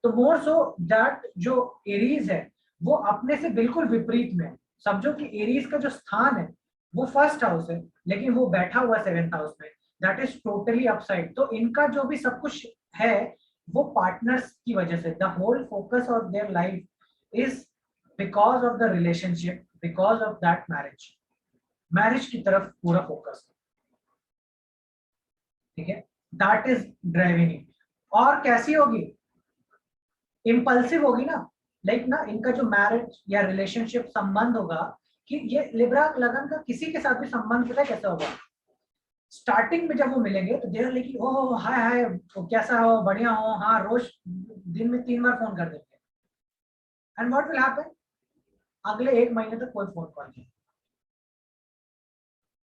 तो मोर सो दैट जो एरीज है वो अपने से बिल्कुल विपरीत में है। समझो कि एरीज का जो स्थान है वो 1st हाउस है, लेकिन वो बैठा हुआ 7th हाउस में, दैट इज टोटली अपसाइड। तो इनका जो भी सब कुछ है वो पार्टनर्स की वजह से, the whole focus of their life is because of the relationship, because of that marriage, marriage की तरफ पूरा फोकस है, ठीक है, दैट इज ड्राइविंग इट। और कैसी होगी, इम्पल्सिव होगी ना, लाइक ना इनका जो मैरिज या रिलेशनशिप संबंध होगा, कि ये लिब्रा लगन का किसी के साथ भी संबंध पता है कैसा होगा, स्टार्टिंग में जब वो मिलेंगे तो देर लेकिन ओह हाय हाय, तो कैसा हो, बढ़िया हो, हाँ, रोज दिन में 3 बार फोन कर देते हैं। एंड व्हाट विल हैपन, अगले 1 महीने तक कोई फोन कॉल नहीं,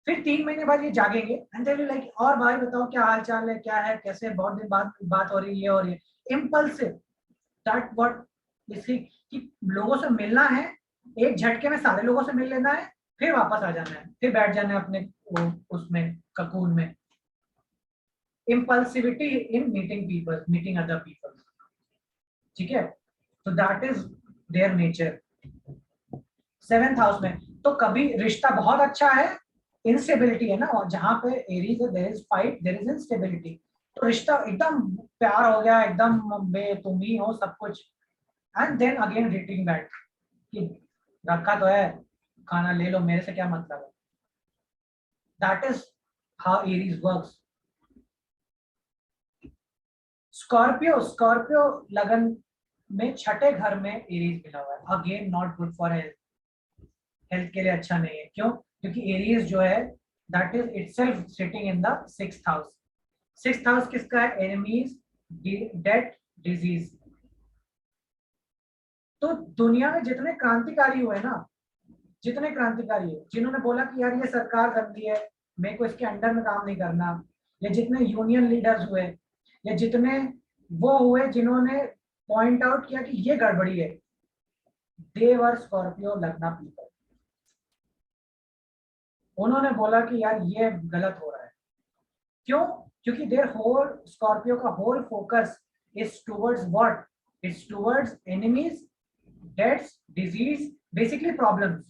फिर 3 महीने बाद ये जागेंगे एंड दे विल लाइक, और भाई बताओ क्या हाल चाल है, क्या है, कैसे, बहुत दिन बाद बात हो रही है, और ये इम्पल्सिव, दैट व्हाट इसी, कि लोगों से मिलना है, एक झटके में सारे लोगों से मिल लेना है, फिर वापस आ जाना है, फिर बैठ जाना है अपने उसमें ककून में। Impulsivity in meeting people, meeting other people, ठीक है। तो that is their nature 7th house में। तो कभी रिश्ता बहुत अच्छा है, इंस्टेबिलिटी है ना, और जहां पे एरीज है there is fight, there is instability. तो रिश्ता एकदम प्यार हो गया, एकदम तुम ही हो सब कुछ, and then again writing back कि रखा तो है, खाना ले लो, मेरे से क्या मतलब है। That is how Aries works. Scorpio, Scorpio लगन में 6ठे घर में एरीज मिला हुआ है, again not good for health, health के लिए अच्छा नहीं है। क्यों, क्योंकि एरीज जो है that is itself sitting in the 6th house. 6th house किसका है, एनिमीज, डेथ, डिजीज। तो दुनिया में जितने क्रांतिकारी हुए ना, जितने क्रांतिकारी है, जिन्होंने बोला कि यार ये सरकार गंदी है, मेरे को इसके अंडर में काम नहीं करना, या जितने यूनियन लीडर्स हुए, या जितने वो हुए जिन्होंने पॉइंट आउट किया कि ये गड़बड़ी है, दे वर स्कॉर्पियो लग्ना पीपल। उन्होंने बोला कि यार ये गलत हो रहा है। क्यों, क्योंकि देयर होल, स्कॉर्पियो का whole focus is towards what, it's towards enemies, deaths, diseases, basically problems.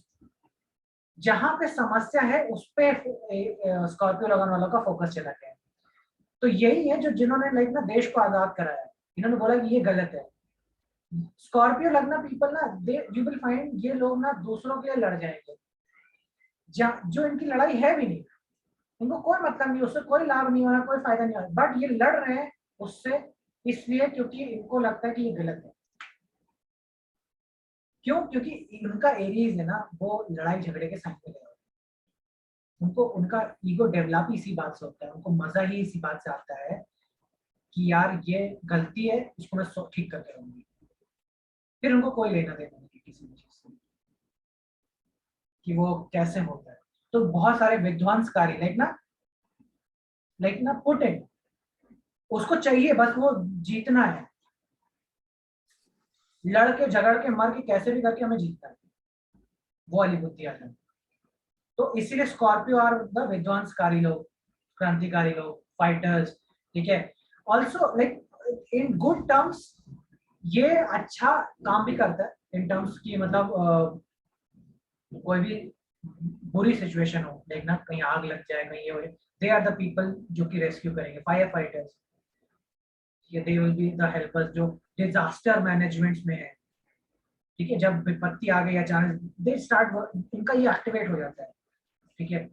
जहां पे समस्या है उस पे स्कॉर्पियो लगन वालों का फोकस चला गया है। तो यही है जो जिन्होंने लाइक ना देश को आजाद कराया, इन्होंने बोला कि ये गलत है। स्कॉर्पियो लगना पीपल ना, दे यू विल फाइंड, ये लोग ना दूसरों के लिए लड़ जाएंगे, जो इनकी लड़ाई है भी नहीं, इनको कोई मतलब नहीं, उससे कोई लाभ नहीं हो रहा, कोई फायदा नहीं हो रहा, बट ये लड़ रहे हैं उससे इसलिए क्योंकि इनको लगता है कि ये गलत है। क्यों, क्योंकि उनका एरीज है ना, वो लड़ाई झगड़े के साथ में, उनको उनका ईगो डेवलप ही इसी बात से होता है, उनको मजा ही इसी बात से आता है कि यार ये गलती है, इसको मैं ठीक करके रहूंगी। फिर उनको कोई लेना देना नहीं किसी भी चीज से कि वो कैसे होता है। तो बहुत सारे विध्वंसकारी लाइक ना पुटिन, उसको चाहिए बस वो जीतना है, लड़ के झगड़ के मर के कैसे भी करके हमें जीतना है, वो वाली बुद्धि आ जाए। तो इसीलिए स्कॉर्पियो आर द विध्वंसकारी लोग, क्रांतिकारी लोग, फाइटर्स, ठीक है। Also like in good terms ये अच्छा काम भी करता है इन टर्म्स की, मतलब कोई भी बुरी सिचुएशन हो, देखना कहीं आग लग जाए, कहीं ये हो, दे आर द पीपल जो कि रेस्क्यू करेंगे, fire fighters, they will be the helpers जो डिजास्टर मैनेजमेंट में है। ठीक है, जब विपत्ति आ गई अचानक, दे स्टार्ट, इनका ये एक्टिवेट हो जाता है। ठीक है,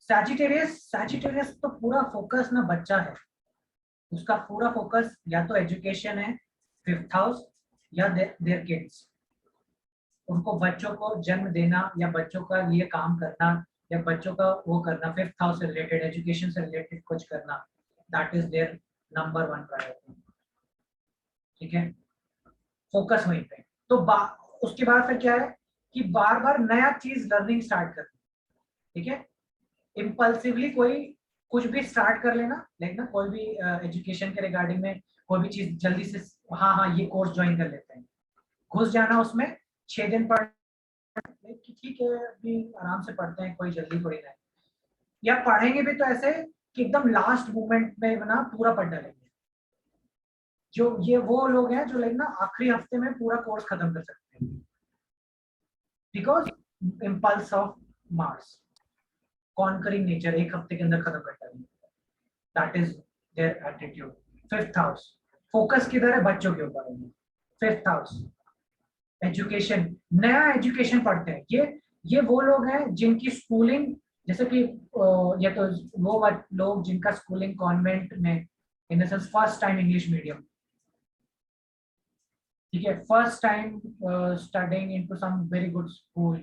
सैजिटेरियस तो पूरा फोकस ना बच्चा है, उसका पूरा फोकस या तो एजुकेशन है, 5th हाउस, या देयर किड्स, उनको बच्चों को जन्म देना या बच्चों का लिए काम करना या बच्चों का वो करना, 5th हाउस से रिलेटेड, एजुकेशन से रिलेटेड कुछ करना, that is their number 1 priority. ठीक है, फोकस वहीं पे। तो उसके बाद फिर क्या है कि बार बार नया चीज लर्निंग स्टार्ट करना। ठीक है, इम्पल्सिवली कोई कुछ भी स्टार्ट कर लेना, लेकिन कोई भी एजुकेशन के रिगार्डिंग में कोई भी चीज जल्दी से, हाँ हाँ ये कोर्स ज्वाइन कर लेते हैं, घुस जाना उसमें, 6 दिन पढ़ कि ठीक है अभी आराम से पढ़ते हैं, कोई जल्दी थोड़ी ना है, या पढ़ेंगे भी तो ऐसे कि एकदम लास्ट मोमेंट में ना पूरा पढ़ डालेंगे। जो ये वो लोग हैं जो लाइक ना आखिरी हफ्ते में पूरा कोर्स खत्म कर सकते हैं, because impulse of Mars, conquering nature, एक हफ्ते के अंदर खत्म कर डालेंगे, that is their attitude. 5th house, focus किधर है, बच्चों के ऊपर है। 5th हाउस, एजुकेशन, नया एजुकेशन पढ़ते हैं, ये वो लोग हैं जिनकी स्कूलिंग, जैसे कि ये तो वो लोग जिनका स्कूलिंग कॉन्वेंट में, in the sense first time English medium, ठीक है, first time studying into some very good school,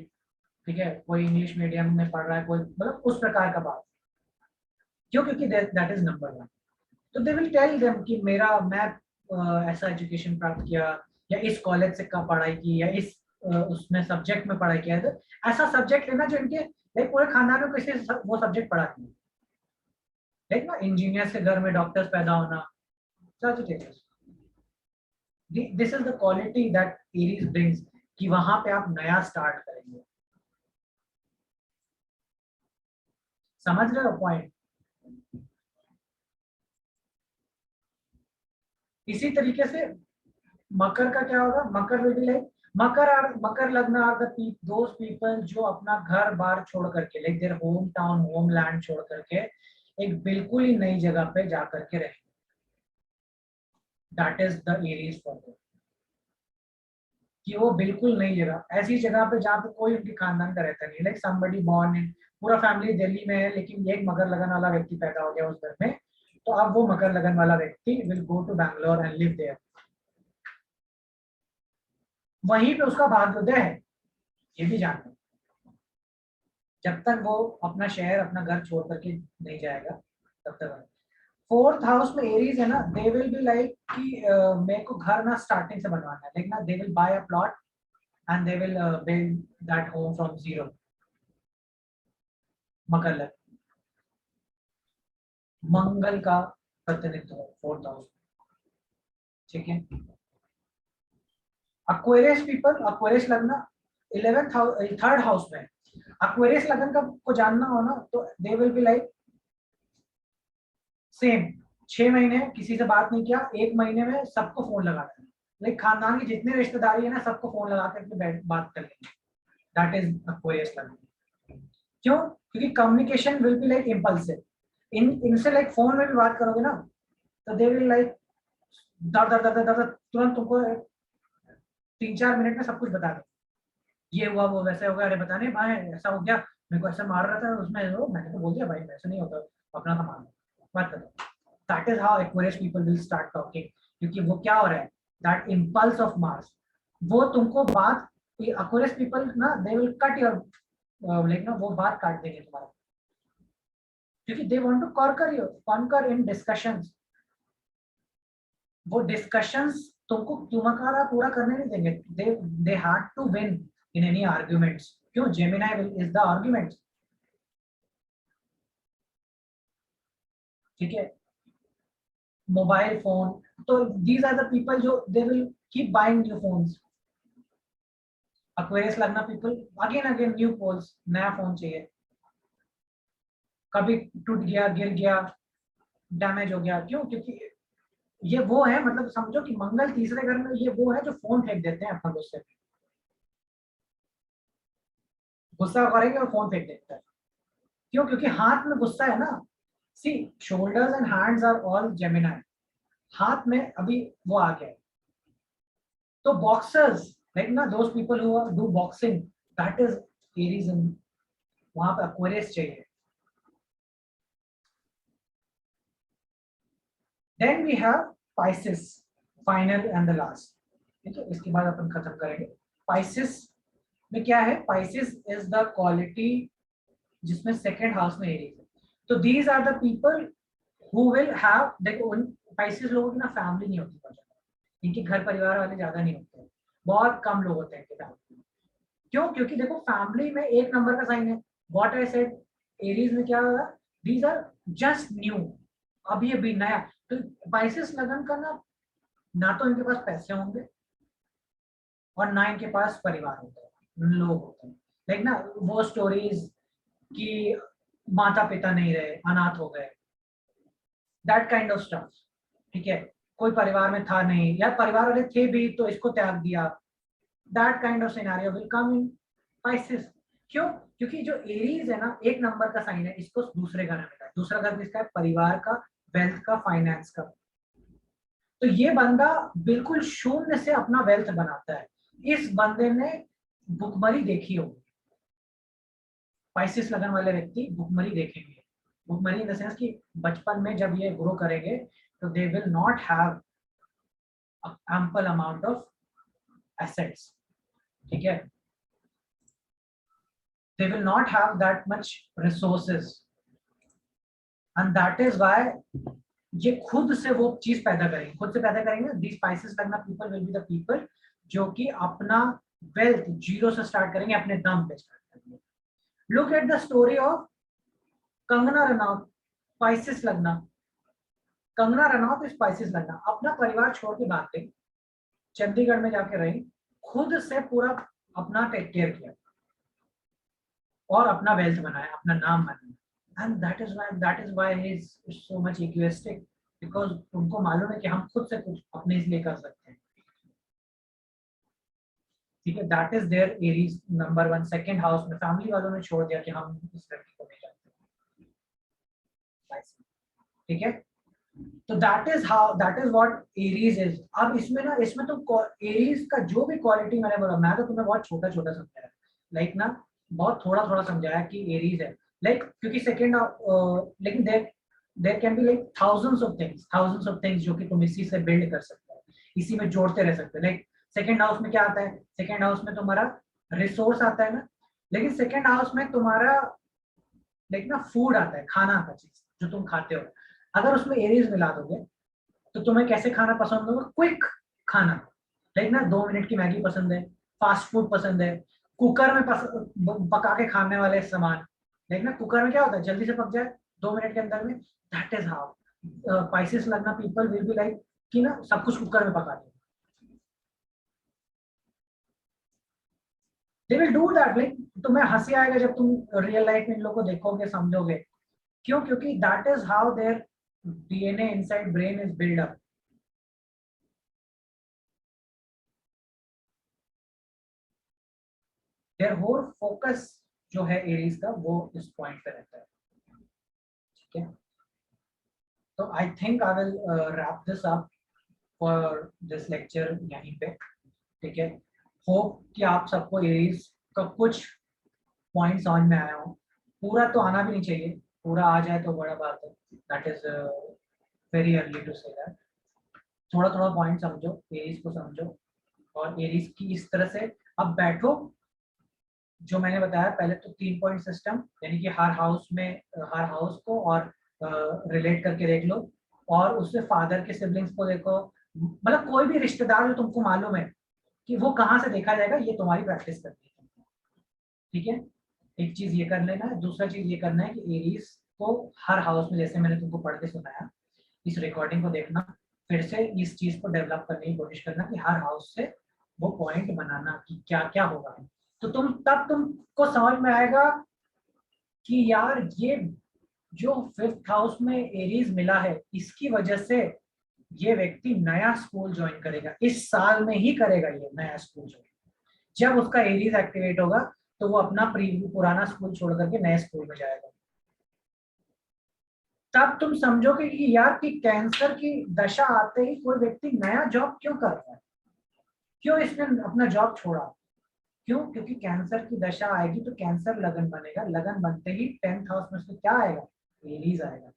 ठीक है, कोई इंग्लिश मीडियम में पढ़ रहा है, कोई मतलब उस प्रकार का बात, क्यों, क्योंकि दैट इज नंबर 1। तो दे विल टेल देम कि मैं ऐसा एजुकेशन प्राप्त किया, या इस कॉलेज से का पढ़ाई की, या इस उसमें सब्जेक्ट में पढ़ाई किया है, तो ऐसा सब्जेक्ट लेना जो इनके लाइक पूरे खानदान में किसी वो सब्जेक्ट पढ़ा नहीं, लाइक ना इंजीनियर्स के घर में डॉक्टर्स पैदा होना, this is the quality that Aries brings, कि वहां पे आप नया स्टार्ट करेंगे। समझ रहे हो पॉइंट? इसी तरीके से मकर का क्या होगा, मकर विल बी लाइक, मकर लग्न आर द दोस पीपल जो अपना घर बार छोड़ करके, like their home town home land छोड़ करके एक बिल्कुल ही नई जगह पे जा करके रहेंगे, that is the Aries for them, कि वो बिल्कुल नई जगह, ऐसी जगह पे जहाँ पे कोई उनके खानदान का रहता नहीं, लाइक समबडी बॉर्न इन, पूरा फैमिली दिल्ली में है लेकिन एक मकर लगन वाला व्यक्ति पैदा हो गया उस घर में, तो अब वो मकर लगन वाला व्यक्ति will go to Bangalore and live there, वहीं पे उसका भाग्योदय है, ये भी जानना, जब तक वो अपना शहर अपना घर छोड़ करके नहीं जाएगा तब तक। 4th हाउस में एरीज है ना, दे विल बी लाइक कि मेरे को घर ना स्टार्टिंग से बनवाना है, लेकिन ना they will buy a plot and they will build that home from zero. Makar लग्न मंगल का प्रतिनिधित्व है 4th हाउस, ठीक है। एक्वेरियस पीपल, एक्वेरियस लग्न 11th हाउस 3rd हाउस में, एक्वेरियस लग्न का को जानना हो ना, तो they will be like same, 6 महीने किसी से बात नहीं किया, 1 महीने में सबको फोन लगाना है, लाइक खानदान की जितने रिश्तेदारी है ना सबको फोन लगा करके बात कर लेंगे, दैट इज एक्वेरियस लग्न। क्यों? क्योंकि communication will be like impulsive, इनसे लाइक फोन में भी बात करोगे ना तो दे विल लाइक दर दर दर दर तुरंत तुमको 3-4 मिनट में सब कुछ बता दे, ये हुआ वो वैसे हो गया, अरे बताने भाई ऐसा हो गया, मेरे को ऐसा मार रहा था उसमें, वो मैंने तो बोल दिया भाई ऐसा नहीं होता, अपना सामान बात करो, that is how Aquarius people will start talking, क्योंकि वो क्या हो रहा है, दैट इम्पल्स ऑफ मार्स, वो तुमको बात, एक्वेरियस पीपल ना they will cut your, like ना वो बात काट देंगे तुम्हारा, क्योंकि they want to conquer in discussions, वो डिस्कशंस तुमको तुम्हारा पूरा करने नहीं देंगे, they had to win in any arguments, क्यों, Gemini is the argument, ठीक है। मोबाइल फोन, तो these are the people जो they will keep buying new phones, Aquarius लगना people again new phones, नया फोन चाहिए, कभी टूट गया गिर गया डैमेज हो गया। क्यों? क्योंकि ये वो है, मतलब समझो कि मंगल तीसरे घर में, ये वो है जो फोन फेंक देते हैं अपना गुस्से में, गुस्सा करेंगे और फोन फेंक देते हैं। क्यों? क्योंकि हाथ में गुस्सा है ना। See, shoulders and hands are all Gemini, हाथ में अभी वो आ गया है। तो बॉक्सर्स लाइक ना, those people who do boxing, that is Aries in, वहां पे एक्वेरियस चाहिए। Then we have Pisces, final and the last. ठीक है, इसके बाद अपन खत्म करेंगे। पाइसेस में क्या है? पाइसेस इज द क्वालिटी जिसमें सेकंड हाउस में एरीज है। तो these are the people who will have, देखो पाइसेस लोगों की ना फैमिली नहीं होती बहुत ज्यादा, इनके घर परिवार वाले ज्यादा नहीं होते, बहुत कम लोग होते हैं इनके फैमिली में। क्यों? क्योंकि देखो फैमिली में एक नंबर का साइन है, व्हाट आई सेड, एरीज में क्या होगा, दीज आर जस्ट न्यू, अब ये भी नया। तो पाइसेस लगन का ना तो इनके पास पैसे होंगे और ना इनके पास परिवार होता है, लोग होते हैं। लाइक ना वो स्टोरीज कि माता पिता नहीं रहे, अनाथ हो गए, दैट काइंड ऑफ स्टफ। ठीक है, कोई परिवार में था नहीं, या परिवार वाले थे भी तो इसको त्याग दिया, that kind of scenario will come in Pisces. क्यों? क्योंकि जो एरीज है ना, एक नंबर का साइन है, इसको दूसरे घर में मिला है। दूसरा घर किसका है? परिवार का, वेल्थ का, फाइनेंस का। तो ये बंदा बिल्कुल शून्य से अपना वेल्थ बनाता है। इस बंदे ने भुखमरी देखी होगी, पाइसेस लगन वाले व्यक्ति भुखमरी देखेंगे। भुखमरी इन द सेंस कि बचपन में जब ये ग्रो करेंगे तो they will not have ample amount of assets. ठीक है, they will not have that much resources, and that is why ये खुद से वो चीज पैदा करेंगे, खुद से पैदा करेंगे। these spices लगना people will be the people जो कि अपना वेल्थ जीरो से स्टार्ट करेंगे, अपने दम पे स्टार्ट करेंगे। Look at the story of Kangana Ranaut, spices लगना। कंगना रनौत स्पाइसेस लगना, अपना परिवार छोड़ के भाग गई, चंडीगढ़ में जाके रही, खुद से पूरा अपना टेक केयर किया और अपना वेल्थ बनाया, अपना नाम बनाया। and that is why he is so much egoistic, because उनको मालूम है कि हम खुद से कुछ अपने इसलिए कर सकते हैं। ठीक है, that is their Aries number 1। Second house में फैमिली वालों ने छोड़ दिया कि हम इस लड़की को नहीं जानते। ठीक है, तो that is what Aries is. अब इसमें ना, इसमें तो एरीज का जो भी क्वालिटी मैंने बोला, मैं तो तुम्हें बहुत छोटा छोटा समझाया, लाइक ना बहुत थोड़ा थोड़ा समझाया कि एरीज है। लाइक क्योंकि सेकंड, लेकिन there can be like thousands of things जो कि तुम इसी से बिल्ड कर सकते हो, इसी में जोड़ते रह सकते हो। लाइक सेकंड हाउस में क्या आता है? सेकंड हाउस में तुम्हारा रिसोर्स आता है ना, लेकिन सेकंड हाउस में तुम्हारा लाइक ना फूड आता है, खाना आता है, चीज जो तुम खाते हो। अगर उसमें एरीज मिला दोगे तो तुम्हें कैसे खाना पसंद होगा? क्विक खाना, लाइक ना 2 मिनट की मैगी पसंद है, फास्ट फूड पसंद है, कुकर में पका के खाने वाले सामान। लाइक ना कुकर में क्या होता है, जल्दी से पक जाए 2 मिनट के अंदर में। दैट इज हाउ पाइसेस लगना पीपल विल बी लाइक कि ना सब कुछ कुकर में पका दे, they will do that. Like तुम्हें हंसी आएगा जब तुम रियल लाइफ में इन लोगों को देखोगे, समझोगे। क्यों? क्योंकि that is how their DNA inside brain is built up. Their whole focus जो है एरीज का वो इस पॉइंट पे रहता है। ठीक है, तो I think I will wrap this up for this lecture यहीं पे। ठीक है, होप कि आप सबको एरीज का कुछ पॉइंट समझ में आया हो। पूरा तो आना भी नहीं चाहिए, पूरा आ जाए तो बड़ा बात है, that is very early to say that. थोड़ा थोड़ा पॉइंट समझो, एरीज को समझो, और एरीज की इस तरह से अब बैठो। जो मैंने बताया पहले, तो 3 पॉइंट सिस्टम, यानी कि हर हाउस में हर हाउस को और रिलेट करके देख लो, और उससे फादर के सिबलिंग्स को देखो, मतलब कोई भी रिश्तेदार जो तुमको मालूम है कि वो कहाँ से देखा जाएगा, ये तुम्हारी प्रैक्टिस करनी है। ठीक है, एक चीज ये कर लेना है। दूसरा चीज ये करना है कि एरीज को हर हाउस में, जैसे मैंने तुमको पढ़ के सुनाया, इस रिकॉर्डिंग को देखना, फिर से इस चीज को डेवलप करने की कोशिश करना कि हर हाउस से वो पॉइंट बनाना कि क्या क्या होगा। तो तुमको समझ में आएगा कि यार ये जो 5th हाउस में एरीज मिला है, इसकी वजह से ये व्यक्ति नया स्कूल ज्वाइन करेगा, इस साल में ही करेगा ये नया स्कूल ज्वाइन। जब उसका एरीज एक्टिवेट होगा तो वो अपना पुराना स्कूल छोड़ करके नए स्कूल में जाएगा। तब तुम समझोगे कि यार कि कैंसर की दशा आते ही कोई व्यक्ति नया जॉब क्यों कर रहा है, क्यों इसने अपना जॉब छोड़ा, क्यों? क्योंकि कैंसर की दशा आएगी तो कैंसर लगन बनेगा, लगन बनते ही 10th हाउस में से क्या आएगा? एरीज आएगा।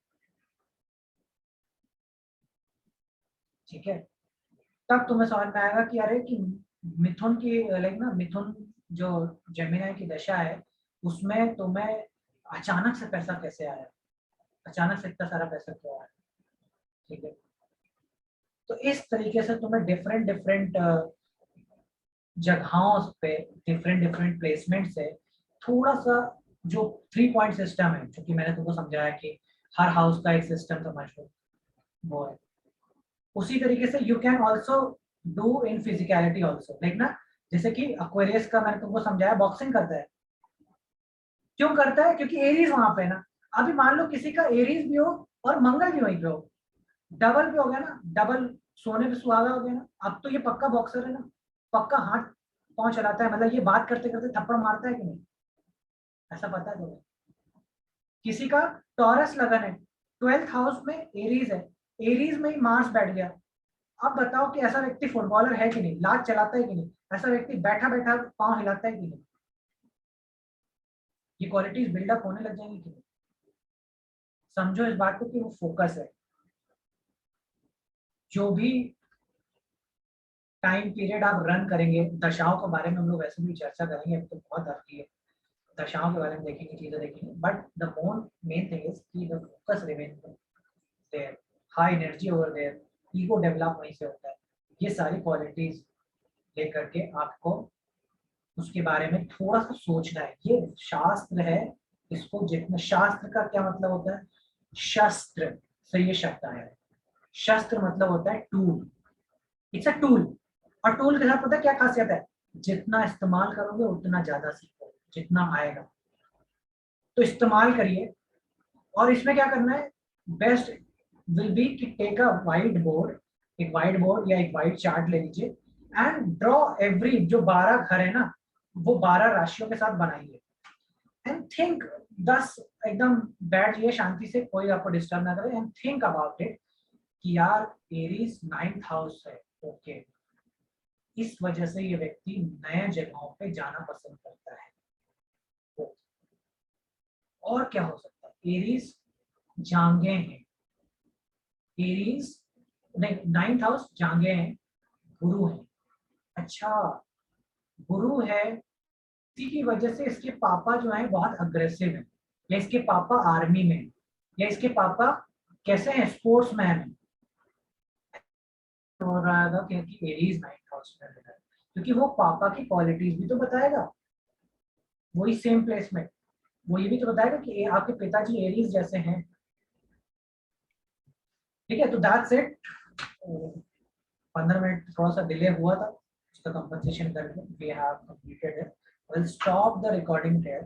ठीक है, तब तुम्हें समझ में आएगा कि अरे कि मिथुन की लाइक ना, मिथुन जो जेमिनी की दशा है उसमें तुम्हें अचानक से पैसा कैसे आया, अचानक से इतना सारा पैसा क्यों आया। ठीक है, तो इस तरीके से तुम्हें डिफरेंट डिफरेंट जगहों पे, डिफरेंट डिफरेंट प्लेसमेंट से थोड़ा सा जो 3 पॉइंट सिस्टम है, जो कि मैंने तुमको समझाया कि हर हाउस का एक सिस्टम समझ लो, वो है। उसी तरीके से you can also do in physicality also, देखना जैसे कि एक्वेरियस का मैंने तुमको समझाया, बॉक्सिंग करता है, क्यों करता है? क्योंकि एरीज वहां पे ना। अभी मान लो किसी का एरीज भी हो और मंगल भी वहीं पे हो, डबल पे हो गया ना, डबल सोने पे सुहागा हो गया ना। अब तो ये पक्का बॉक्सर है ना, पक्का हाथ पांव चलाता है, मतलब ये बात करते करते थप्पड़ मारता है कि नहीं, ऐसा पता है तुम्हें? किसी का टॉरस लगन है, 12th हाउस में एरीज है, एरीज में ही मार्स बैठ गया। अब बताओ कि ऐसा व्यक्ति फुटबॉलर है कि नहीं, लात चलाता है कि नहीं, ऐसा व्यक्ति बैठा बैठा पांव हिलाता है कि नहीं, ये क्वालिटीज बिल्डअप होने लग जाएंगी कि नहीं? समझो इस बात को कि वो फोकस है। जो भी टाइम पीरियड आप रन करेंगे, दशाओं के बारे में हम लोग वैसे भी चर्चा करेंगे, अब तो बहुत अर्ली है, दशाओं के बारे में देखेंगे, चीजें देखेंगे, but the main thing is कि the focus remain there, high energy over there, ego develop वहीं से होता है। ये सारी क्वालिटीज लेकर के आपको उसके बारे में थोड़ा सा सोचना है। ये शास्त्र है, इसको जितना, शास्त्र का क्या मतलब होता है? शस्त्र से ये शब्द आया है। शस्त्र मतलब होता है टूल, इट्स अ टूल। और टूल के साथ पता है क्या खासियत है? जितना इस्तेमाल करोगे उतना ज्यादा सीखोगे, जितना आएगा। तो इस्तेमाल करिए। और इसमें क्या करना है? बेस्ट विल बी कि टेक अ वाइट बोर्ड, एक वाइट बोर्ड या एक वाइट चार्ट ले लीजिए एंड ड्रॉ एवरी, जो 12 घर है ना, वो 12 राशियों के साथ बनाइए एंड थिंक 10 एकदम बैठ जाइए शांति से, कोई आपको डिस्टर्ब ना करे, एंड थिंक अबाउट इट कि यार एरीज 9th हाउस है, ओके, इस वजह से ये व्यक्ति नए जगहों पे जाना पसंद करता है। और क्या हो सकता है? एरीज जांगे हैं, एरीज नहीं, 9th हाउस जांगे हैं, गुरु है। अच्छा, गुरु है, इसी की वजह से इसके पापा जो है बहुत अग्रेसिव है, या इसके पापा आर्मी में है, या इसके पापा कैसे हैं, स्पोर्ट्समैन है। हो रहा था क्योंकि एरीज 9th हाउस में है, क्योंकि वो पापा की क्वालिटीज भी तो बताएगा, वही सेम प्लेसमेंट, वो ये भी तो बताएगा कि आपके पिताजी एरीज जैसे हैं। ठीक है, तो दैट्स इट। 15 मिनट थोड़ा सा डिले हुआ था, उसका कंपनसेशन करके we have completed it. Will stop the recording here.